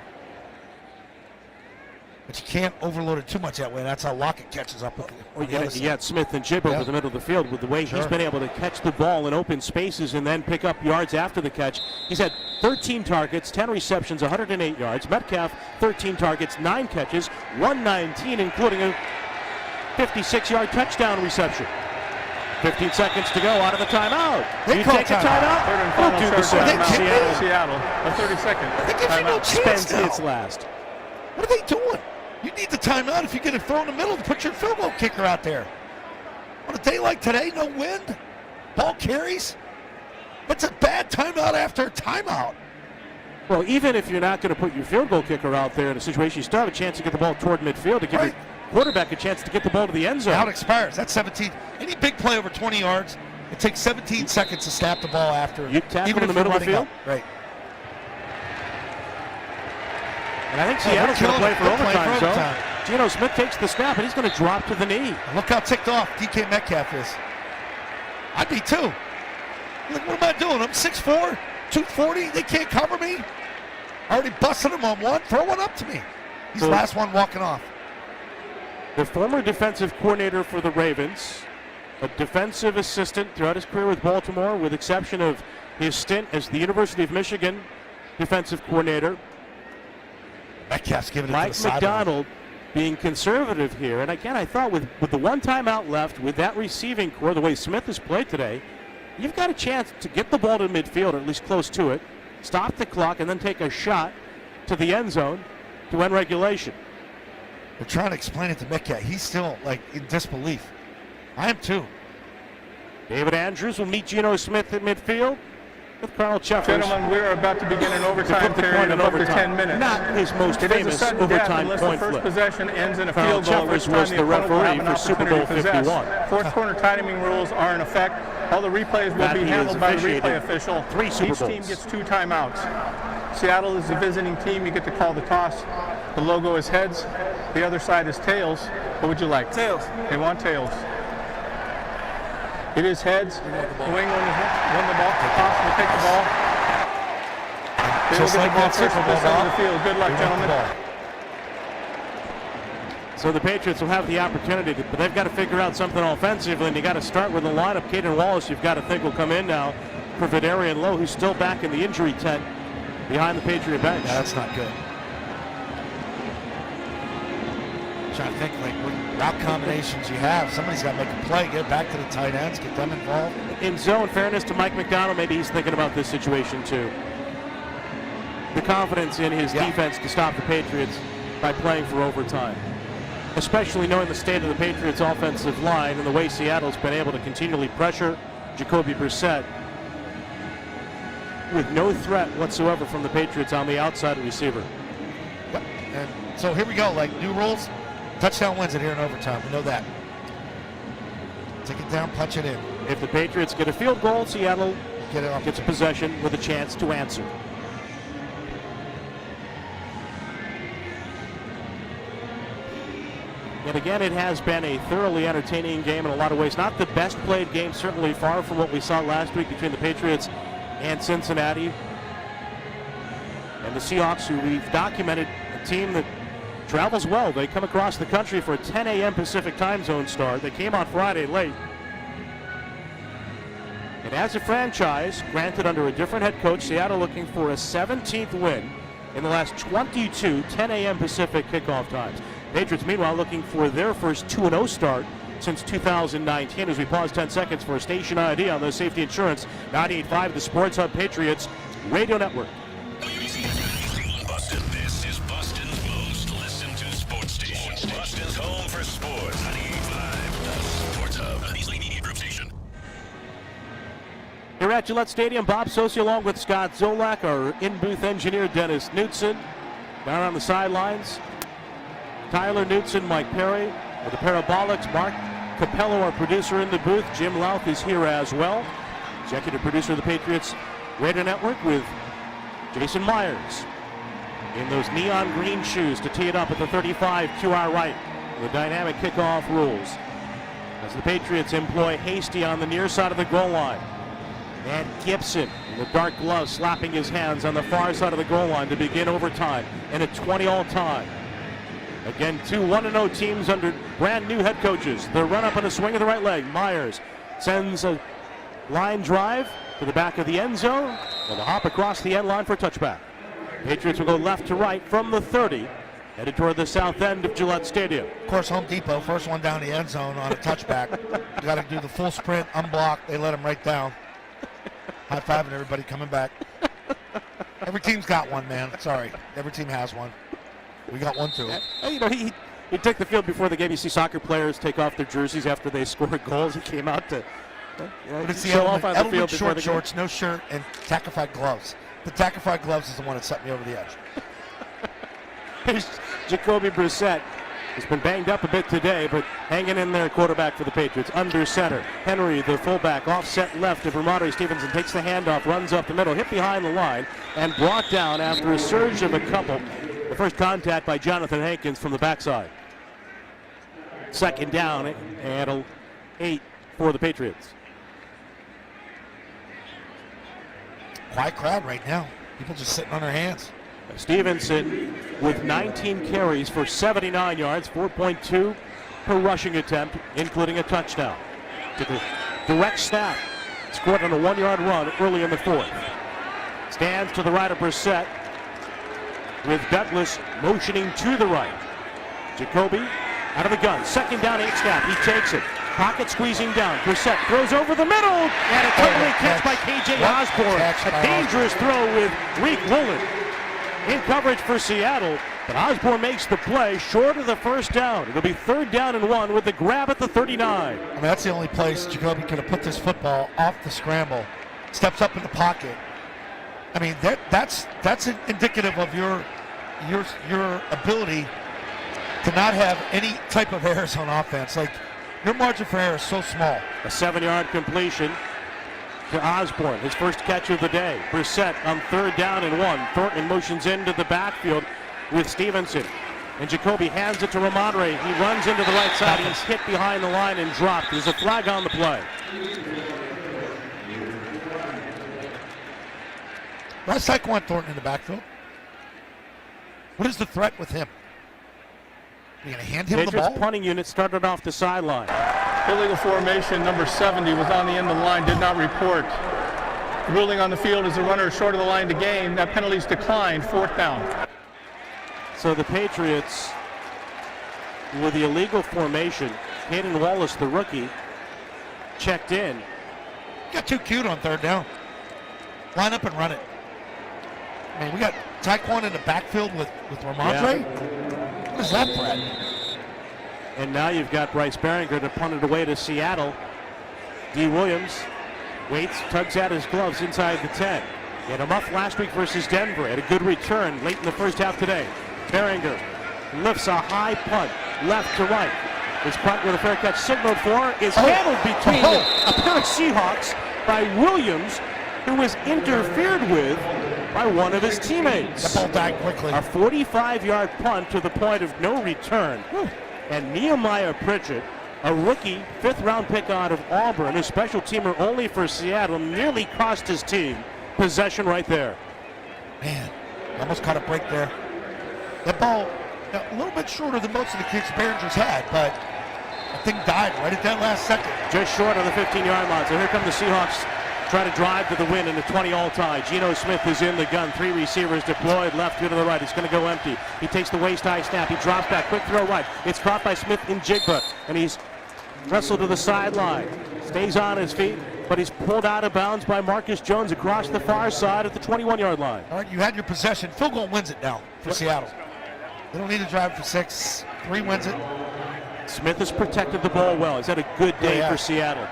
But you can't overload it too much that way. That's how Lockett catches up with it. Well, you got Smith and Jibb over the middle of the field with the way he's been able to catch the ball in open spaces and then pick up yards after the catch. He's had 13 targets, 10 receptions, 108 yards. Metcalf, 13 targets, 9 catches, 119, including a 56-yard touchdown reception. 15 seconds to go out of the timeout. Do you take a timeout? Third and final We'll do the same. Seattle. A 30-second They give you no timeout. chance Spends now. its last. What are they doing? You need the timeout if you get a throw in the middle to put your field goal kicker out there. On a day like today, no wind, ball carries. What's a bad timeout after a timeout? Well, even if you're not going to put your field goal kicker out there in a situation, you still have a chance to get the ball toward midfield to give your quarterback a chance to get the ball to the end zone. Out expires. That's 17. Any big play over 20 yards, it takes 17 seconds to snap the ball after. You tackle even in the if you're middle of the field? up. Right. And I think Seattle's going to play for overtime. So Geno Smith takes the snap, and he's going to drop to the knee. Look how ticked off DK Metcalf is. I'd be too. Like, what am I doing? I'm 6'4", 240. They can't cover me. I already busted him on one. Throw one up to me. He's the last one walking off. The former defensive coordinator for the Ravens, a defensive assistant throughout his career with Baltimore, with exception of his stint as the University of Michigan defensive coordinator. Metcalf's giving it Mike to the McDonald being conservative here. And again, I thought with the one timeout left, with that receiving core, the way Smith has played today, you've got a chance to get the ball to midfield, or at least close to it, stop the clock, and then take a shot to the end zone to end regulation. They're trying to explain it to Metcalf. He's still, in disbelief. I am too. David Andrews will meet Geno Smith at midfield with Colonel Cheffers. Gentlemen, we're about to begin an overtime period of up to 10 minutes. Not his most It is a famous sudden death overtime unless point the first flip. possession ends in a Colonel field goal, Cheffers which was time the opponent will have referee an for Super Bowl opportunity to possess. 51. Fourth quarter timing rules are in effect. All the replays will That be he handled has by the officiated replay official. 3 Super Each team Bowls. gets 2 timeouts. Seattle is the visiting team. You get to call the toss. The logo is heads. The other side is tails. What would you like? Tails. They want tails. It is heads. New England has won the ball. The toss will take the ball. They will Just get like the ball that first Super at Bowl this end of ball. the field. Good luck, They want gentlemen. the ball. So the Patriots will have the opportunity, but they've got to figure out something offensively, and you got to start with the lineup. Caden Wallace, you've got to think, will come in now for Vidarian Lowe, who's still back in the injury tent behind the Patriot bench. Yeah, that's not good. Trying to think, what route combinations you have. Somebody's got to make a play, get back to the tight ends, get them involved. In zone, fairness to Mike McDonald, maybe he's thinking about this situation too. The confidence in his defense to stop the Patriots by playing for overtime. Especially knowing the state of the Patriots' offensive line and the way Seattle's been able to continually pressure Jacoby Brissett with no threat whatsoever from the Patriots on the outside receiver. Yep. And so here we go, new rules. Touchdown wins it here in overtime. We know that. Take it down, punch it in. If the Patriots get a field goal, Seattle Get gets possession with a chance to answer. Yet again, it has been a thoroughly entertaining game in a lot of ways. Not the best played game, certainly far from what we saw last week between the Patriots and Cincinnati. And the Seahawks, who we've documented, a team that travels well. They come across the country for a 10 a.m. Pacific time zone start. They came on Friday late. And as a franchise, granted under a different head coach, Seattle looking for a 17th win in the last 22 10 a.m. Pacific kickoff times. Patriots, meanwhile, looking for their first 2-0 start since 2019. As we pause 10 seconds for a station ID on the Safety Insurance 98.5, the Sports Hub Patriots Radio Network. Boston, this is Boston's most listened to sports station. Boston's home for sports. 98.5, the Sports Hub. Beasley Media Group station. Here at Gillette Stadium, Bob Sosi along with Scott Zolak, our in-booth engineer Dennis Knutson. Down on the sidelines, Tyler Knutson, Mike Perry with the Parabolics, Mark Capello, our producer in the booth. Jim Louth is here as well. Executive producer of the Patriots Radio Network with Jason Myers in those neon green shoes to tee it up at the 35 to our right. The dynamic kickoff rules as the Patriots employ Hasty on the near side of the goal line. And Gibson in the dark glove slapping his hands on the far side of the goal line to begin overtime and a 20 all time. Again, 2 1-0 teams under brand new head coaches. The run up and a swing of the right leg. Myers sends a line drive to the back of the end zone with a hop across the end line for a touchback. Patriots will go left to right from the 30, headed toward the south end of Gillette Stadium. Of course, Home Depot, first one down the end zone on a touchback. You got to do the full sprint, unblocked. They let him right down. High-fiving everybody coming back. Every team's got one, man. Sorry. Every team has one. We got one too. You know, he took the field before the game. You see soccer players take off their jerseys after they score goals. He came out to show off on the field before the game. Shorts, no shirt, and tackified gloves. The tackified gloves is the one that set me over the edge. Here's Jacoby Brissett. He's been banged up a bit today, but hanging in there, quarterback for the Patriots. Under center. Henry, the fullback, offset left of Ramondre Stevenson, takes the handoff, runs up the middle, hit behind the line, and brought down after a surge of a couple. The first contact by Jonathan Hankins from the backside. Second down and 8 for the Patriots. Quiet crowd right now. People just sitting on their hands. Stevenson with 19 carries for 79 yards, 4.2 per rushing attempt, including a touchdown. To the direct snap, scored on a 1-yard run early in the fourth. Stands to the right of Brissett, with Douglas motioning to the right. Jacoby out of the gun, second down, 8 snap. He takes it. Pocket squeezing down. Brissett throws over the middle, and a tumbling catch by K.J. Osborne. A dangerous throw with Reek Woolen in coverage for Seattle, but Osborne makes the play short of the first down. It'll be 3rd down and 1 with the grab at the 39. I mean, that's the only place Jacoby could have put this football off the scramble. Steps up in the pocket. I mean, that's indicative of your ability to not have any type of errors on offense. Like, your margin for error is so small. A 7-yard completion to Osborne, his first catch of the day. Brissett on 3rd down and 1. Thornton motions into the backfield with Stevenson. And Jacoby hands it to Ramondre. He runs into the right side. He's hit behind the line and dropped. There's a flag on the play. That's Tyquan Thornton in the backfield. What is the threat with him? Are you going to hand him the ball? Patriots punting unit started off the sideline. Illegal formation, number 70, was on the end of the line, did not report. The ruling on the field is the runner is short of the line to gain. That penalty's declined, 4th down. So the Patriots, with the illegal formation, Hayden Wallace, the rookie, checked in. Got too cute on 3rd down. Line up and run it. I mean, we got Tyquan in the backfield with Ramondre. Yeah. What is that, Brad? And now you've got Bryce Behringer to punt it away to Seattle. D. Williams waits, tugs at his gloves inside the 10. He had him off last week versus Denver. Had a good return late in the first half today. Behringer lifts a high punt, left to right. His punt with a fair catch signaled for is handled between a pair of Seahawks by Williams, who was interfered with by one of his teammates. The ball died quickly. A 45-yard punt to the point of no return. And Nehemiah Pritchett, a rookie 5th-round pick out of Auburn, a special teamer only for Seattle, nearly cost his team possession right there. Man, almost caught a break there. That ball, a little bit shorter than most of the kicks Behringer's had, but that thing died right at that last second. Just short of the 15-yard line. So here come the Seahawks. Try to drive to the win in the 20 all tie. Geno Smith is in the gun. 3 receivers deployed left, 2 to the right. It's going to go empty. He takes the waist-high snap. He drops back. Quick throw right. It's caught by Smith in Jigba, and he's wrestled to the sideline. Stays on his feet, but he's pulled out of bounds by Marcus Jones across the far side at the 21-yard line. All right, you had your possession. Field goal wins it now for Seattle. They don't need to drive for 6. 3 wins it. Smith has protected the ball well. He's had a good day for Seattle.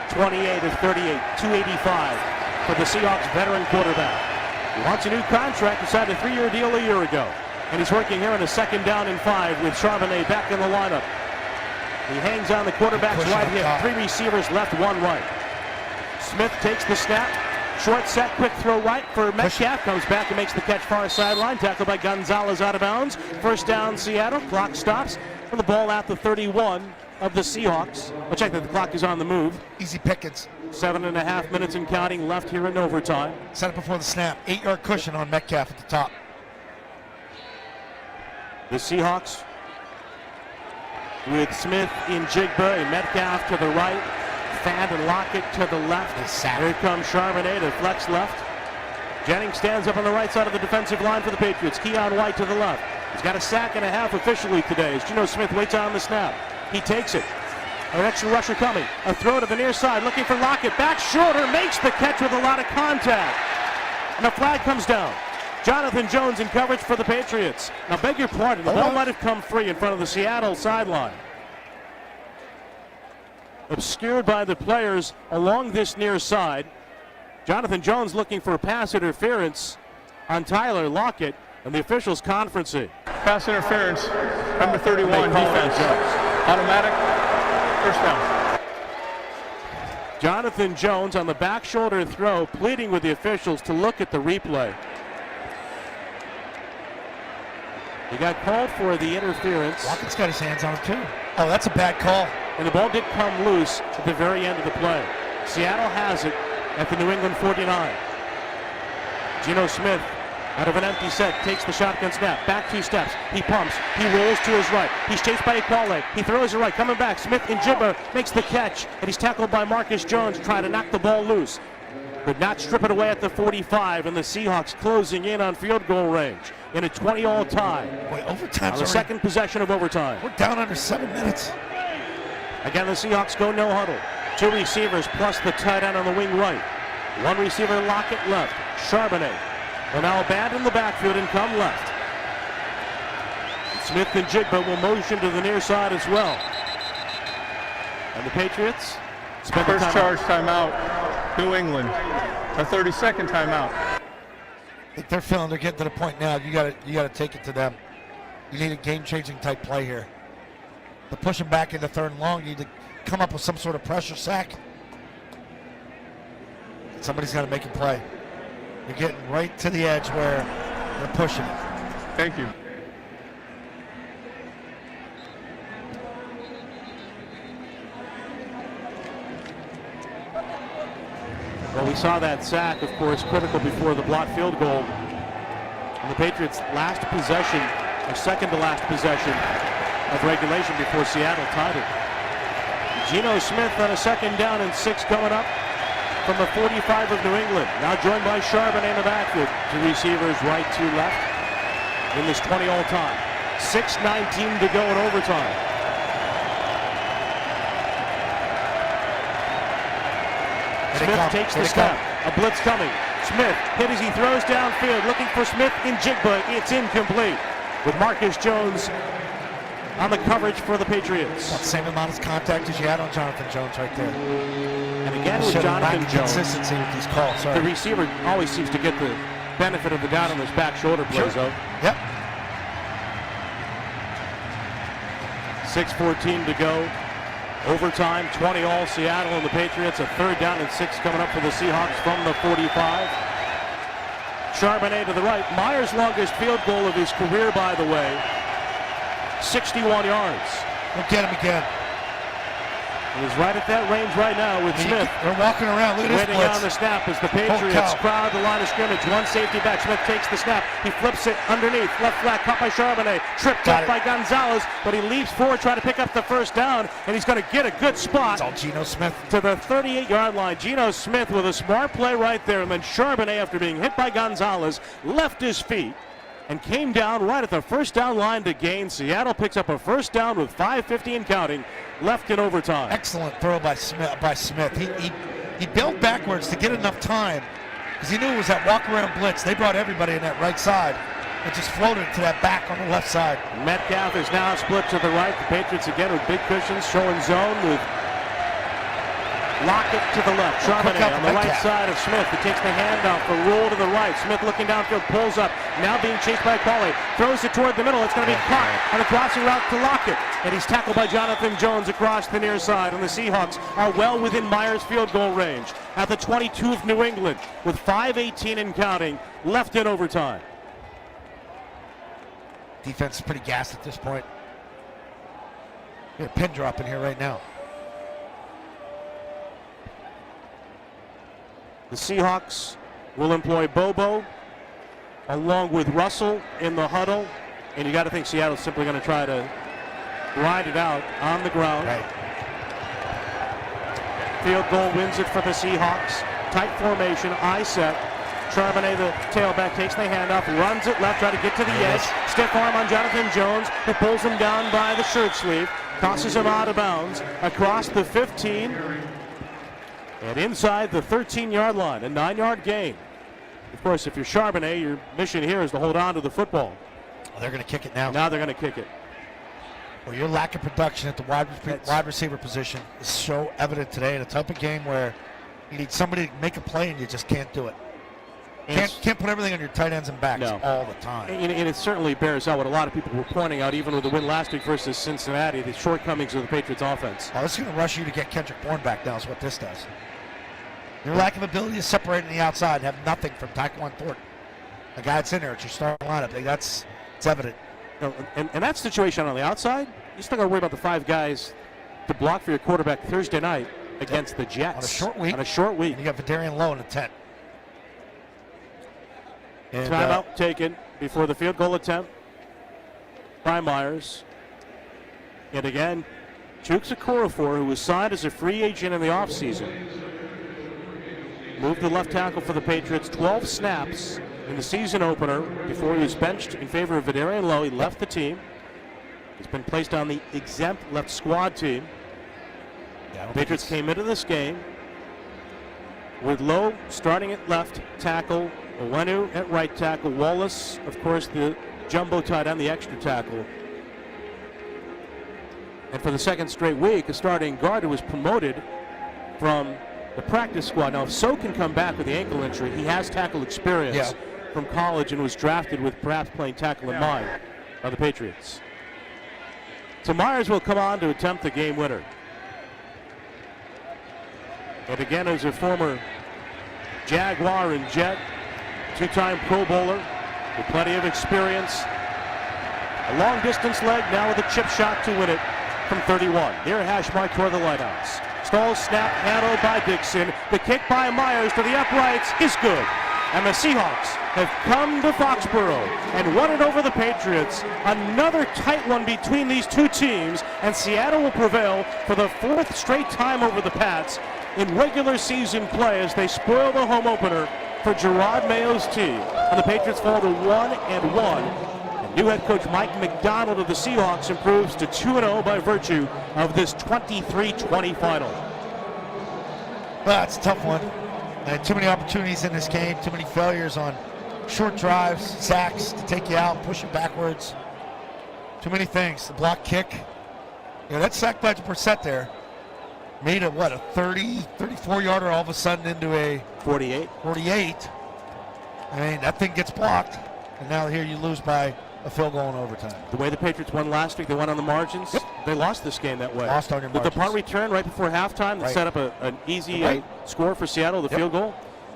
28 of 38, 285 for the Seahawks veteran quarterback. He wants a new contract. He signed a 3-year deal a year ago. And he's working here in a 2nd down and 5 with Charbonnet back in the lineup. He hangs on the quarterback's right hip. 3 receivers left, 1 right. Smith takes the snap. Short set, quick throw right for Metcalf. Comes back and makes the catch far sideline. Tackled by Gonzalez out of bounds. 1st down Seattle. Clock stops. For the ball at the 31 of the Seahawks. We'll check that the clock is on the move. Easy pickings. 7.5 minutes and counting left here in overtime. Set it before the snap. 8-yard cushion on Metcalf at the top. The Seahawks with Smith in Jigba and Metcalf to the right. Fant and Lockett to the left. Here comes Charbonnet to flex left. Jennings stands up on the right side of the defensive line for the Patriots. Keon White to the left. He's got a sack and a half officially today as Geno Smith waits on the snap. He takes it. An extra rusher coming. A throw to the near side looking for Lockett. Back shorter, makes the catch with a lot of contact. And a flag comes down. Jonathan Jones in coverage for the Patriots. Now, beg your pardon, the ball might have come free in front of the Seattle sideline. Obscured by the players along this near side. Jonathan Jones looking for pass interference on Tyler Lockett, and the officials conferencing. Pass interference, number 31, defense. Automatic, first down. Jonathan Jones on the back shoulder throw, pleading with the officials to look at the replay. He got called for the interference. Lockett's got his hands on it too. Oh, that's a bad call. And the ball did come loose at the very end of the play. Seattle has it at the New England 49. Geno Smith out of an empty set takes the shotgun snap. Back 2 steps. He pumps. He rolls to his right. He's chased by Equale. He throws it right. Coming back. Smith in Jibba makes the catch. And he's tackled by Marcus Jones trying to knock the ball loose. Could not strip it away at the 45. And the Seahawks closing in on field goal range in a 20-all tie. Boy, overtime's on the second possession of overtime. We're down under 7 minutes. Again, the Seahawks go no huddle. 2 receivers plus the tight end on the wing right. 1 receiver Lockett left. Charbonnet will now abandon the backfield and come left. Smith and Jigba will motion to the near side as well. And the Patriots spend First charge timeout, New England. A 30-second timeout. I think they're feeling they're getting to the point now. You gotta take it to them. You need a game-changing type play here. To push them back into 3rd and long, you need to come up with some sort of pressure sack. Somebody's got to make a play. You're getting right to the edge where they're pushing it. Thank you. Well, we saw that sack, of course, critical before the blocked field goal. And the Patriots' last possession, or second to last possession of regulation before Seattle tied it. Geno Smith on a 2nd down and 6 coming up from the 45 of New England. Now joined by Charbonnet in the backfield. 2 receivers right, 2 left in this 20-all time. 6:19 to go in overtime. Smith takes the snap. A blitz coming. Smith hit as he throws downfield, looking for Smith in Jigba. It's incomplete with Marcus Jones on the coverage for the Patriots. About the same amount of contact as you had on Jonathan Jones right there. And again with Jonathan Jones, consistency with these calls. the receiver always seems to get the benefit of the doubt on those back shoulder plays, though. Yep. 6:14 to go. Overtime, 20-all Seattle and the Patriots. A 3rd down and 6 coming up for the Seahawks from the 45. Charbonnet to the right. Myers' longest field goal of his career, by the way. 61 yards. We'll get him again. He's right at that range right now with Smith. They're walking around. Look at this Waiting blitz. on the snap as the Patriots crowd the line of scrimmage. 1 safety back. Smith takes the snap. He flips it underneath. Left flat, caught by Charbonnet. Tripped up by Gonzalez, but he leaps forward trying to pick up the 1st down, and he's going to get a good spot. It's all Geno Smith. To the 38-yard line. Geno Smith with a smart play right there, and then Charbonnet, after being hit by Gonzalez, left his feet and came down right at the 1st down line to gain. Seattle picks up a 1st down with 5:50 and counting left in overtime. Excellent throw by Smith. He built backwards to get enough time because he knew it was that walk-around blitz. They brought everybody in that right side. It just floated to that back on the left side. Metcalf is now split to the right. The Patriots again with big cushions, showing zone with Lockett to the left. Charbonnet on the right side of Smith. He takes the handoff, the roll to the right. Smith looking downfield, pulls up. Now being chased by Equale. Throws it toward the middle. It's going to be caught on the crossing route to Lockett. And he's tackled by Jonathan Jones across the near side. And the Seahawks are well within Myers' field goal range at the 22 of New England with 5:18 and counting left in overtime. Defense is pretty gassed at this point. Get a pin drop in here right now. The Seahawks will employ Bobo along with Russell in the huddle. And you got to think Seattle's simply going to try to grind it out on the ground. Right. Field goal wins it for the Seahawks. Tight formation, I set. Charbonnet, the tailback, takes the handoff, runs it left, try to get to the edge. Stiff arm on Jonathan Jones, who pulls him down by the shirt sleeve, tosses him out of bounds across the 15 and inside the 13-yard line. A 9-yard gain. course, if you're Charbonnet, your mission here is to hold on to the football. Well, they're going to kick it now. Now they're going to kick it. Well, your lack of production at the wide receiver position is so evident today in a type of game where you need somebody to make a play and you just can't do it. Can't put everything on your tight ends and backs all the time. And it certainly bears out what a lot of people were pointing out, even with the win last week versus Cincinnati, the shortcomings of the Patriots offense. Oh, this is going to rush you to get Kendrick Bourne back now is what this does. Your lack of ability to separate on the outside and have nothing from Tyquan Thornton. The guy that's in there, it's your starting lineup. It's evident. And that situation on the outside, you still got to worry about the 5 guys to block for your quarterback Thursday night against the Jets. On a short week. And you got Vidarian Lowe in the 10. And, timeout taken before the field goal attempt by Myers. And again, Chuksa Okorafor, who was signed as a free agent in the offseason, moved to left tackle for the Patriots, 12 snaps in the season opener before he was benched in favor of Vidarian Lowe. He left the team. He's been placed on the exempt left squad team. The Patriots came into this game with Lowe starting at left tackle, Owenu at right tackle, Wallace, of course, the jumbo tight end, the extra tackle. And for the second straight week, a starting guard who was promoted from the practice squad. Now, if So can come back with the ankle injury, he has tackle experience from college and was drafted with perhaps playing tackle in mind by the Patriots. So Myers will come on to attempt the game winner. And again, as a former Jaguar and Jet, 2-time Pro Bowler with plenty of experience. A long distance leg now with a chip shot to win it from 31. Near hash mark toward the lighthouse. Stall snap handled by Dixon. The kick by Myers to the uprights is good. And the Seahawks have come to Foxborough and won it over the Patriots. Another tight one between these two teams, and Seattle will prevail for the 4th straight time over the Pats in regular season play as they spoil the home opener for Gerard Mayo's team. And the Patriots fall to 1-1. And new head coach Mike McDonald of the Seahawks improves to 2-0 by virtue of this 23-20 final. Well, that's a tough one. Too many opportunities in this game, too many failures on short drives, sacks to take you out, push you backwards. Too many things. The block kick. That sack by Brissett there made a 34-yarder all of a sudden into a 48. I mean, that thing gets blocked, and now here you lose by a field goal in overtime. The way the Patriots won last week, they won on the margins. Yep. They lost this game that way. Lost on your margins. With the punt return right before halftime that set up an easy score for Seattle, the field goal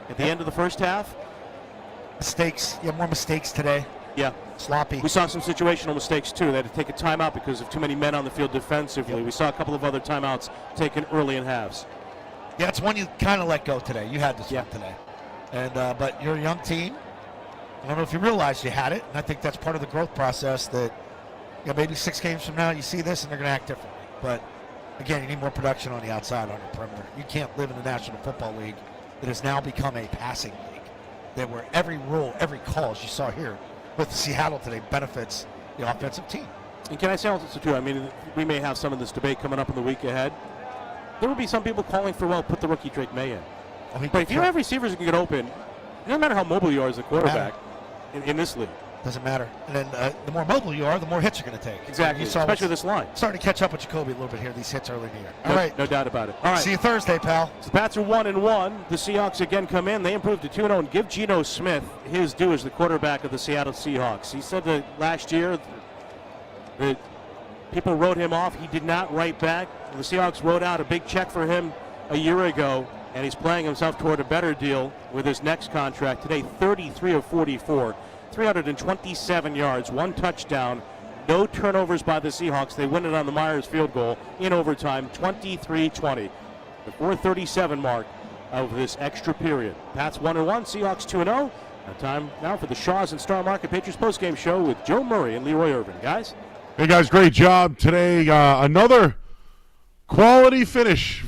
at the end of the first half. Mistakes. You have more mistakes today. Yeah. Sloppy. We saw some situational mistakes, too. They had to take a timeout because of too many men on the field defensively. Yep. We saw a couple of other timeouts taken early in halves. Yeah, it's one you kind of let go today. You had this one today. And but you're a young team. I don't know if you realize you had it, and I think that's part of the growth process that maybe 6 games from now you see this and they're going to act differently. But, again, you need more production on the outside on your perimeter. You can't live in the National Football League that has now become a passing league, that where every rule, every call, as you saw here with Seattle today, benefits the offensive team. And can I say also, too, I mean, we may have some of this debate coming up in the week ahead. There will be some people calling for, put the rookie Drake May in. But if you have receivers who can get open, it doesn't matter how mobile you are as a quarterback in this league. Doesn't matter. And then the more mobile you are, the more hits you're going to take. Exactly, especially this line. Starting to catch up with Jacoby a little bit here, these hits early in the year. All right. No doubt about it. All right. See you Thursday, pal. So the Pats are 1-1. The Seahawks again come in. They improve to 2-0 and give Geno Smith his due as the quarterback of the Seattle Seahawks. He said that last year that people wrote him off. He did not write back. The Seahawks wrote out a big check for him a year ago, and he's playing himself toward a better deal with his next contract. Today, 33 of 44, 327 yards, 1 touchdown, no turnovers by the Seahawks. They win it on the Myers field goal in overtime, 23-20. The 4:37 mark of this extra period. Pats 1-1, Seahawks 2-0. Time now for the Shaws and Star Market Patriots postgame show with Joe Murray and Leroy Irvin. Guys? Hey, guys, great job today. Another quality finish.